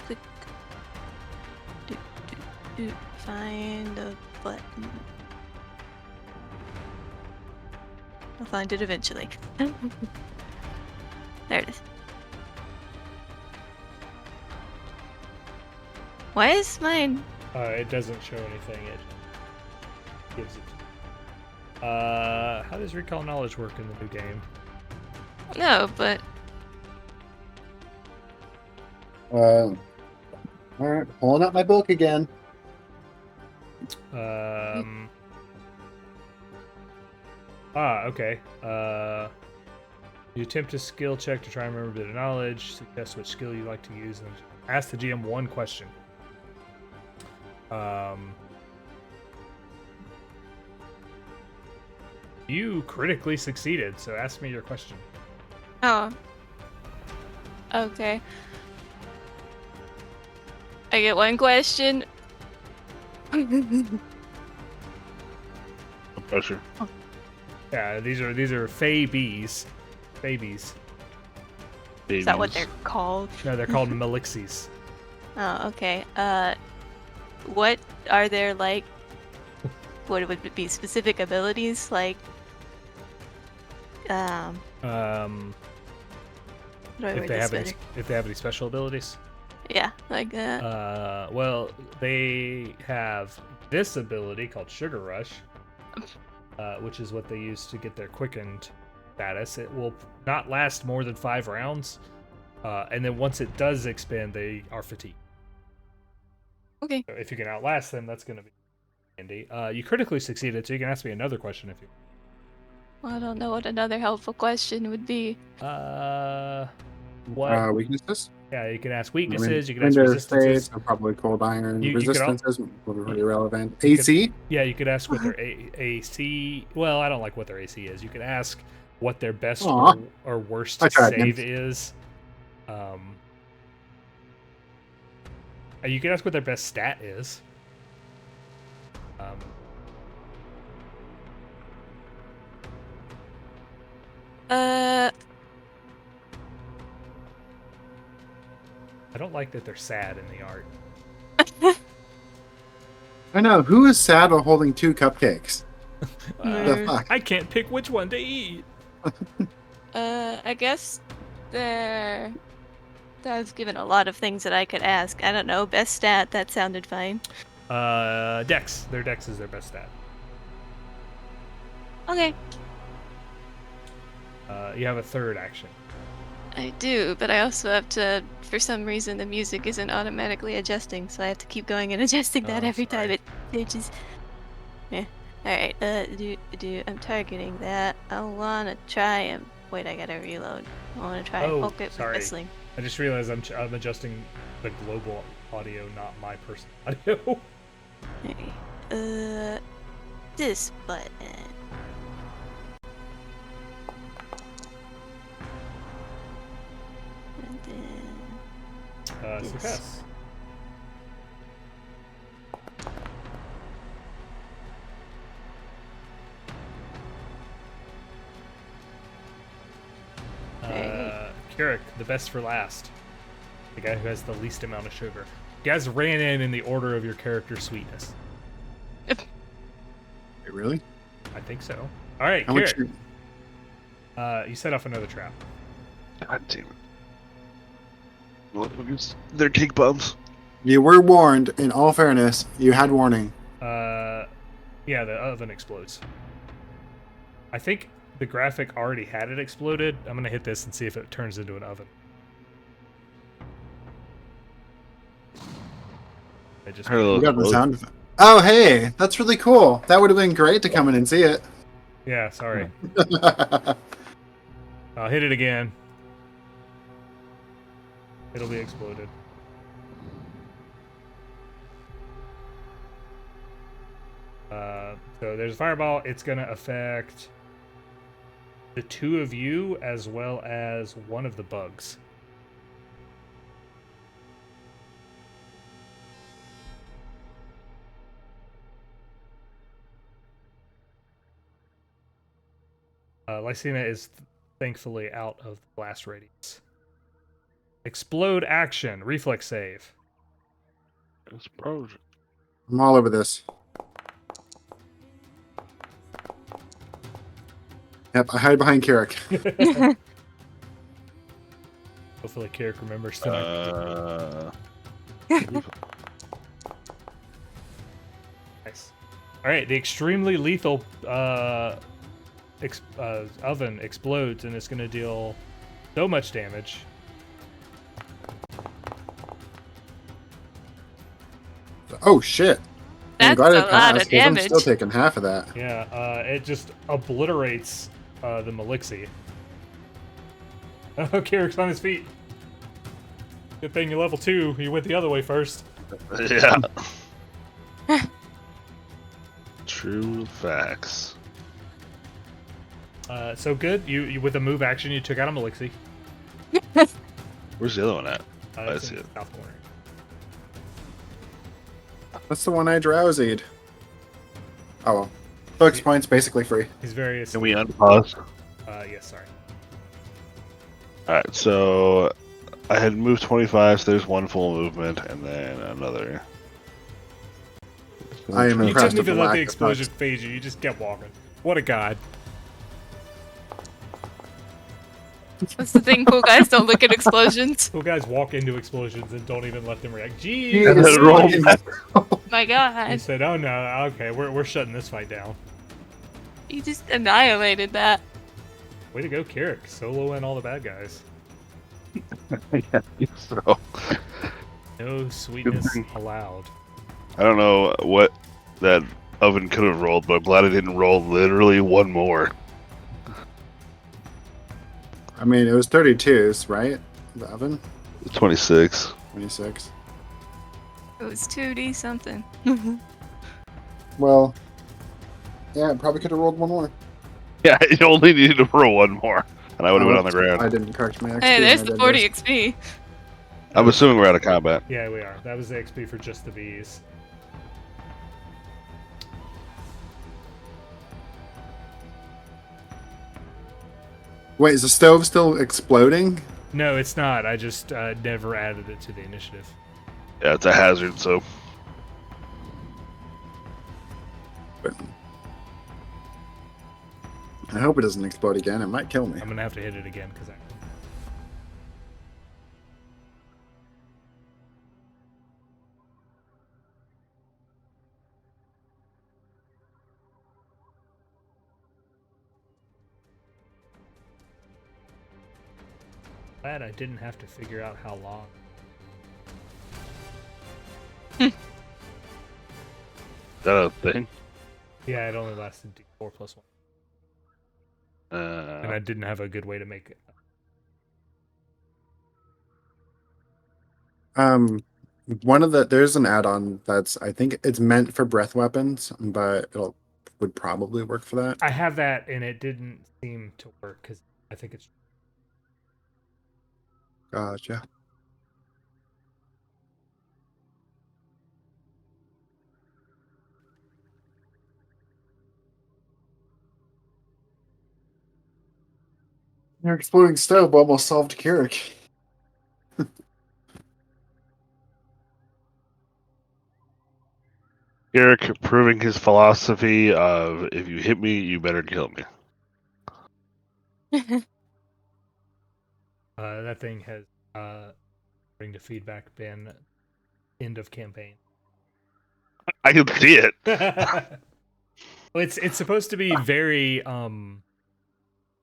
Click. Find the button. I'll find it eventually. There it is. Why is mine? It doesn't show anything. It gives it. How does recall knowledge work in the new game? No, but All right, pulling up my book again. Okay. You attempt a skill check to try and remember a bit of knowledge. Suggest which skill you like to use, and ask the GM one question. You critically succeeded, so ask me your question. oh. Okay. I get one question. Pressure. Yeah, these are Fey bees. Babies. Is that what they're called? No, they're called Melixies. Oh, okay. What are their like? What would it be? Specific abilities like? What do I If word they this have better? if they have any special abilities. Yeah, like that. Well, they have this ability called Sugar Rush, which is what they use to get their quickened status. It will not last more than 5 rounds, and then once it does expand, they are fatigued. Okay. So if you can outlast them, that's going to be handy. You critically succeeded, so you can ask me another question if you. Well, I don't know what another helpful question would be. What? Weaknesses? Yeah, you can ask I mean, weaknesses. You can ask window resistances. states, probably cold iron. You could Resistances will be pretty relevant. you could- AC? Yeah, you could ask what their AC. Well, I don't like what their AC is. You could ask what their best Aw. or worst I tried, save is. You could ask what their best stat is. I don't like that they're sad in the art. I know. Who is sad while holding 2 cupcakes? The fuck? I can't pick which one to eat. I guess I've given a lot of things that I could ask. I don't know. Best stat. That sounded fine. Dex. Their Dex is their best stat. Okay. You have a third action. I do, but I also have to. For some reason, the music isn't automatically adjusting, so I have to keep going and adjusting that Oh, every time sorry. it just. Yeah. All right. I'm targeting that. I wanna try and wait. I gotta reload. I wanna try and poke it with sorry. whistling. I just realized I'm adjusting the global audio, not my personal audio. Okay. This button. And then Success. Kirrik, the best for last. The guy who has the least amount of sugar. You guys ran in the order of your character's sweetness. Wait, really? I think so. All right, How much? Kirrik. You set off another trap. God damn it. Well, they're cake bombs. You were warned. In all fairness, you had warning. Yeah, the oven explodes. I think the graphic already had it exploded. I'm gonna hit this and see if it turns into an oven. I just Heard a little You got the explode. sound effect. Oh, hey, that's really cool. That would have been great to come in and see it. Yeah, sorry. I'll hit it again. It'll be exploded. So there's a fireball. It's gonna affect the 2 of you as well as one of the bugs. Lycaena is thankfully out of the blast radius. Explode action. Reflex save. Explosion. I'm all over this. Yep, I hide behind Kirrik. Hopefully Kirrik remembers tonight. Nice. Alright, the extremely lethal oven explodes and it's going to deal so much damage. Oh, shit. I'm That's glad a it lot passed, of 'cause I'm damage. still taking half of that. Yeah, it just obliterates the Melixi. Oh, Kirik's on his feet. Good thing you're level 2. You went the other way first. Yeah. True facts. So good. You with a move action, you took out a Melixi. Where's the other one at? I It's see in it. the south corner. That's the one I drowsied. Oh, well. Focus points basically free. He's very Can we esteemed. unpause? Yes, sorry. Alright, so I had moved 25, so there's one full movement, and then another. I am You impressed didn't with the even let lack the of explosion bugs. phase you. You just kept walking. What a god. What's the thing? Cool guys don't look at explosions. Cool guys walk into explosions and don't even let them react. He And Jeez. is then roll fucking- back. My He god. said, "Oh no, okay, we're shutting this fight down." You just annihilated that. Way to go, Kirrik. Solo in all the bad guys. Yeah, so No sweetness allowed. I don't know what that oven could have rolled, but I'm glad it didn't roll literally one more. I mean, it was 32s, right? The oven? 26. 26. It was 2D something. Well, yeah, it probably could have rolled one more. Yeah, it only needed to roll one more, and I would have been on the ground. I didn't correct my XP. Hey, when there's I the did 40 this. XP. I'm assuming we're out of combat. Yeah, we are. That was the XP for just the V's. Wait, is the stove still exploding? No, it's not. I just never added it to the initiative. Yeah, it's a hazard, so I hope it doesn't explode again. It might kill me. I'm gonna have to hit it again because I. Glad I didn't have to figure out how long. is that a thing? Yeah, it only lasted D4 plus 1, and I didn't have a good way to make it. There's an add-on that's, I think it's meant for breath weapons, but would probably work for that. I have that, and it didn't seem to work because I think it's. Gotcha. Your exploding stove almost solved Kirrik. Eric proving his philosophy of if you hit me, you better kill me. That thing has, according to feedback, been end of campaign. I can see it. Well, it's supposed to be very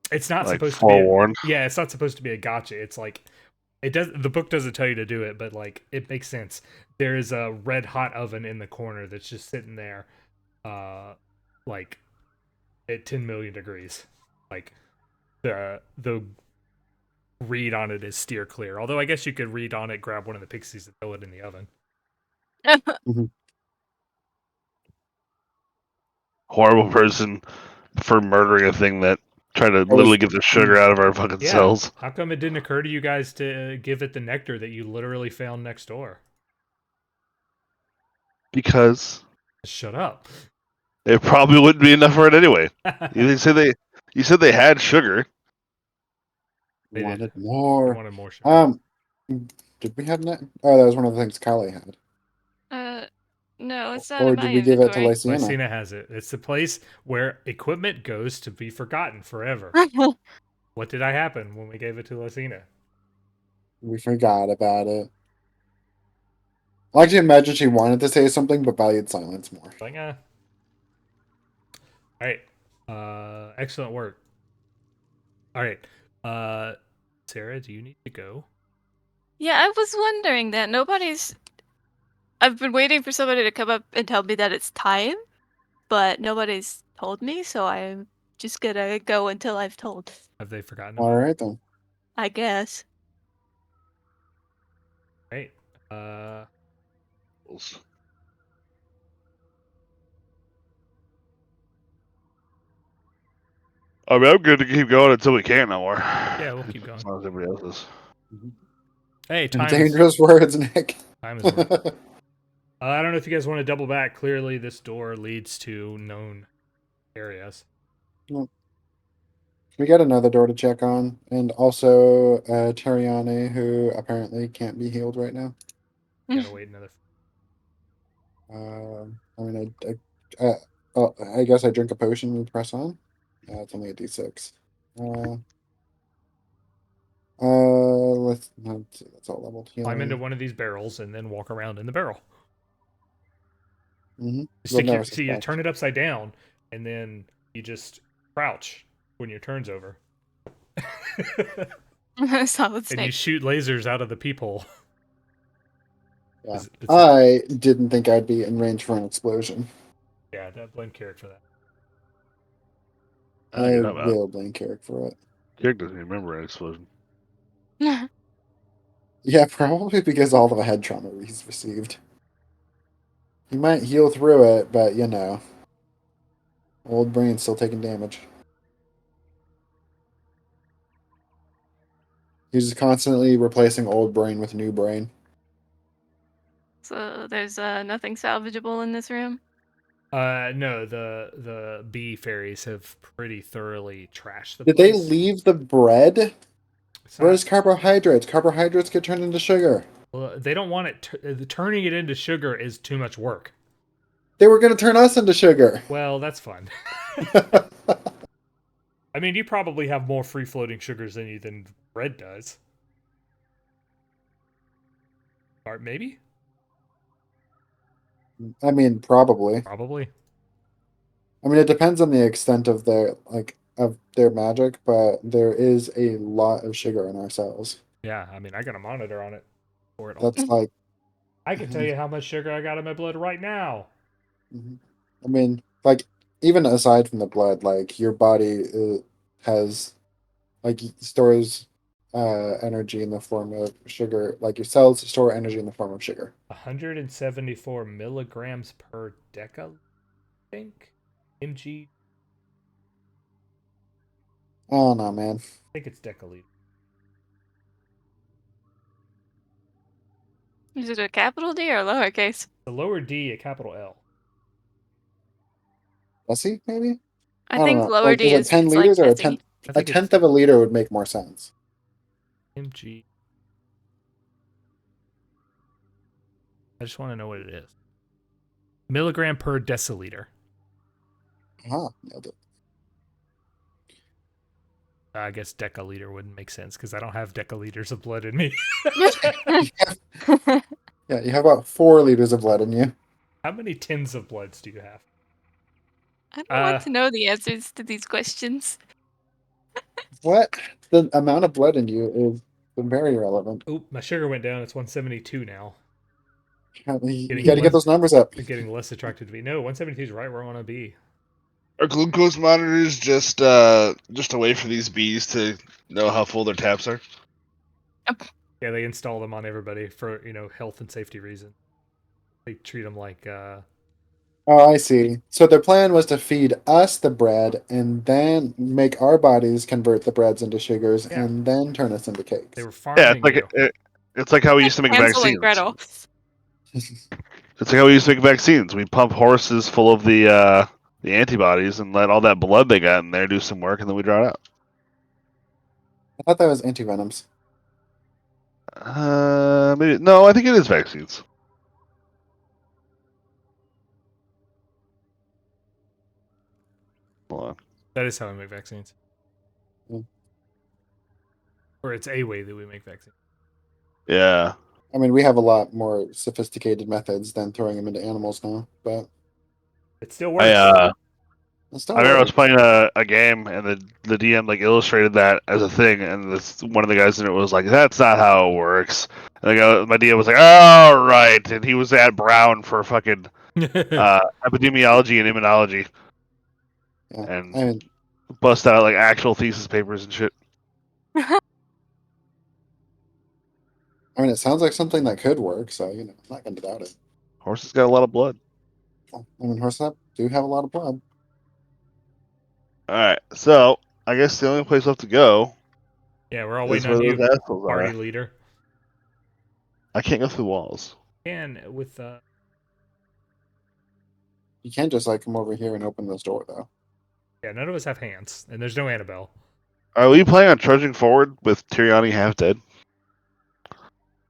it's not Like supposed to be forewarned. it's not supposed to be a gotcha. It's like the book doesn't tell you to do it, but like it makes sense. There is a red hot oven in the corner that's just sitting there like at 10 million degrees. Like the read on it is steer clear. Although I guess you could read on it, grab one of the pixies and throw it in the oven. Horrible person for murdering a thing that tried to literally get the sugar out of our fucking Yeah. cells. How come it didn't occur to you guys to give it the nectar that you literally found next door? Because Shut up. it probably wouldn't be enough for it anyway. You said they had sugar. They Wanted did. more. I wanted more sugar. Did we have that? Oh, that was one of the things Khali had. No, it's not Or in did my we give it to inventory. Lycaena? Lycaena has it. It's the place where equipment goes to be forgotten forever. What did I happen when we gave it to Lycaena? We forgot about it. I actually imagine she wanted to say something, but valued silence more. Like, Alright. Excellent work. Alright. Sarah, do you need to go? Yeah, I was wondering that. I've been waiting for somebody to come up and tell me that it's time, but nobody's told me, so I'm just gonna go until I've told. Have they forgotten? All right then. I guess. Right. I mean, I'm good to keep going until we can't no more. Yeah, we'll keep going. As long as everybody else is. Hey, time is, Dangerous words, Nick. time is I don't know if you guys want to double back. Clearly, this door leads to known areas. We got another door to check on, and also Teriani, who apparently can't be healed right now. Gotta wait another. I mean, I guess I drink a potion and press on. It's only a D6. Let's see, that's all leveled. Climb into Healing. one of these barrels and then walk around in the barrel. Mm-hmm. You turn it upside down, and then you just crouch when your turn's over. Solid And you snake. shoot lasers out of the peephole. Yeah. I didn't think I'd be in range for an explosion. Yeah, that blame Kirrik for that. I will blame Kirrik for it. Kirrik doesn't remember an explosion. Yeah, probably because all the head trauma he's received. He might heal through it, but you know, old brain's still taking damage. He's just constantly replacing old brain with new brain. So there's nothing salvageable in this room? No, the bee fairies have pretty thoroughly trashed the Did place. they leave the bread? It's Where's not- carbohydrates? Carbohydrates get turned into sugar. Well, they don't want it. Turning it into sugar is too much work. They were going to turn us into sugar. Well, that's fun. I mean, you probably have more free floating sugars in you than bread does. Or maybe? I mean, probably. Probably. I mean, it depends on the extent of their magic, but there is a lot of sugar in our cells. Yeah, I mean, I got a monitor on it for it all. That's like, I can tell you how much sugar I got in my blood right now. I mean, like, even aside from the blood, like, your body has, like, stores energy in the form of sugar. Like, your cells store energy in the form of sugar. 174 milligrams per deca, I think? mg? Oh, no, man. I think it's decaliter. Is it a capital D or lowercase? The lower D, a capital L. Deci, maybe? I don't think know. lower Like, D is it is 10 it's liters like or a deci. tenth? I A think tenth of a liter would make more sense. mg. I just want to know what it is. Milligram per deciliter. Nailed it. I guess decaliter wouldn't make sense because I don't have decaliters of blood in me. Yeah, you have about 4 liters of blood in you. How many tins of bloods do you have? I don't want to know the answers to these questions. What? The amount of blood in you is very relevant. Oh, my sugar went down. It's 172 now. You got to get those numbers up. It's getting less attracted to me. No, 172 is right where I want to be. Are glucose monitors just a way for these bees to know how full their taps are? Yeah, they install them on everybody for, health and safety reasons. They treat them like Oh, I see. So their plan was to feed us the bread and then make our bodies convert the breads into sugars and then turn us into cakes. they were farming it's like how we used to make Hansel vaccines. and Gretel. It's like how we used to make vaccines. We pump horses full of the antibodies and let all that blood they got in there do some work, and then we draw it out. I thought that was antivenoms. Maybe no. I think it is vaccines. Hold on. That is how we make vaccines. Or it's a way that we make vaccines. Yeah. I mean, we have a lot more sophisticated methods than throwing them into animals now, but it still works. I remember I was playing a game, and the DM illustrated that as a thing, and one of the guys in it was like, "That's not how it works." And my DM was like, "Oh, right," and he was at Brown for fucking epidemiology and immunology, and bust out actual thesis papers and shit. I mean, it sounds like something that could work, so I'm not going to doubt it. Horses got a lot of blood. I mean, horses do have a lot of blood. All right, so I guess the only place left to go. Yeah, we're all waiting on you, party leader. I can't go through walls. And you can't just come over here and open this door though. Yeah, none of us have hands, and there's no Annabelle. Are we planning on trudging forward with Teriani half dead?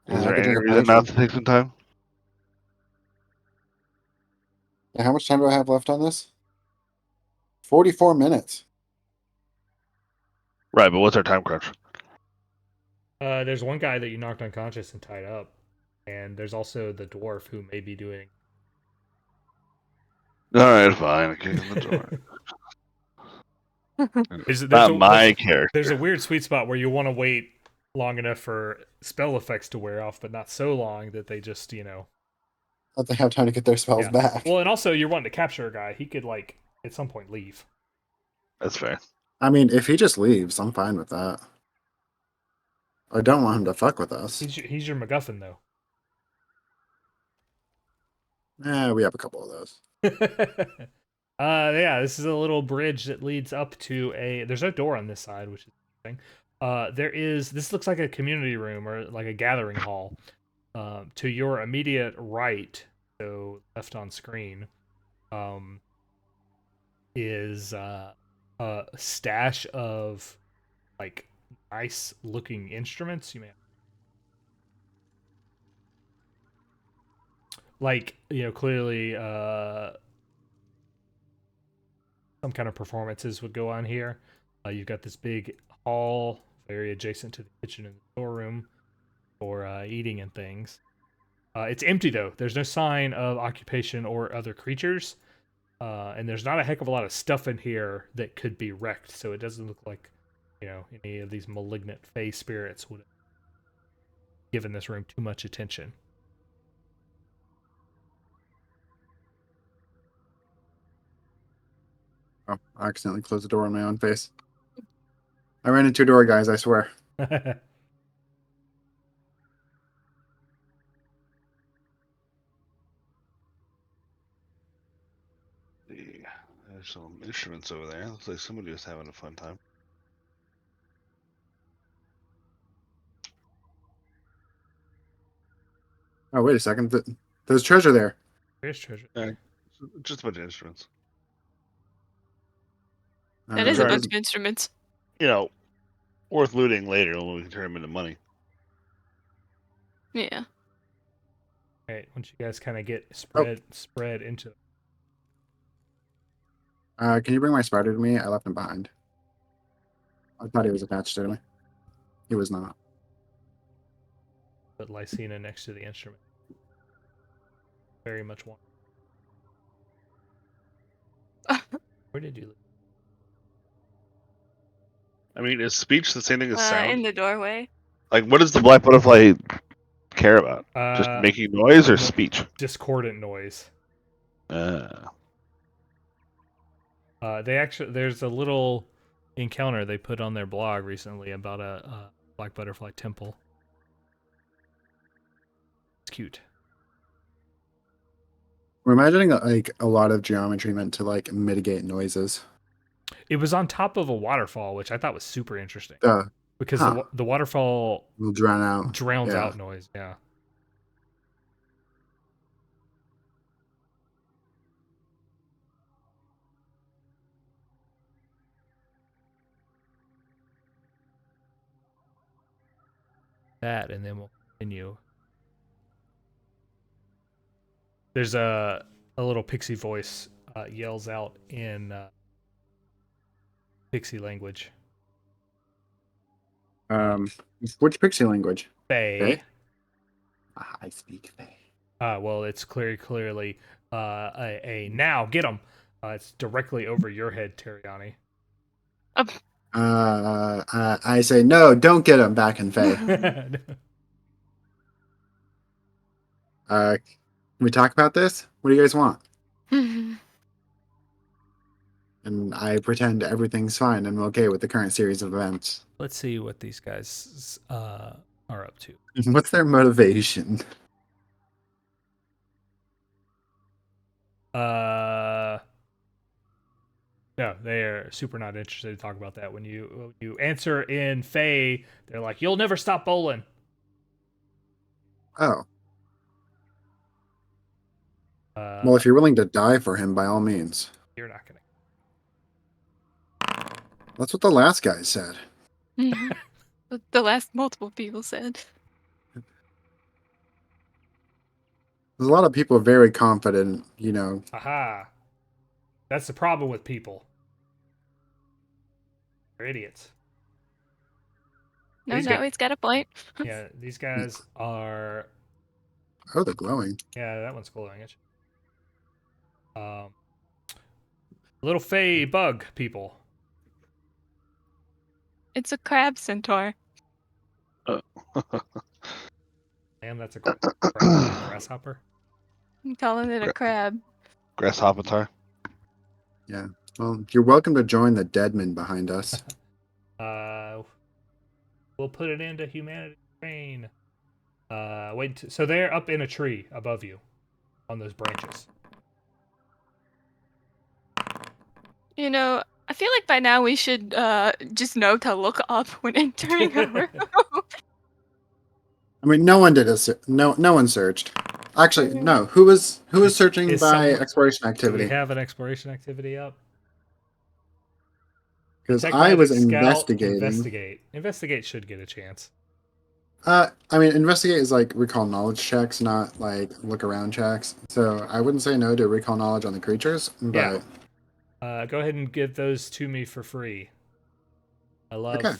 Is I there could any drink a reason not potion. to take some time? Yeah, how much time do I have left on this? 44 minutes. Right, but what's our time crunch? There's one guy that you knocked unconscious and tied up, and there's also the dwarf who may be doing. All right, fine. I kick in the door. There's Not a my there's character. a weird sweet spot where you want to wait long enough for spell effects to wear off, but not so long that they just Let they have time to get their spells yeah. back. Well, and also you're wanting to capture a guy. He could like at some point leave. That's fair. I mean, if he just leaves, I'm fine with that. I don't want him to fuck with us. He's your MacGuffin though. We have a couple of those. Yeah, this is a little bridge that leads up to a. There's no door on this side, which is interesting. There is. This looks like a community room or like a gathering hall. To your immediate right, so left on screen, is a stash of like nice looking instruments. You may like clearly some kind of performances would go on here. You've got this big hall, very adjacent to the kitchen and the storeroom for eating and things. It's empty though. There's no sign of occupation or other creatures, and there's not a heck of a lot of stuff in here that could be wrecked. So it doesn't look like any of these malignant fey spirits would have given this room too much attention. Oh, I accidentally closed the door on my own face. I ran into a door, guys, I swear. There's some instruments over there. Looks like somebody was having a fun time. Oh, wait a second. There's treasure there. There's treasure. Yeah, just a bunch of instruments. That is a Right. bunch of instruments. Worth looting later when we can turn them into money. Yeah. All right, once you guys kind of get spread into. Can you bring my spider to me? I left him behind. I thought he was attached to me. He was not. Put Lycaena next to the instrument. Very much want. Where did you live? I mean, is speech the same thing as sound? In the doorway. Like, what does the black butterfly care about? Just Uh, making noise or speech? Discordant noise. There's a little encounter they put on their blog recently about a black butterfly temple. It's cute. We're imagining like a lot of geometry meant to like mitigate noises. It was on top of a waterfall, which I thought was super interesting because huh. the waterfall will drown out. drowns out noise. Yeah. That, and then we'll continue. There's a little pixie voice yells out in pixie language. Which pixie language? Fae. I speak Fae. Well, it's clearly a now get him. It's directly over your head, Teriani. I say no. Don't get him back in Fae. Can we talk about this? What do you guys want? And I pretend everything's fine and I'm okay with the current series of events. Let's see what these guys are up to. What's their motivation? No, they are super not interested to talk about that. When you answer in Fae, they're like, "You'll never stop bowling." Oh. Well, if you're willing to die for him, by all means. You're not gonna. That's what the last guy said. What the last multiple people said. There's a lot of people very confident, you know. Aha. That's the problem with people. They're idiots. No, These no, guys, he's got a point. yeah, these guys are. Oh, they're glowing. Yeah, that one's glowing. Little fey bug people. It's a crab centaur. Damn, that's a grasshopper. I'm calling it a crab. Grasshopper. Yeah. Well, you're welcome to join the deadmen behind us. We'll put it into humanity's reign. So they're up in a tree above you, on those branches. You know, I feel like by now we should just know to look up when entering a room. I mean, no one did a no one searched. Actually, no. Who was searching is by someone- exploration Do we activity? have an exploration activity up? Because Detect I was magic, scout, investigating. Investigate. Investigate should get a chance. I mean, investigate is like recall knowledge checks, not like look around checks. So I wouldn't say no to recall knowledge on the creatures, but Yeah. Go ahead and give those to me for free. I love. Okay.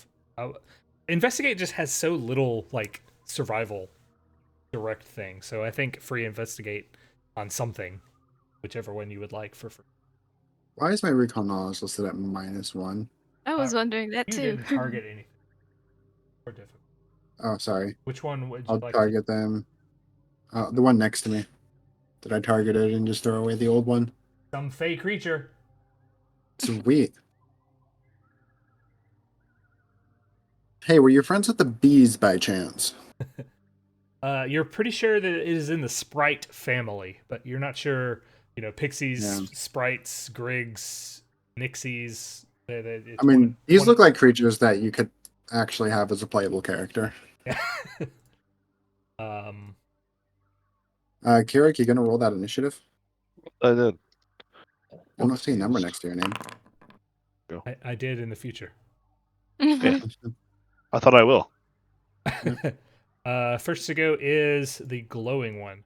Investigate just has so little like survival direct thing, so I think free investigate on something, whichever one you would like for free. Why is my recall knowledge listed at -1? I was wondering that You too. didn't target anything or difficult. Oh, sorry. Which one would you I'll like target them. The one next to me. Did I target it and just throw away the old one? Some fey creature. Sweet. Hey, were you friends with the bees by chance? You're pretty sure that it is in the sprite family, but you're not sure. You know, pixies, Yeah. sprites, grigs, nixies. I mean, these look like creatures that you could actually have as a playable character. Yeah. Kirrik, you gonna roll that initiative? I did. I don't see a number next to your name. I did in the future. Yeah. I thought I will. First to go is the glowing one.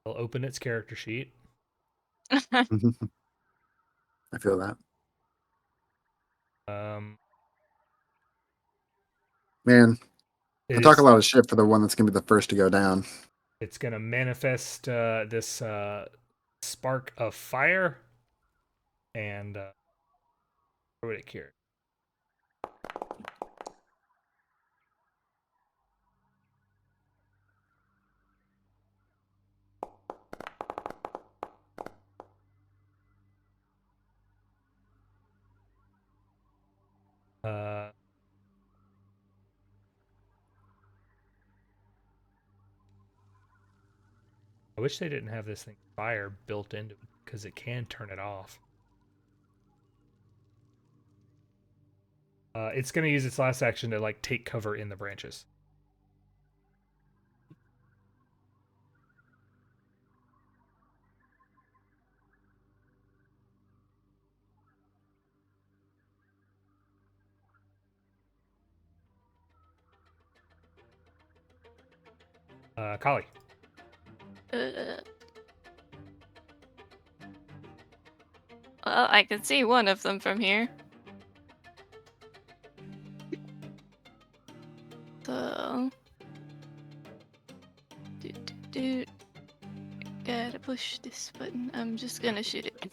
I'll open its character sheet. I feel that. Man, I talk a lot of shit for the one that's gonna be the first to go down. It's gonna manifest this spark of fire and throw it at Kirrik. I wish they didn't have this thing fire built into it because it can turn it off. It's going to use its last action to like take cover in the branches. Khali. Well, I can see one of them from here. So, gotta push this button. I'm just gonna shoot it.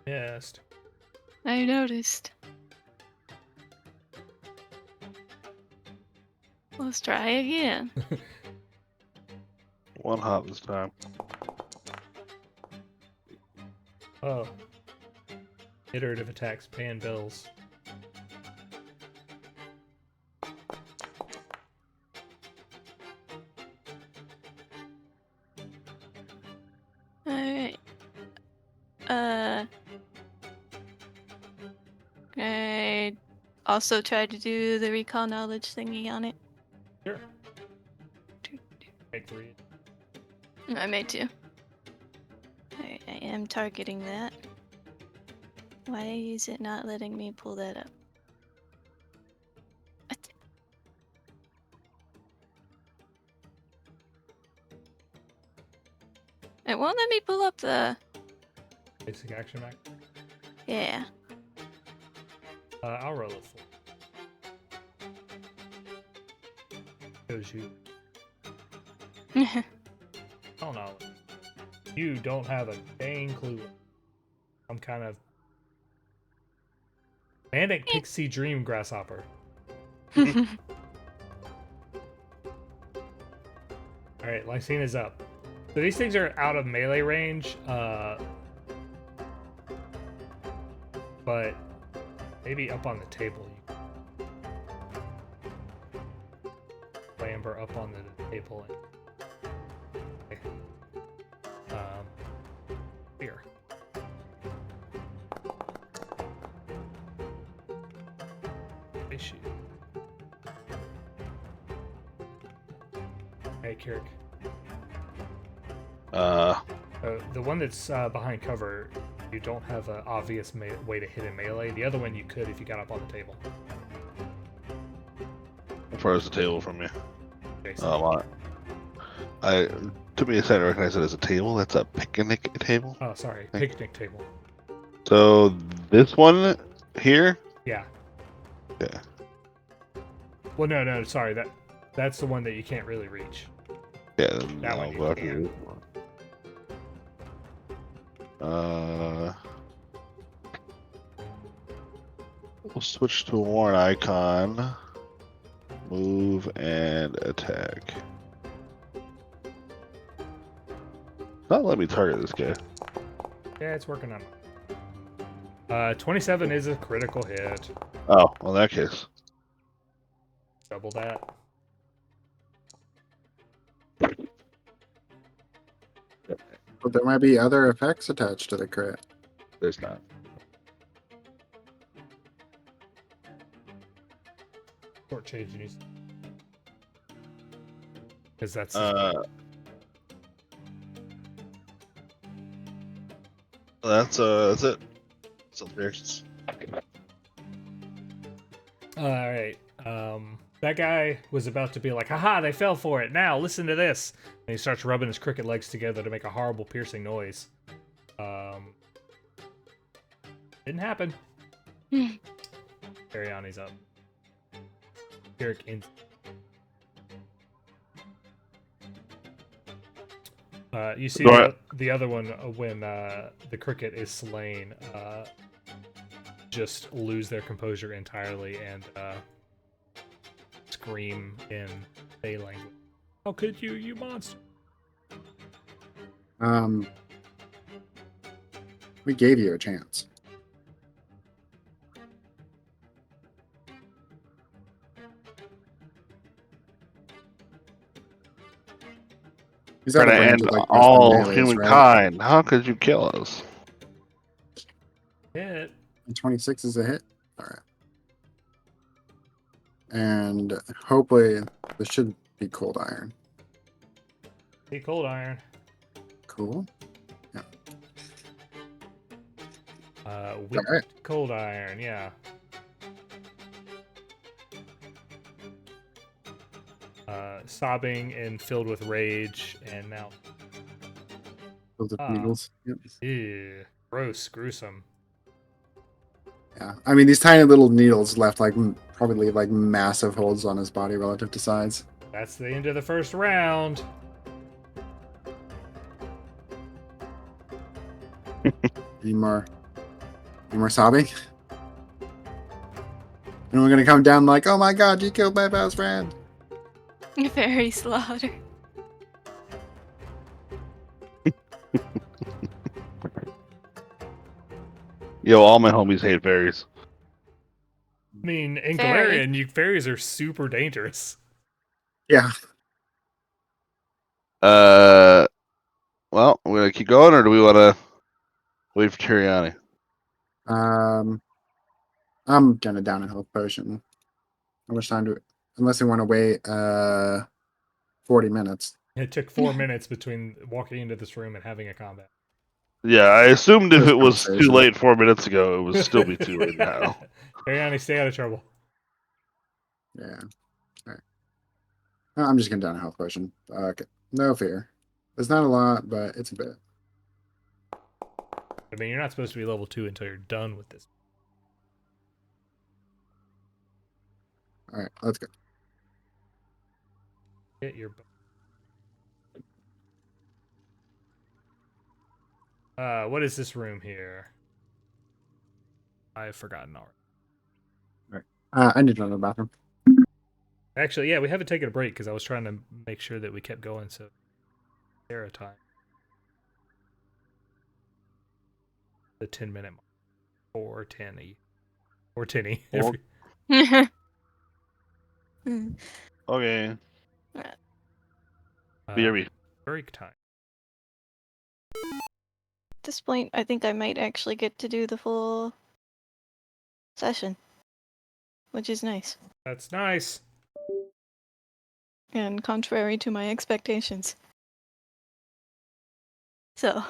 Yes. I noticed. Let's try again. One hop this time. Oh. Iterative attacks, paying bills. Alright. I also try to do the recall knowledge thingy on it? Sure. Make 3. I made 2. Alright, I am targeting that. Why is it not letting me pull that up? What? It won't let me pull up the... Basic action back. Yeah. I'll roll it for you. Shows you. Oh no. You don't have a dang clue. I'm kind of manic pixie dream grasshopper. Alright, Lycaena's up. So these things are out of melee range, but maybe up on the table. Clamber up on the table and here. Issue. Hey, Kirrik. The one that's behind cover, you don't have an obvious way to hit in melee. The other one you could if you got up on the table. How far is the table from you? Jason. I took me a second to recognize it as a table. That's a picnic table. Oh, sorry. Picnic table. So this one here. Yeah. Yeah. Well, no, sorry. That's the one that you can't really reach. Yeah. That one you go can. We'll switch to a worn icon. Move and attack. Not let me target this guy. Yeah, it's working on it. 27 is a critical hit. Oh, well, in that case. Double that. But there might be other effects attached to the crit. There's not. Short change news. Because that's that's it. So there's. Alright. That guy was about to be like, haha, they fell for it. Now, listen to this. And he starts rubbing his crooked legs together to make a horrible piercing noise. Didn't happen. Teriani's up. Kirrik in. You see the other one when the cricket is slain, just lose their composure entirely and scream in Fey language. How could you, you monster? We gave you a chance. He's Trying out to of range end of, like, all most melees, right? humankind. How could you kill us? Hit. And 26 is a hit. All right. And hopefully this should be cold iron. See cold iron. Cool. Whipped Alright. cold iron, yeah. Sobbing and filled with rage, and now. Those are needles. Yep. Ew, gross, gruesome. Yeah. I mean, these tiny little needles left like probably leave like massive holes on his body relative to size. That's the end of the first round. Any more sobbing? And we're gonna come down like, oh my god, you killed my best friend. Fairy slaughter. Yo, all my homies hate fairies. I mean, in Fairy. Golarion, fairies are super dangerous. Yeah. Well, we're gonna keep going, or do we want to wait for Teriani? I'm gonna down a health potion. How much time do? Unless they want to wait 40 minutes. It took 4 minutes between walking into this room and having a combat. Yeah, I assumed if Just it was too conversation. late 4 minutes ago, it would still be too late now. Teriani, stay out of trouble. Yeah. Alright. I'm just gonna down a health potion. Okay. No fear. It's not a lot, but it's a bit. I mean, you're not supposed to be level 2 until you're done with this. Alright, let's go. Get your. What is this room here? I've forgotten already. I need to go to the bathroom. Actually, yeah, we haven't taken a break because I was trying to make sure that we kept going. So, Sarah time. The 10-minute mark. Or 10 or 10 Or- Mm. Okay. BRB. Break time. At this point, I think I might actually get to do the full session, which is nice That's nice. and contrary to my expectations. So,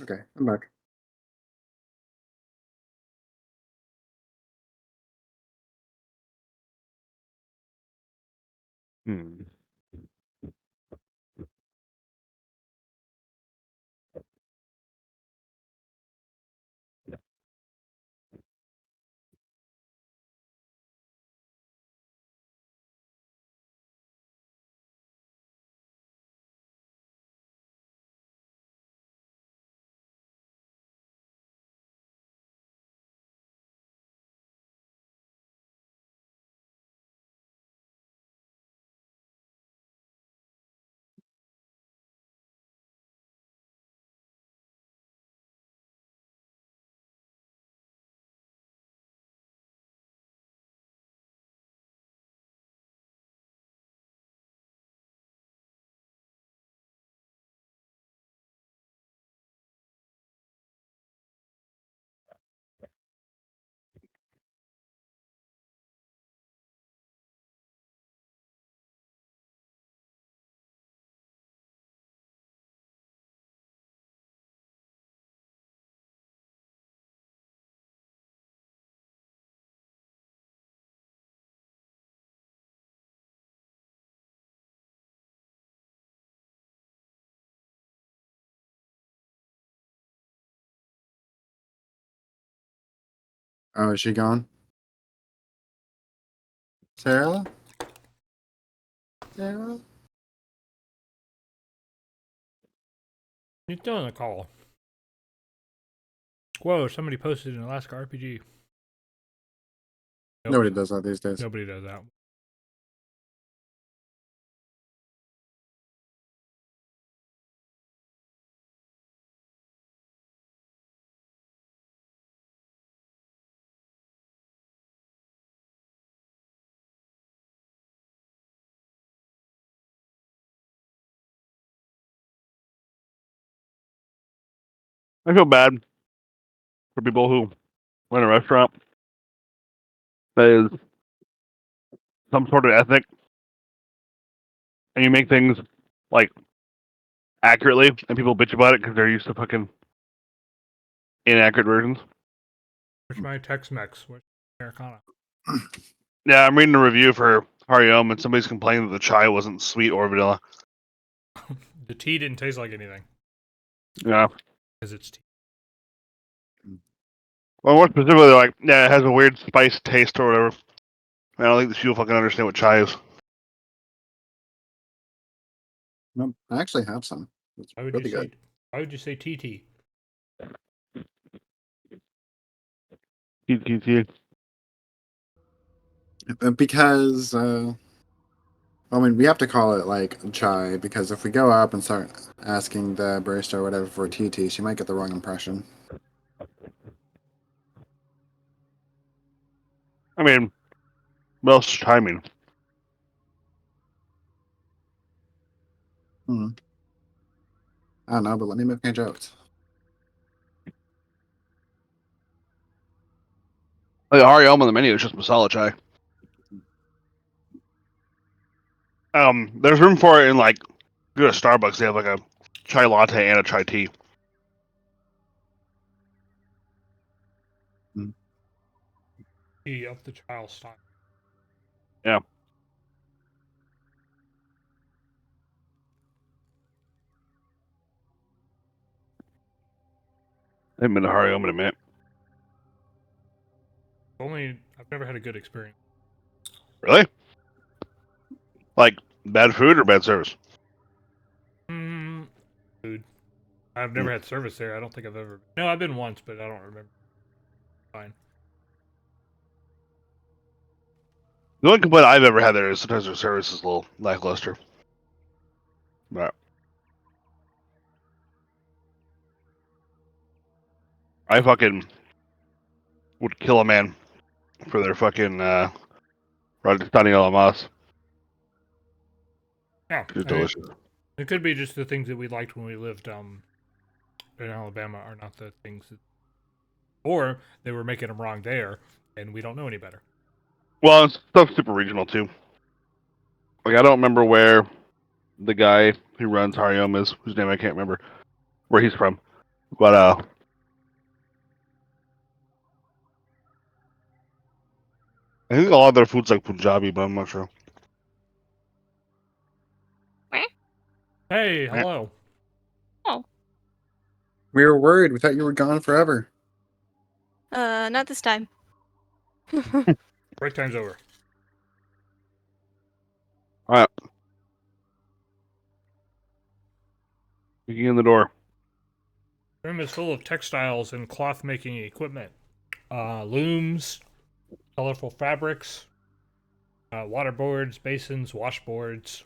Okay, I'm back. Hmm. Oh, is she gone? Sarah? Sarah? He's still on the call. Whoa, somebody posted an Alaska RPG. Nope, Nobody does that these days. nobody does that. I feel bad for people who run a restaurant that is some sort of ethnic, and you make things like accurately, and people bitch about it because they're used to fucking inaccurate versions. Where's my Tex-Mex? Where's Americana? Yeah, I'm reading a review for Hariom, and somebody's complaining that the chai wasn't sweet or vanilla. The tea didn't taste like anything. Yeah. Because it's tea. Well, more specifically, they're like, yeah, it has a weird spice taste or whatever. I don't think the people fucking understand what chai is. No, I actually have some. It's Why would really you say? good. Why would you say TT? TTT. Because, I mean, we have to call it like chai because if we go up and start asking the barista or whatever for TT, she might get the wrong impression. I mean, what else is chai mean? I don't know, but let me make my jokes. Like, Hariom on the menu is just masala chai. There's room for it in, like, go to Starbucks, they have like a chai latte and a chai tea. Tea of the child style. Yeah. I haven't been to Hariom in a minute. I've never had a good experience. Really? Like, bad food or bad service? Food. I've never had service there. I don't think I've ever. No, I've been once, but I don't remember. Fine. The only complaint I've ever had there is sometimes their service is a little lackluster. But I fucking would kill a man for their fucking Rajasthani alamas. Yeah, It's delicious. it could be just the things that we liked when we lived in Alabama are not the things that, or they were making them wrong there, and we don't know any better. Well, it's stuff super regional too. Like I don't remember where the guy who runs Hariom is, whose name I can't remember, where he's from. But I think a lot of their food's like Punjabi, but I'm not sure. Hey, hello. Oh, We were worried. We thought you were gone forever. not this time. Break time's over. All right, peeking in the door. The room is full of textiles and cloth making equipment, looms, colorful fabrics, water boards, basins, washboards.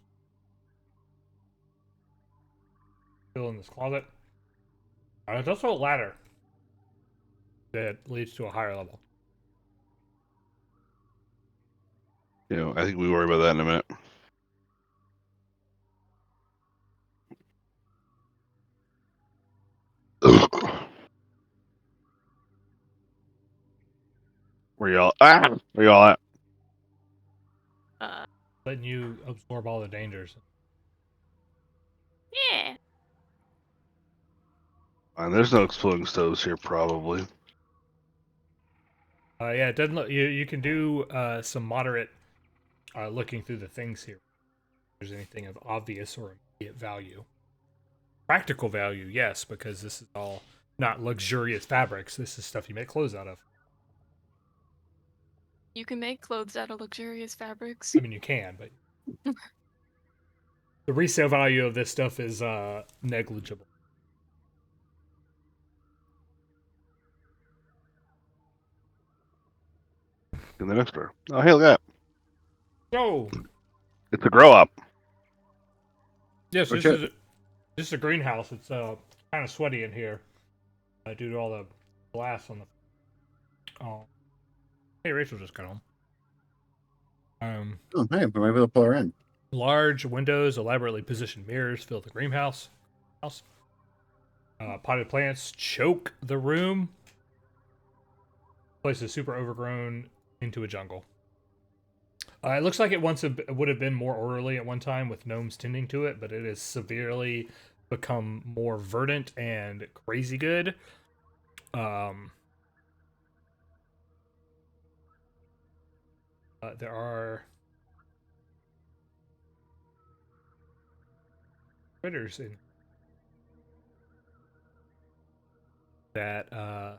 Still in this closet. There's also a ladder that leads to a higher level. You know, I think we worry about that in a minute. Where y'all? Where y'all at? Letting you absorb all the dangers. Yeah. There's no exploding stoves here, probably. Yeah, it doesn't look. You can do some moderate looking through the things here. If there's anything of obvious or immediate value. Practical value, yes, because this is all not luxurious fabrics. This is stuff you make clothes out of. You can make clothes out of luxurious fabrics. I mean, you can, but the resale value of this stuff is negligible. In the next door. Oh, hey, look at that. So, It's a grow up. yes, Okay. this is a greenhouse. It's kind of sweaty in here due to all the glass on the. Oh, hey, Rachel just got home. Oh, hey, we might be able to pull her in. Large windows, elaborately positioned mirrors fill the greenhouse. Potted plants choke the room. Place is super overgrown into a jungle. It looks like it would have been more orderly at one time with gnomes tending to it, but it has severely become more verdant and crazy good. There are critters in that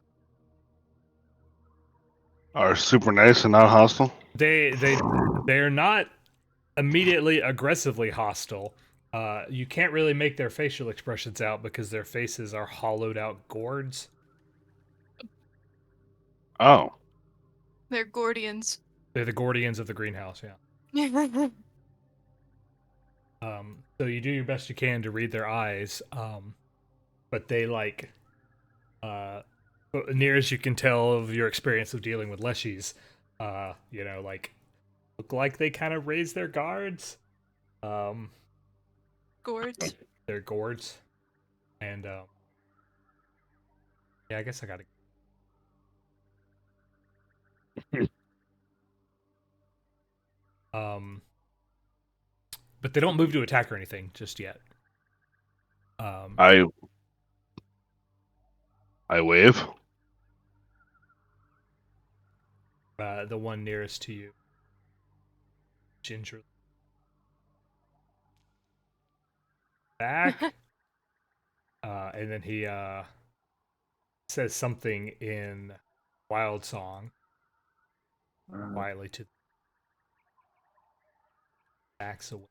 Are super nice and not hostile. they're not immediately aggressively hostile. You can't really make their facial expressions out because their faces are hollowed out gourds. Oh. They're Gordians. They're the Gordians of the greenhouse, yeah. So you do your best you can to read their eyes, but they like, near as you can tell of your experience of dealing with leshies, like look like they kind of raise their guards. Gourds. They're gourds, and yeah, I guess I gotta. But they don't move to attack or anything just yet. I wave. The one nearest to you, gingerly back, and then he says something in Wild Song quietly to backs away.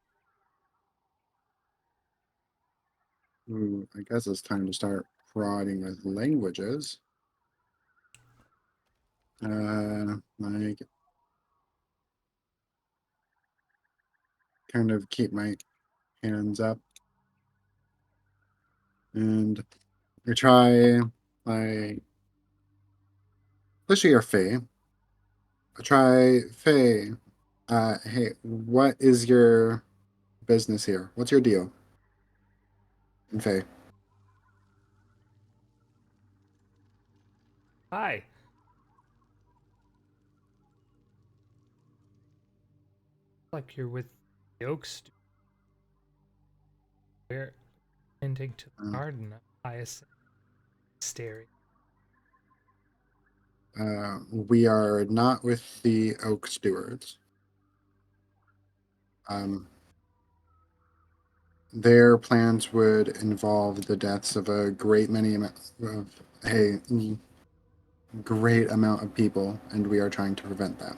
Ooh, I guess it's time to start prodding with languages. Like, kind of keep my hands up. And I try, like, especially your Fae. I try, Fae, hey, what is your business here? What's your deal? And Fae. Hi. Like you're with the Oaks. We're ending to the garden. I staring. We are not with the Oak Stewards. Their plans would involve the deaths of a great great amount of people, and we are trying to prevent that.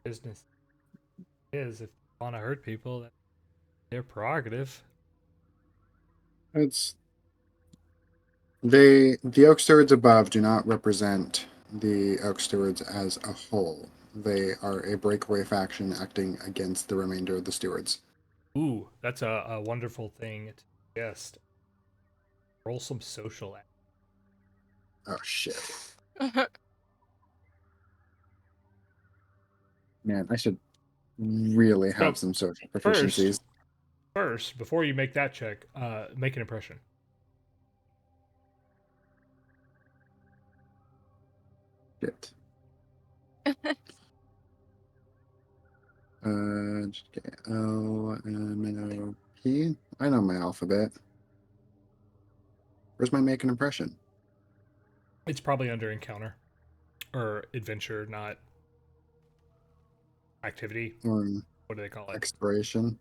Business is if you want to hurt people, that's their prerogative. It's the Oak Stewards above do not represent the Oak Stewards as a whole. They are a breakaway faction acting against the remainder of the stewards. Ooh, that's a wonderful thing to suggest. Roll some social. Oh shit. Man, I should really have some social proficiencies. First, before you make that check, make an impression. Shit. L M O P. I know my alphabet. Where's my make an impression? It's probably under encounter or adventure, not activity. Or What do they call it? exploration.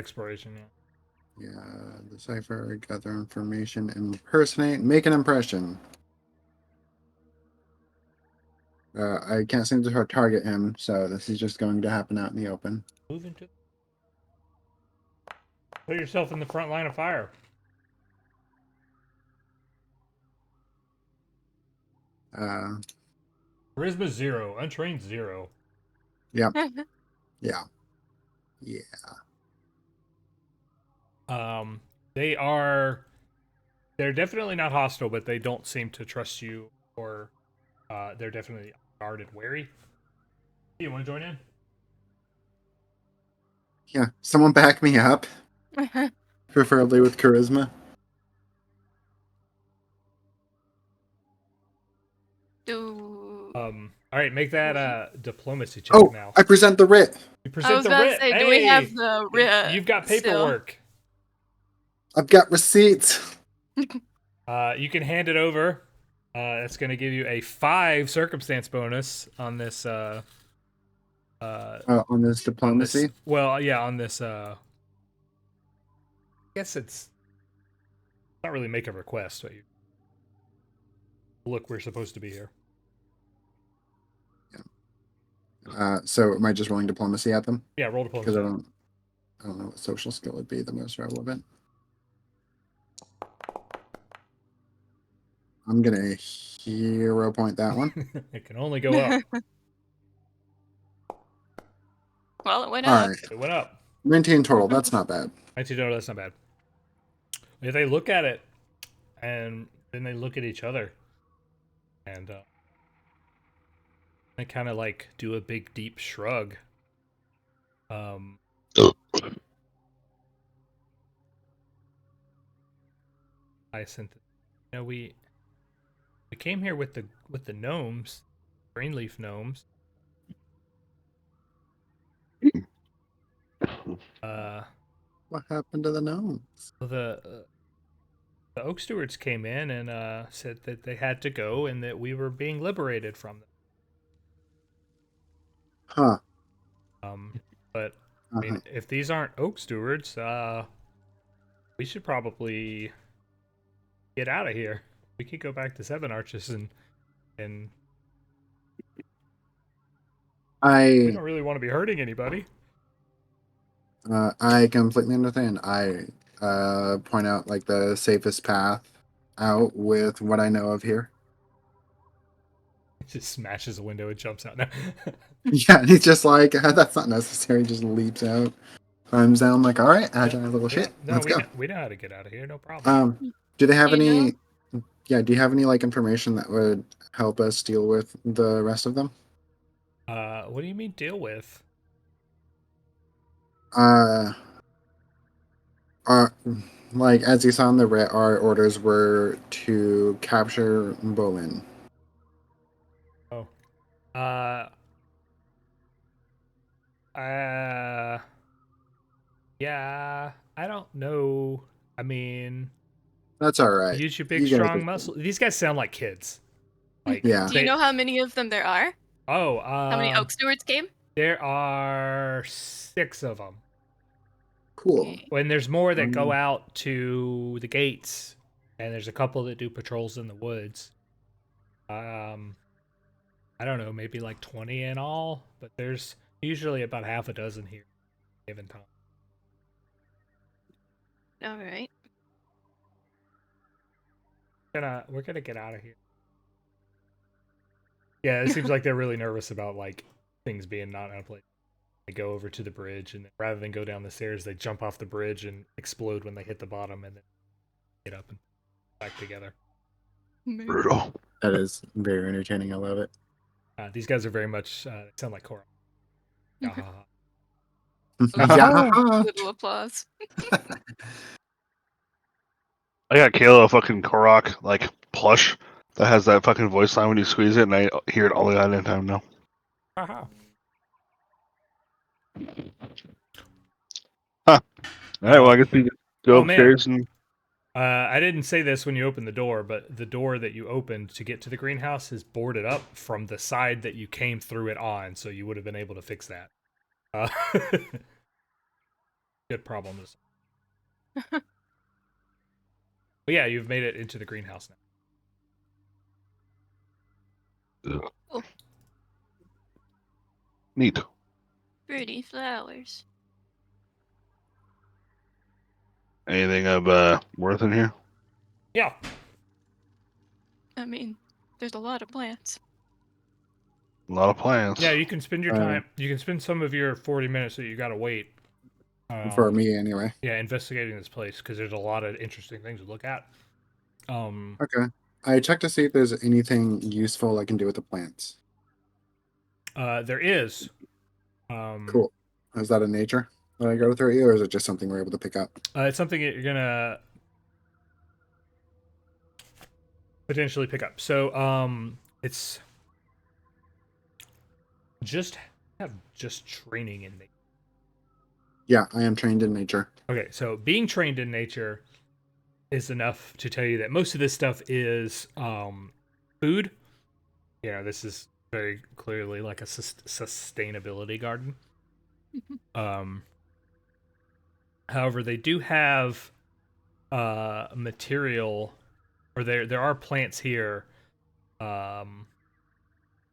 Exploration, yeah. Yeah, decipher, gather information, impersonate, make an impression. I can't seem to target him, so this is just going to happen out in the open. Move into. Put yourself in the front line of fire. Charisma 0, untrained 0. Yep. Yeah. Yeah. They're definitely not hostile, but they don't seem to trust you, or they're definitely guarded, wary. You want to join in? Yeah. Someone back me up, preferably with charisma. Do All right, make that diplomacy check Oh, now. I present the writ. You I present was the about to writ. say, Hey, do we have the writ? you've got still? paperwork. I've got receipts. You can hand it over. That's going to give you a 5 circumstance bonus on this. On this On this, diplomacy. well, yeah, on this. I guess it's not really make a request, but you look, we're supposed to be here. So am I just rolling diplomacy at them? Yeah, roll Because diplomacy. I don't know what social skill would be the most relevant. I'm gonna hero point that one. It can only go up. Well, it went All up. right, It went up. 19 total. That's not bad. 19 total, that's not bad. If they look at it, and then they look at each other, and they kind of like do a big deep shrug. I sent it. You know, we came here with the gnomes, greenleaf gnomes. What happened to the gnomes? The oak stewards came in and said that they had to go and that we were being liberated from Huh. them. But I mean, if these aren't oak stewards, we should probably get out of here. We could go back to Seven Arches and we I don't really want to be hurting anybody. I completely understand. I point out like the safest path out with what I know of here. It just smashes a window and jumps out. No. Yeah, and he's just like, that's not necessary. Just leaps out, climbs down. Like, all right, agile little shit. No, Let's go. we know how to get out of here. No problem. Do they have You any? know? Yeah, do you have any like information that would help us deal with the rest of them? What do you mean deal with? Like as you saw in the writ, our orders were to capture Bolin. Oh. Yeah, I don't know. I mean, That's all right. use your big, You guys strong are- muscle. These guys sound like kids. Like, Yeah. Do you know how many of them there are? Oh, How many oak stewards came? There are 6 of them. Cool. Okay. When there's more that go out to the gates, and there's a couple that do patrols in the woods. I don't know, maybe like 20 in all, but there's usually about half a dozen here, given time. All right. We're gonna get out of here. Yeah, it seems like they're really nervous about like things being not in a place. They go over to the bridge, and rather than go down the stairs, they jump off the bridge and explode when they hit the bottom, and then get up and back together. Brutal. That is very entertaining. I love it. These guys are very much sound like Korra. Mhm. Yeah. Little applause. I got Kayla a fucking Korok like plush that has that fucking voice line when you squeeze it, and I hear it all the goddamn time now. All right, well I guess we can go Oh, man. upstairs and I didn't say this when you opened the door, but the door that you opened to get to the greenhouse is boarded up from the side that you came through it on, so you would have been able to fix that. Good problem. But yeah, you've made it into the greenhouse now. Neat. Pretty flowers. Anything of worth in here? Yeah. I mean, there's a lot of plants. A lot of plants. Yeah, you can spend your time. You can spend some of your 40 minutes that you gotta wait. For me, anyway. Yeah, investigating this place because there's a lot of interesting things to look at. Okay. I checked to see if there's anything useful I can do with the plants. There is. Cool. Is that a nature that I go through, or is it just something we're able to pick up? It's something that you're gonna potentially pick up. So, it's just training in nature. Yeah, I am trained in nature. Okay, so being trained in nature is enough to tell you that most of this stuff is food. Yeah, this is very clearly like a sustainability garden. However, they do have material, or there are plants here that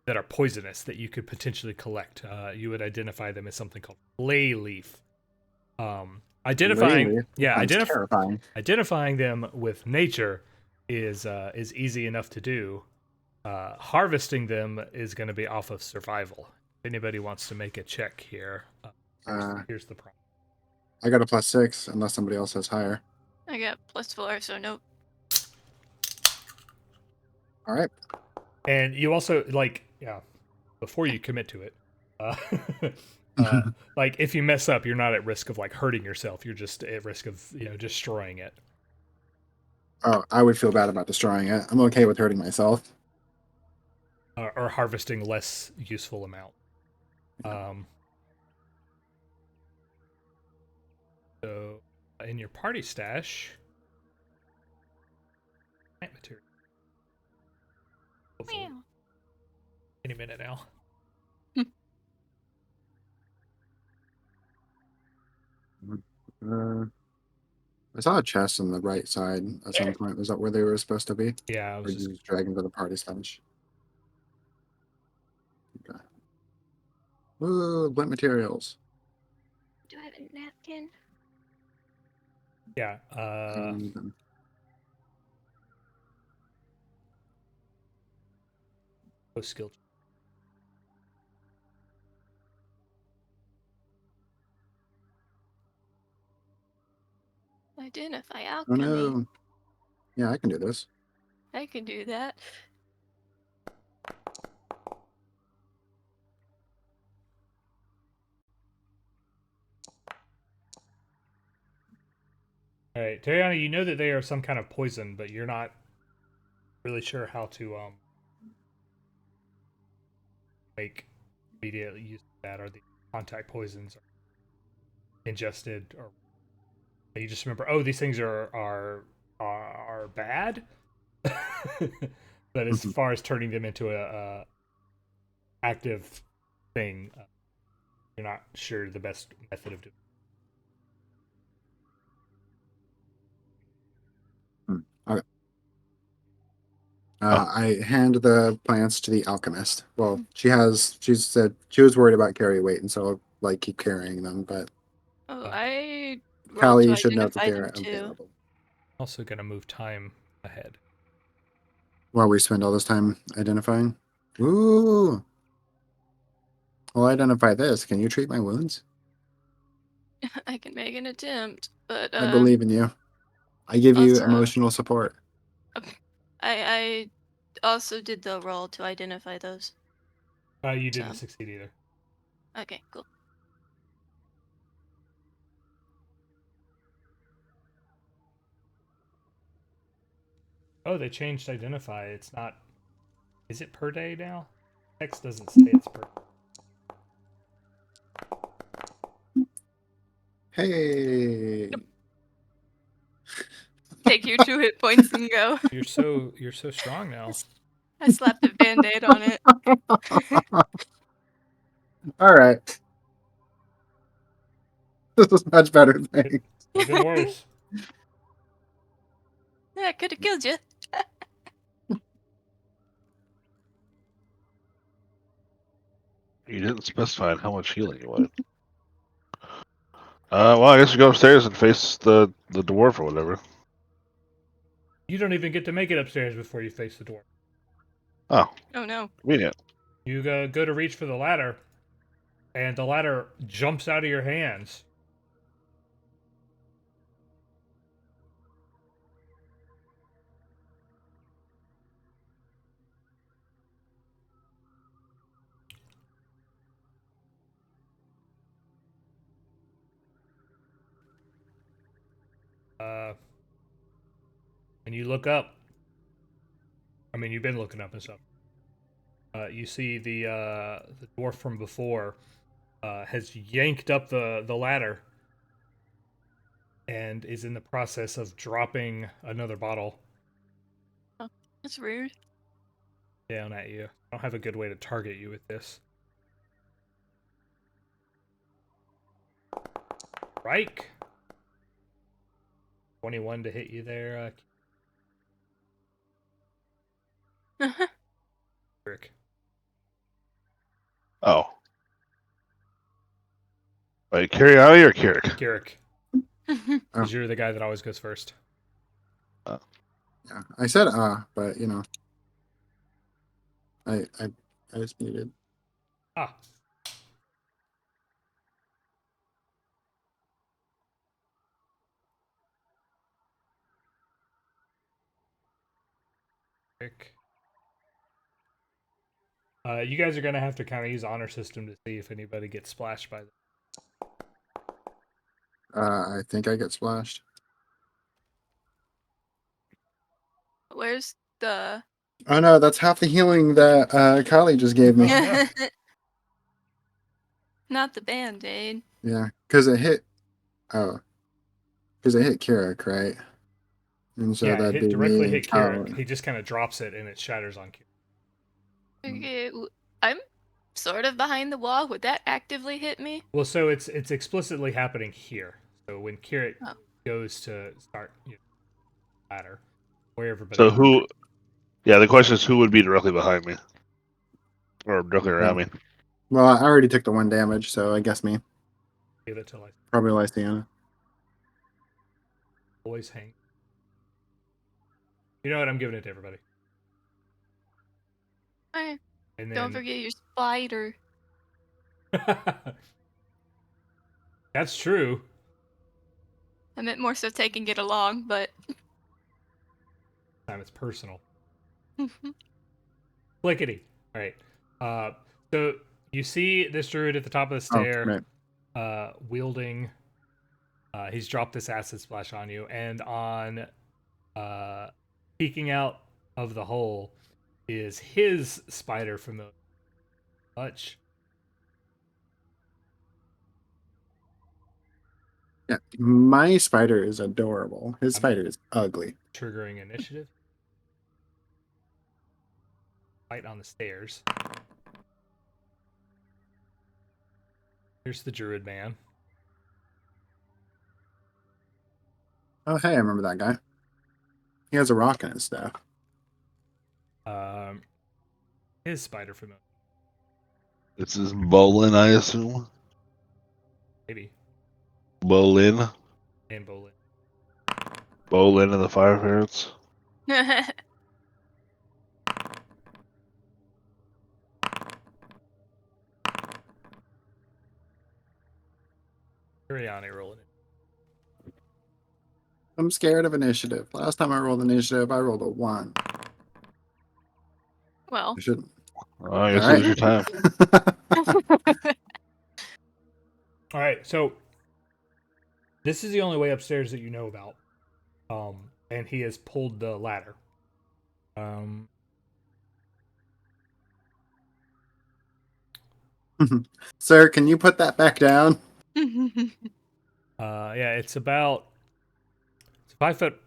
are poisonous that you could potentially collect. You would identify them as something called ley leaf. Identifying, Really? yeah, Sounds terrifying. identifying them with nature is easy enough to do. Harvesting them is going to be off of survival. If anybody wants to make a check here, here's the problem. I got a +6, unless somebody else has higher. I got +4, so nope. All right. And you also before you commit to it, like if you mess up, you're not at risk of like hurting yourself. You're just at risk of destroying it. Oh, I would feel bad about destroying it. I'm okay with hurting myself. Or harvesting less useful amount. So in your party stash, plant material. Hopefully, Meow. any minute now. I saw a chest on the right side at some point. Was that where they were supposed to be? Yeah, I Or was did just you just drag them to the party stash? Okay. Ooh, blunt materials. Do I have a napkin? yeah. Post skill. Identify Oh alchemy. no. Yeah, I can do this. I can do that. All right, Teriani, you know that they are some kind of poison, but you're not really sure how to make immediate use of that, or the contact poisons are ingested, or you just remember, oh, these things are bad. But as far as turning them into a active thing, you're not sure the best method of doing it. Okay. I hand the plants to the alchemist. Well, she said she was worried about carry weight, and so I'll like keep carrying them. But Oh, I rolled Khali to should know that identify they're them too. available. Also gonna move time ahead. While we spend all this time identifying. Ooh. I'll identify this. Can you treat my wounds? I can make an attempt, but I believe in you. I give you also- emotional support. I also did the roll to identify those. You didn't So. succeed either. Okay, cool. Oh, they changed identify. It's not. Is it per day now? Text doesn't say it's per. Hey. Take your 2 hit points and go. You're so strong now. I slapped a band-aid on it. All right. This is much better, thanks. Could have been worse. Yeah, could have killed you. You didn't specify how much healing you wanted. Well, I guess you go upstairs and face the dwarf or whatever. You don't even get to make it upstairs before you face the door. Oh, Oh no. convenient. You go to reach for the ladder, and the ladder jumps out of your hands. And you look up. I mean, you've been looking up and stuff. You see the dwarf from before has yanked up the ladder and is in the process of dropping another bottle That's rude. down at you. I don't have a good way to target you with this. Strike. 21 to hit you there, Kirrik. Oh. Wait, Teriani or Kirrik? Kirrik. Oh. Because you're the guy that always goes first. Yeah, I said but you know, I just muted. Ah. Kirrik. You guys are going to have to kind of use honor system to see if anybody gets splashed by them. I think I get splashed. Where's the? Oh no, that's half the healing that Khali just gave me. Oh, Not the band-aid. Yeah, because it hit. Oh, because it hit Kirrik, right? And so yeah, that'd it be directly me hit and Khali. Kirrik. He just kind of drops it and it shatters on Kirrik. Okay, I'm sort of behind the wall. Would that actively hit me? Well, so it's explicitly happening here. So when Kirrik Oh. goes to start ladder, where everybody. So who? Yeah, the question is who would be directly behind me, or directly around me? Well, I already took the 1 damage, so I guess me. Give it to like Probably Lycaena. always hang. You know what? I'm giving it to everybody. Alright, And then don't forget your spider. That's true. I meant more so taking it along, but. Time it's personal. Clickety. All right. So you see this druid at the top of the stair, Right. wielding. He's dropped this acid splash on you, and on peeking out of the hole is his spider familiar. Much. Yeah, my spider is adorable. His spider is ugly. Triggering initiative. Fight on the stairs. Here's the druid man. Oh, hey, I remember that guy. He has a rock in his staff. His spider familiar. This is Bolin, I assume. Maybe. Bolin. And Bolin. Bolin and the Fire Parents. Teriani rolling it. I'm scared of initiative. Last time I rolled initiative, I rolled a 1. Well. I shouldn't. Oh, I guess it was your time. All right, so this is the only way upstairs that you know about. And he has pulled the ladder. Sir, can you put that back down? Yeah, it's a 5 foot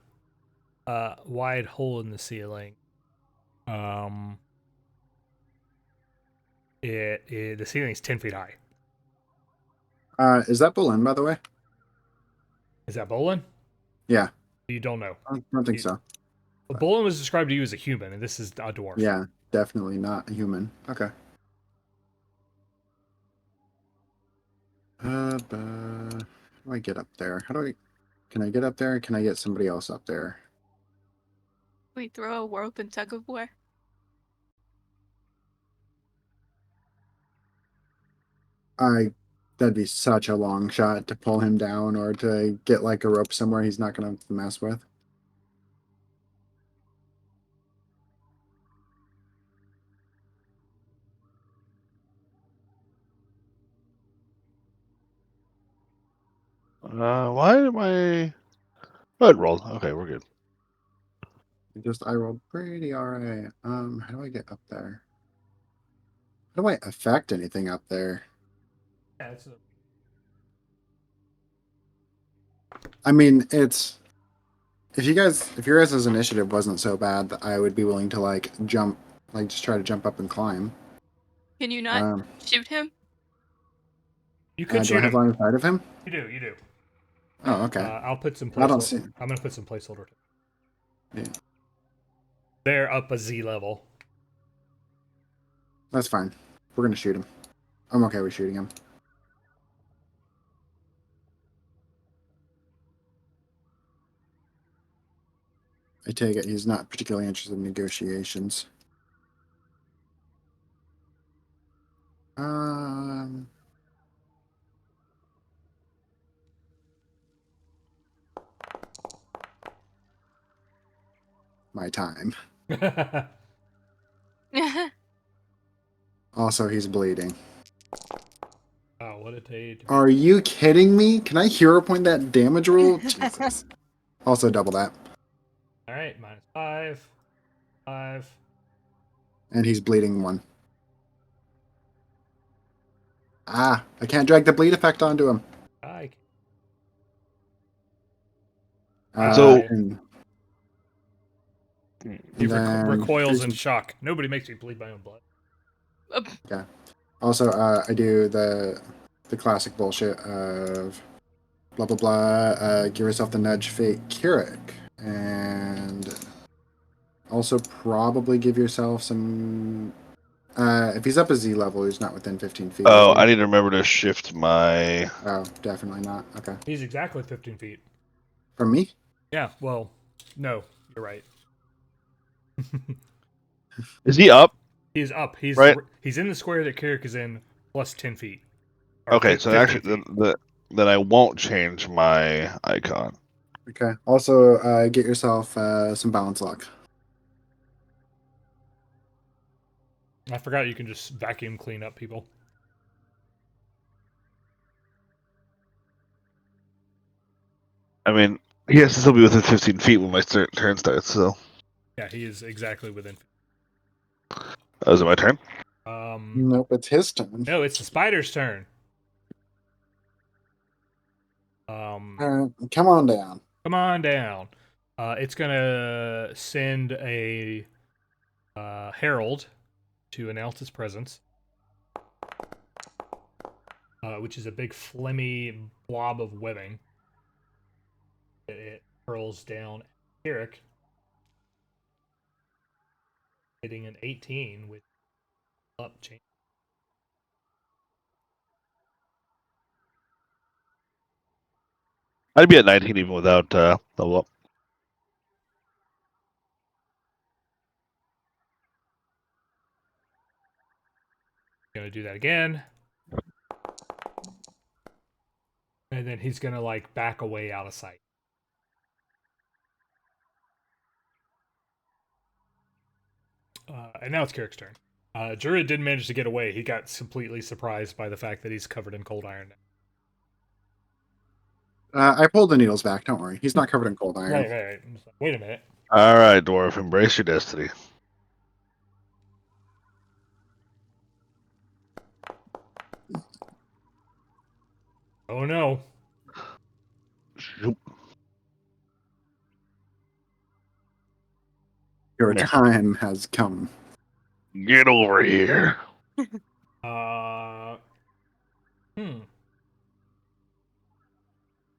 wide hole in the ceiling. The ceiling is 10 feet high. Is that Bolin, by the way? Is that Bolin? Yeah, You don't know. I don't think You- so. Well, Bolin was described to you as a human, and this is a dwarf. Yeah, definitely not a human. Okay. How do I get up there? Can I get up there? Can I get somebody else up there? We throw a rope and tug of war. That'd be such a long shot to pull him down or to get like a rope somewhere he's not gonna mess with. Why am I? Go ahead, roll. Okay, we're good. I rolled pretty alright. How do I get up there? How do I affect anything up there? Yeah, it's I mean, it's if your guys' initiative wasn't so bad, that I would be willing to like jump, like just try to jump up and climb. Can you not Um, shoot him? you could do I shoot have him. line of sight of him? You do. You do. Oh, okay. I'll put some I don't placeholder. see. I'm gonna put some placeholder. Yeah. They're up a Z level. That's fine. We're gonna shoot him. I'm okay with shooting him. I take it he's not particularly interested in negotiations. Um, my time. Also, he's bleeding. Oh, what a day! Are you kidding me? Can I hero point that damage roll? Jesus. Also, double that. All right, -5, 5. And he's bleeding 1. Ah, I can't drag the bleed effect onto him. I. So- And He then recoils in shock. Nobody makes me bleed my own blood. also, I do the classic bullshit of blah blah blah. Give yourself the nudge, fate, Kirrik, and also probably give yourself some. If he's up a Z level, he's not within 15 feet. Oh, is he? I need to remember to shift my. Oh, definitely not. Okay, He's exactly 15 feet. from me. Yeah. Well, no, you're right. Is he up? He's up. Right. He's in the square that Kirrik is in, plus 10 feet. Or Okay, so 15 actually, feet. then I won't change my icon. Okay. Also, get yourself some balance luck. I forgot you can just vacuum clean up people. I mean, he has to still be within 15 feet when my turn starts. So, Yeah, he is exactly within. is it my turn? Nope, it's his turn. No, it's the spider's turn. Come on down. Come on down. It's gonna send a herald to announce its presence, which is a big phlegmy blob of webbing. It hurls down at Kirrik, hitting an 18 with up change. I'd be at 19 even without level up. Gonna do that again. And then he's gonna like back away out of sight. And now it's Kirik's turn. Druid didn't manage to get away. He got completely surprised by the fact that he's covered in cold iron. I pulled the needles back. Don't worry. He's not covered in cold iron. Right. I'm just like, wait a minute. All right, dwarf, embrace your destiny. Oh no. Shoop. Your Yeah. time has come. Get over here.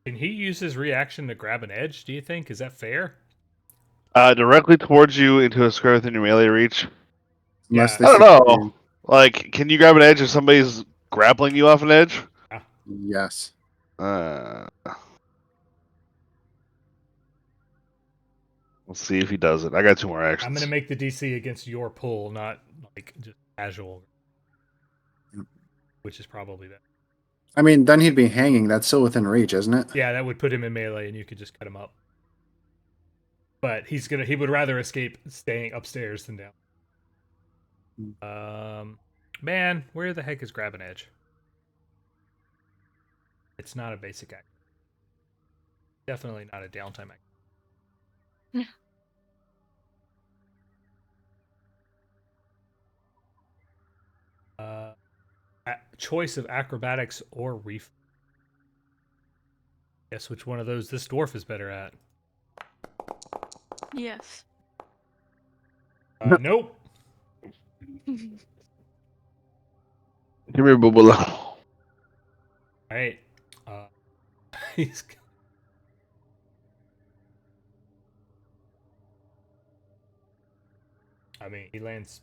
Can he use his reaction to grab an edge? Do you think? Is that fair? Directly towards you into a square within your melee reach. Unless Yeah. they I don't succeed. know. Like, can you grab an edge if somebody's grappling you off an edge? Yes. Let's see if he does it. I got 2 more actions. I'm gonna make the DC against your pull, not like just casual, which is probably that. I mean, then he'd be hanging. That's still within reach, isn't it? Yeah, that would put him in melee, and you could just cut him up. But he would rather escape staying upstairs than down. Man, where the heck is grab an edge? It's not a basic act. Definitely not a downtime act. Choice of acrobatics or reef. Guess which one of those this dwarf is better at. Yes. Nope. Come here, Bubula. All right. He's. I mean, he lands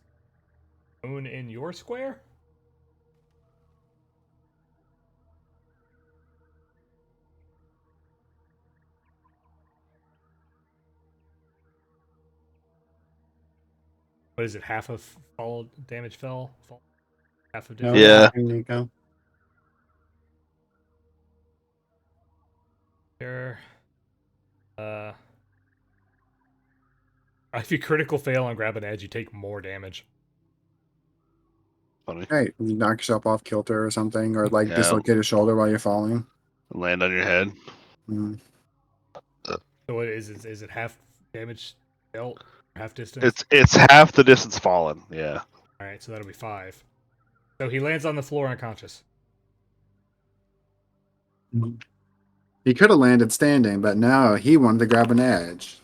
moon in your square. What is it? Half of fall damage fell. Half of damage. Yeah. There you go. Sure. If you critical fail on grab an edge, you take more damage. Funny. Hey, you knock yourself off kilter or something, or like Yeah. dislocate a shoulder while you're falling. Land on your head. Mm. So what is it? Is it half damage dealt? Half distance? It's half the distance fallen. Yeah. All right, so that'll be 5. So he lands on the floor unconscious. He could have landed standing, but no, he wanted to grab an edge.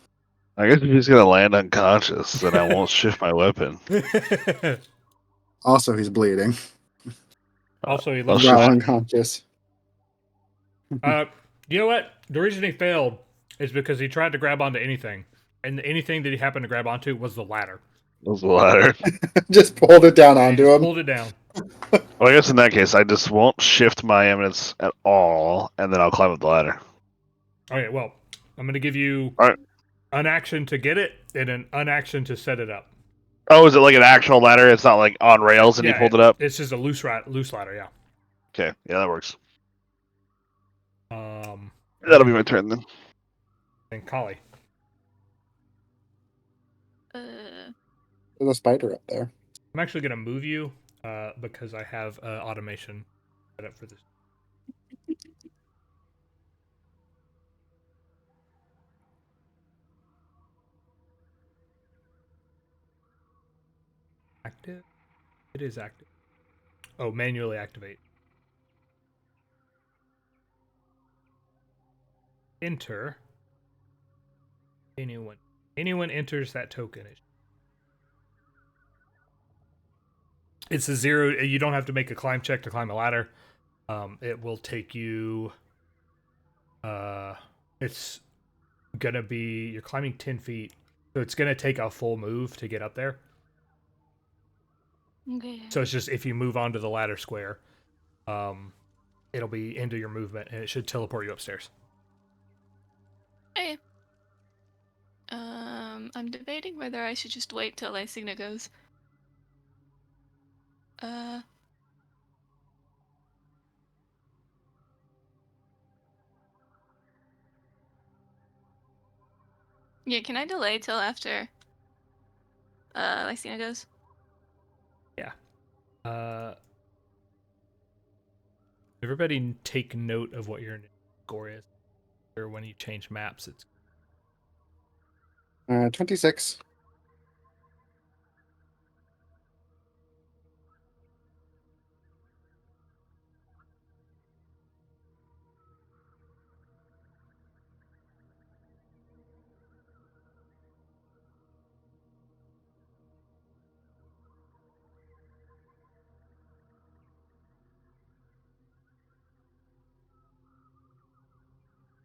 I guess if he's gonna land unconscious, then I won't shift my weapon. Also, he's bleeding Also, he I'll looks. shift- while unconscious. You know what? The reason he failed is because he tried to grab onto anything, and anything that he happened to grab onto was the ladder. Was the ladder. Just pulled it down And he onto just him. pulled it down. Well, I guess in that case, I just won't shift my eminence at all, and then I'll climb up the ladder. Okay, well, I'm going to give you All right. an action to get it and an unaction to set it up. Oh, is it like an actual ladder? It's not like on rails and you pulled it up? It's just a loose ladder, yeah. Okay, yeah, that works. That'll That'll be my turn then. And Khali. There's a spider up there. I'm actually going to move you because I have automation set up for this. Active? It is active. Oh, manually activate. Enter. Anyone enters that token. It's a 0. You don't have to make a climb check to climb a ladder. It will take you. It's gonna be you're climbing 10 feet, so it's gonna take a full move to get up there. Okay. So it's just if you move onto the ladder square, it'll be into your movement and it should teleport you upstairs. Hey. I'm debating whether I should just wait till Lycaena goes. Yeah, can I delay till after Lycaena goes? Everybody take note of what your score is. Or when you change maps, it's 26.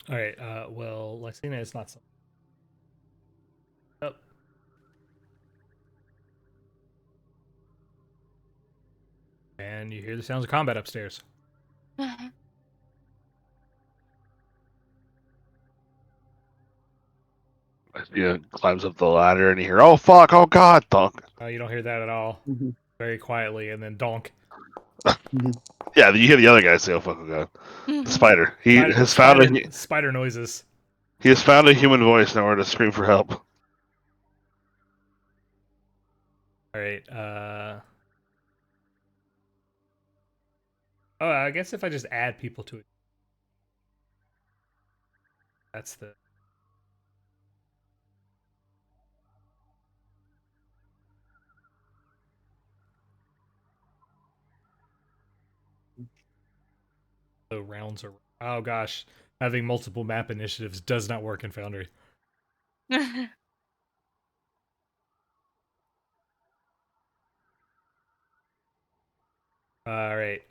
All right. Well, Lycaena is not. Up. And you hear the sounds of combat upstairs. You climbs up the ladder and you hear, "Oh fuck! Oh god!" Thunk. You don't hear that at all. Mhm. Very quietly, and then donk. Yeah, you hear the other guy say, "Oh fuck! Oh god!" The spider. He has found spider noises. He has found a human voice nowhere to scream for help. All right. Oh, I guess if I just add people to it, that's the. The rounds are. Oh gosh, having multiple map initiatives does not work in Foundry. All right.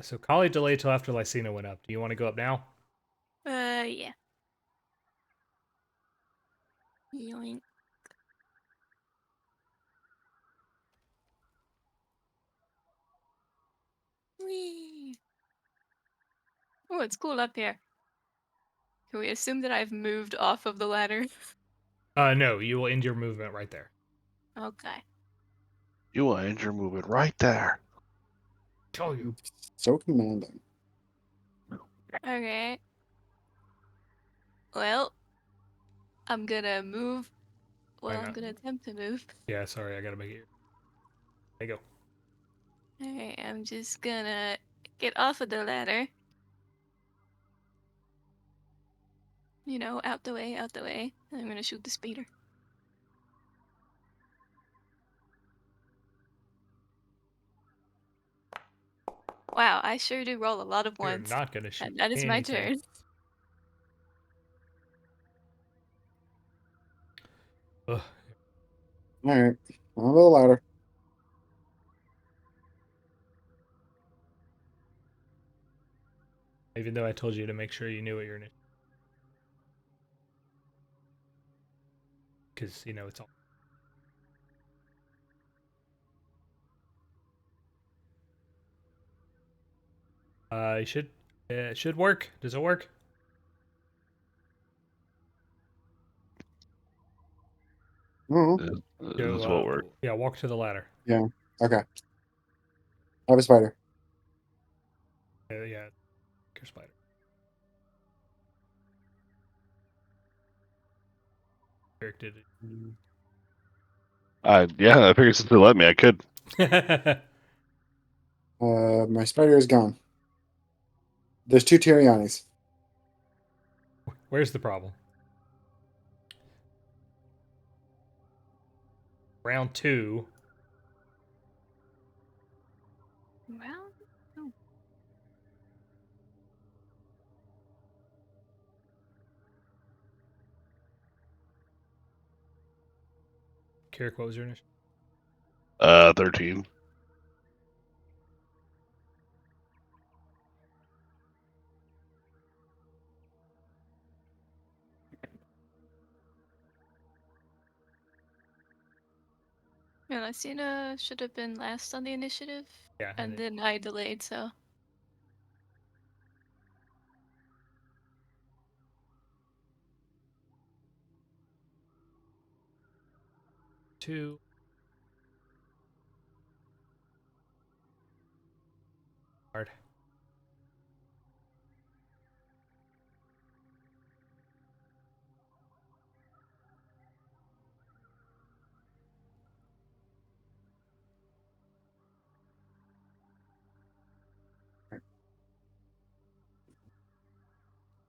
So Khali delayed till after Lycaena went up. Do you want to go up now? Yeah. Yoink. Whee! Oh, it's cool up here. Can we assume that I've moved off of the ladder? No. You will end your movement right there. Okay. You will end your movement right there. Tell you. So commanding. Okay. Well, I'm gonna move. Well, Hang I'm on. gonna attempt to move. Yeah. Sorry, I gotta make it. There you go. Alright, I'm just gonna get off of the ladder. You know, out the way, out the way. And I'm gonna shoot the speeder. Wow, I sure do roll a lot of You're ones. not gonna shoot. And that is my anything. turn. Ugh. All right, on the ladder. Even though I told you to make sure you knew what your initiative. Because it's all. You should. It should work. Does it work? Mhm. This won't work. Yeah, walk to the ladder. Yeah. Okay. I have a spider. Yeah, spider. Kirrik did Yeah, I figured since they let me, I could. it. My spider is gone. There's 2 Terianis. Where's the problem? Round 2. Well, oh. Kirrik, what was your initiative? 13. Yeah, Lycaena should have been last on the initiative. Yeah. And then I delayed, so. Two. Hard.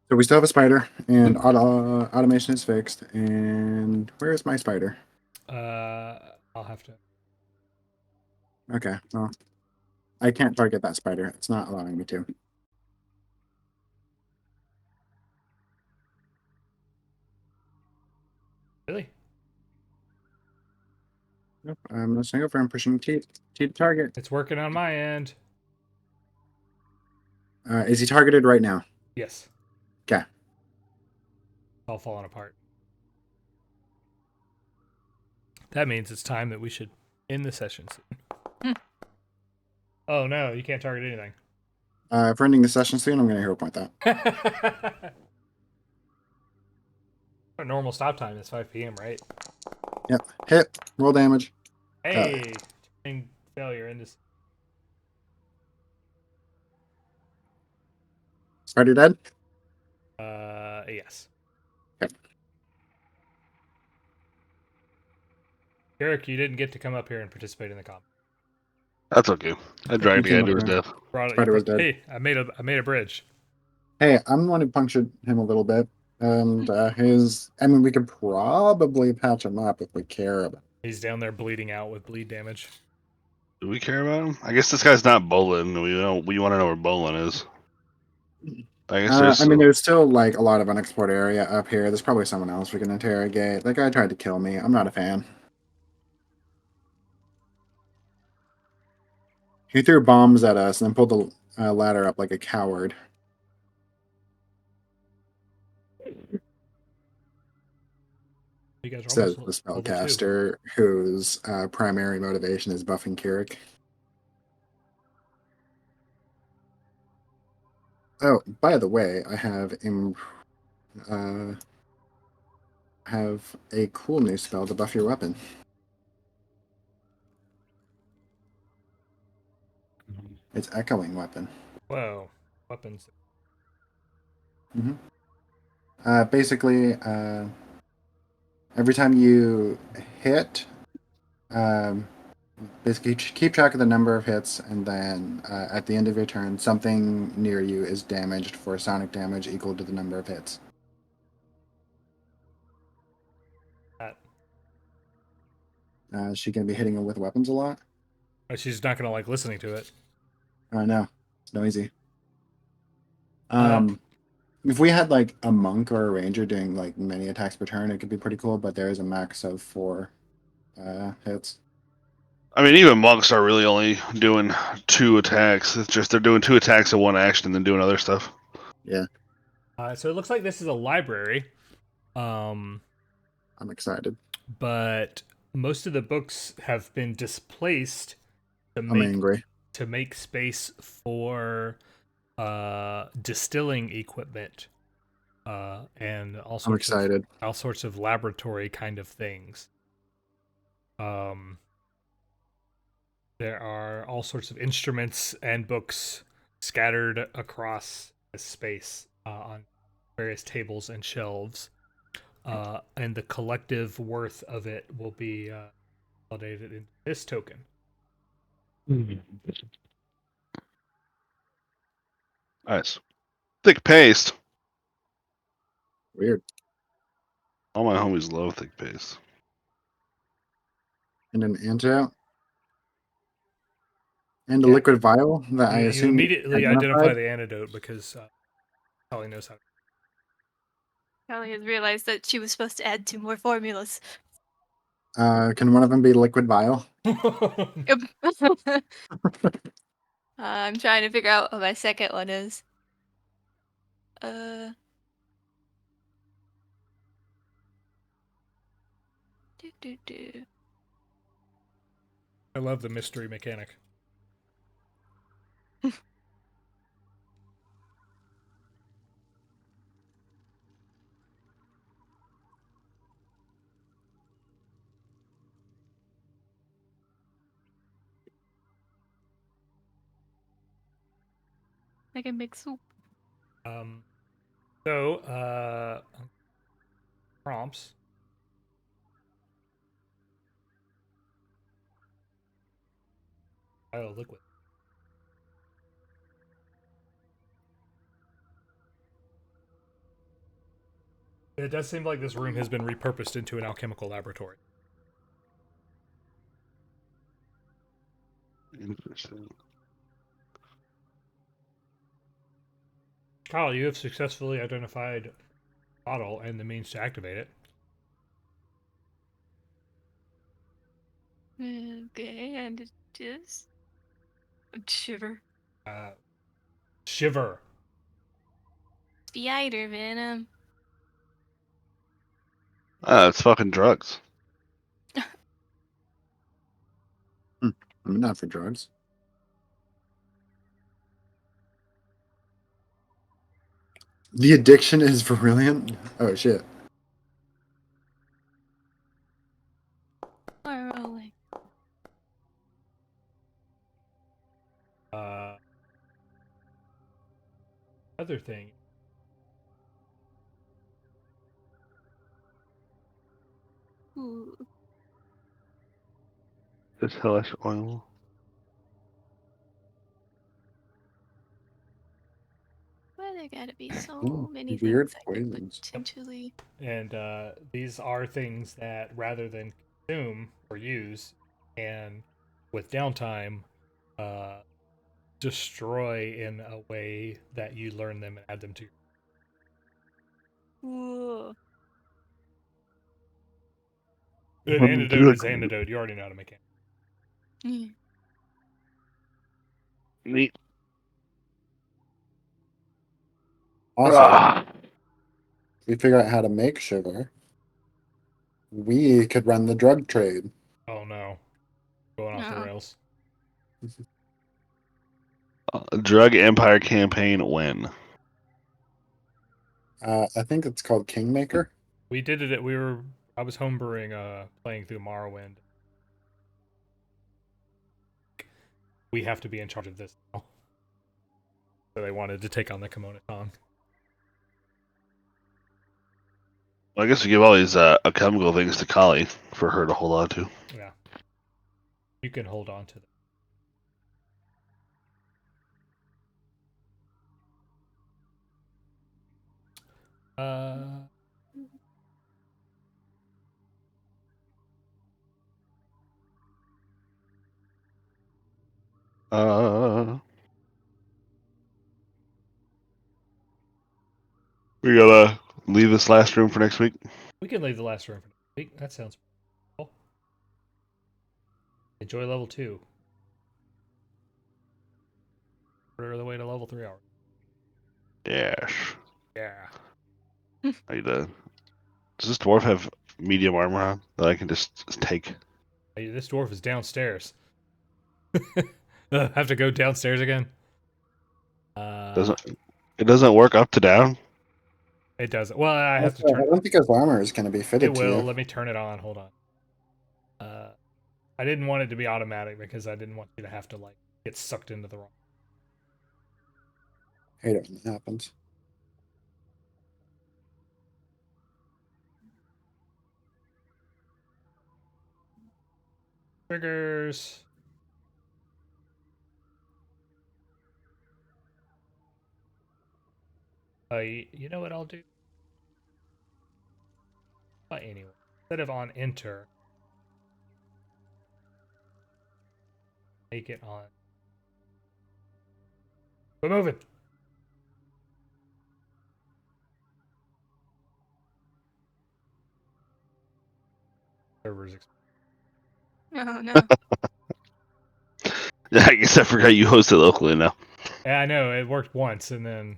So we still have a spider, and automation is fixed. And where is my spider? I'll have to. Okay, well, I can't target that spider. It's not allowing me to. Really? Nope, I'm listening over. I'm pushing T to target. It's working on my end. Is he targeted right now? Yes. Okay. all falling apart. That means it's time that we should end the session soon. Oh no, you can't target anything. For ending the session soon, I'm going to hero point that. Our normal stop time is 5 p.m., right? Yep. Hit. Roll damage. Hey, failure in this. Spider dead? Yes. Yep. Kirrik, you didn't get to come up here and participate in the combat. That's okay. I dragged the guy came to up his here. death. Spider was dead. Hey, I made a bridge. Hey, I'm the one who punctured him a little bit. And we could probably patch him up if we care about it. He's down there bleeding out with bleed damage. Do we care about him? I guess this guy's not Bolin. We want to know where Bolin is. I guess there's still like a lot of unexplored area up here. There's probably someone else we can interrogate. That guy tried to kill me. I'm not a fan. He threw bombs at us and then pulled the ladder up like a coward. You guys are Says almost the level 2. spellcaster whose primary motivation is buffing Kirrik. Oh, by the way, I have a cool new spell to buff your weapon. It's Echoing Weapon. Whoa, weapons. Basically, every time you hit, basically keep track of the number of hits, and then at the end of your turn, something near you is damaged for sonic damage equal to the number of hits. Is she going to be hitting him with weapons a lot? She's not gonna like listening to it. No, it's noisy. If we had like a monk or a ranger doing like many attacks per turn, it could be pretty cool. But there is a max of 4 hits. I mean, even monks are really only doing 2 attacks. It's just they're doing 2 attacks in one action and then doing other stuff. Yeah. So it looks like this is a library. I'm excited. But most of the books have been displaced I'm angry. to make space for distilling equipment and all sorts of laboratory kind of things. There are all sorts of instruments and books scattered across the space on various tables and shelves. And the collective worth of it will be validated in this token. Nice. Thick paste. Weird. All my homies love thick paste. And an antidote. And a liquid vial that I assume you immediately identify the antidote because Khali knows how. Khali has realized that she was supposed to add 2 more formulas. Can one of them be liquid vial? I'm trying to figure out what my second one is. Do. I love the mystery mechanic. I can make soup. Prompts. Oh, liquid. It does seem like this room has been repurposed into an alchemical laboratory. Interesting. Kyle, you have successfully identified the bottle and the means to activate it. Okay, and it is shiver. Shiver. Spider venom. It's fucking drugs. I'm not for drugs. The addiction is brilliant. Oh shit. We're rolling. Other thing. Ooh. This hellish oil. Why there gotta be so Ooh, many weird things I could poisons. potentially. And these are things that rather than consume or use, and with downtime, uh, destroy in a way that you learn them and add them to your. Ooh. An antidote is antidote. You already know how to make it. Mm. Neat. Also, Ah. we figure out how to make sugar. We could run the drug trade. Oh no, going off the No. rails. Drug Empire campaign when? I think it's called Kingmaker. We did it. I was homebrewing, playing through Morrowind. We have to be in charge of this now. So they wanted to take on the Kimono Kong. Well, I guess we give all these alchemical things to Khali for her to hold on to. Yeah, you can hold on to them. Uh, We gotta leave this last room for next week. we can leave the last room for next week. That sounds cool. Enjoy level 2. Quarter of the way to level 3 hours. Yes. Yeah. How you doing? Does this dwarf have medium armor on that I can just take? Hey, this dwarf is downstairs. Have to go downstairs again? Doesn't it doesn't work up to down? It doesn't. Well, I have to Also, I turn. don't think his armor is going to be It fitted to will. you. Let me turn it on. Hold on. I didn't want it to be automatic because I didn't want you to have to like get sucked into the wrong. Hate it when that happens. Triggers. You know what I'll do? Anyway, instead of on enter, make it on. We're moving. Servers. Oh no. Yeah, I guess I forgot you host it locally now. Yeah, I know it worked once, and then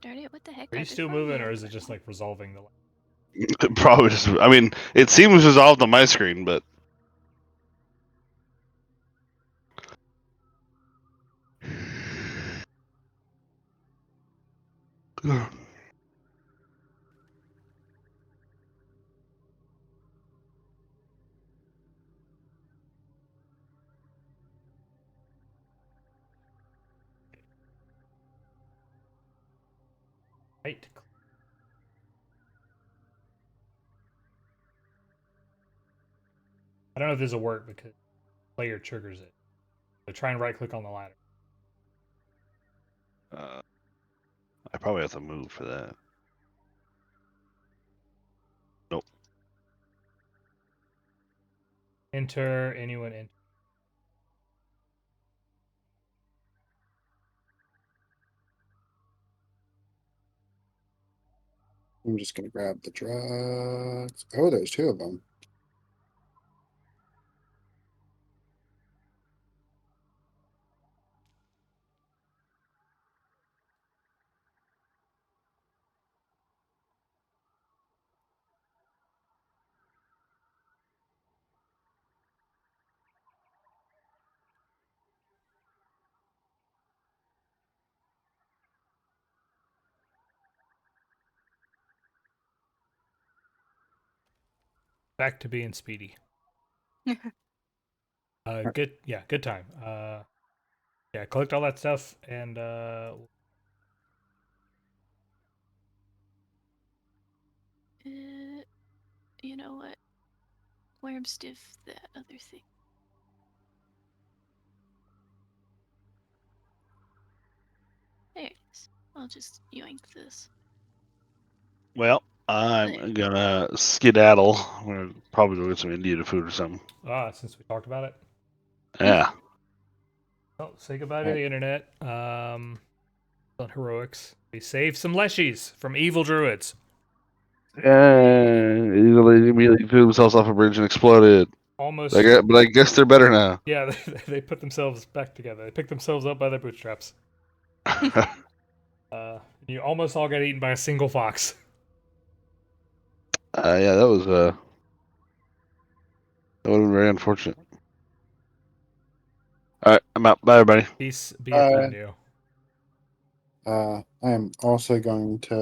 Darn it, what the heck are you got this still on moving, me? or is it just like resolving the? Probably just. I mean, it seems resolved on my screen, but. Right. I don't know if this will work because player triggers it. So try and right click on the ladder. I probably have to move for that. Nope. Enter anyone enter. I'm just gonna grab the drugs. Oh, there's 2 of them. Back to being speedy. Good. Yeah, good time. Yeah, collect all that stuff and You know what? Worm stiff that other thing. There it is. I'll just yoink this. Well, I'm gonna skedaddle. I'm gonna probably go get some Indian food or something. since we talked about it, Yeah. well, say goodbye to the internet. On heroics, we saved some leshies from evil druids. Yeah. He immediately threw themselves off a bridge and exploded. Almost. But I guess they're better now. Yeah, they put themselves back together. They picked themselves up by their bootstraps. You almost all got eaten by a single fox. Yeah, that was that would have been very unfortunate. All right, I'm out. Bye, everybody. Peace be upon you. I am also going to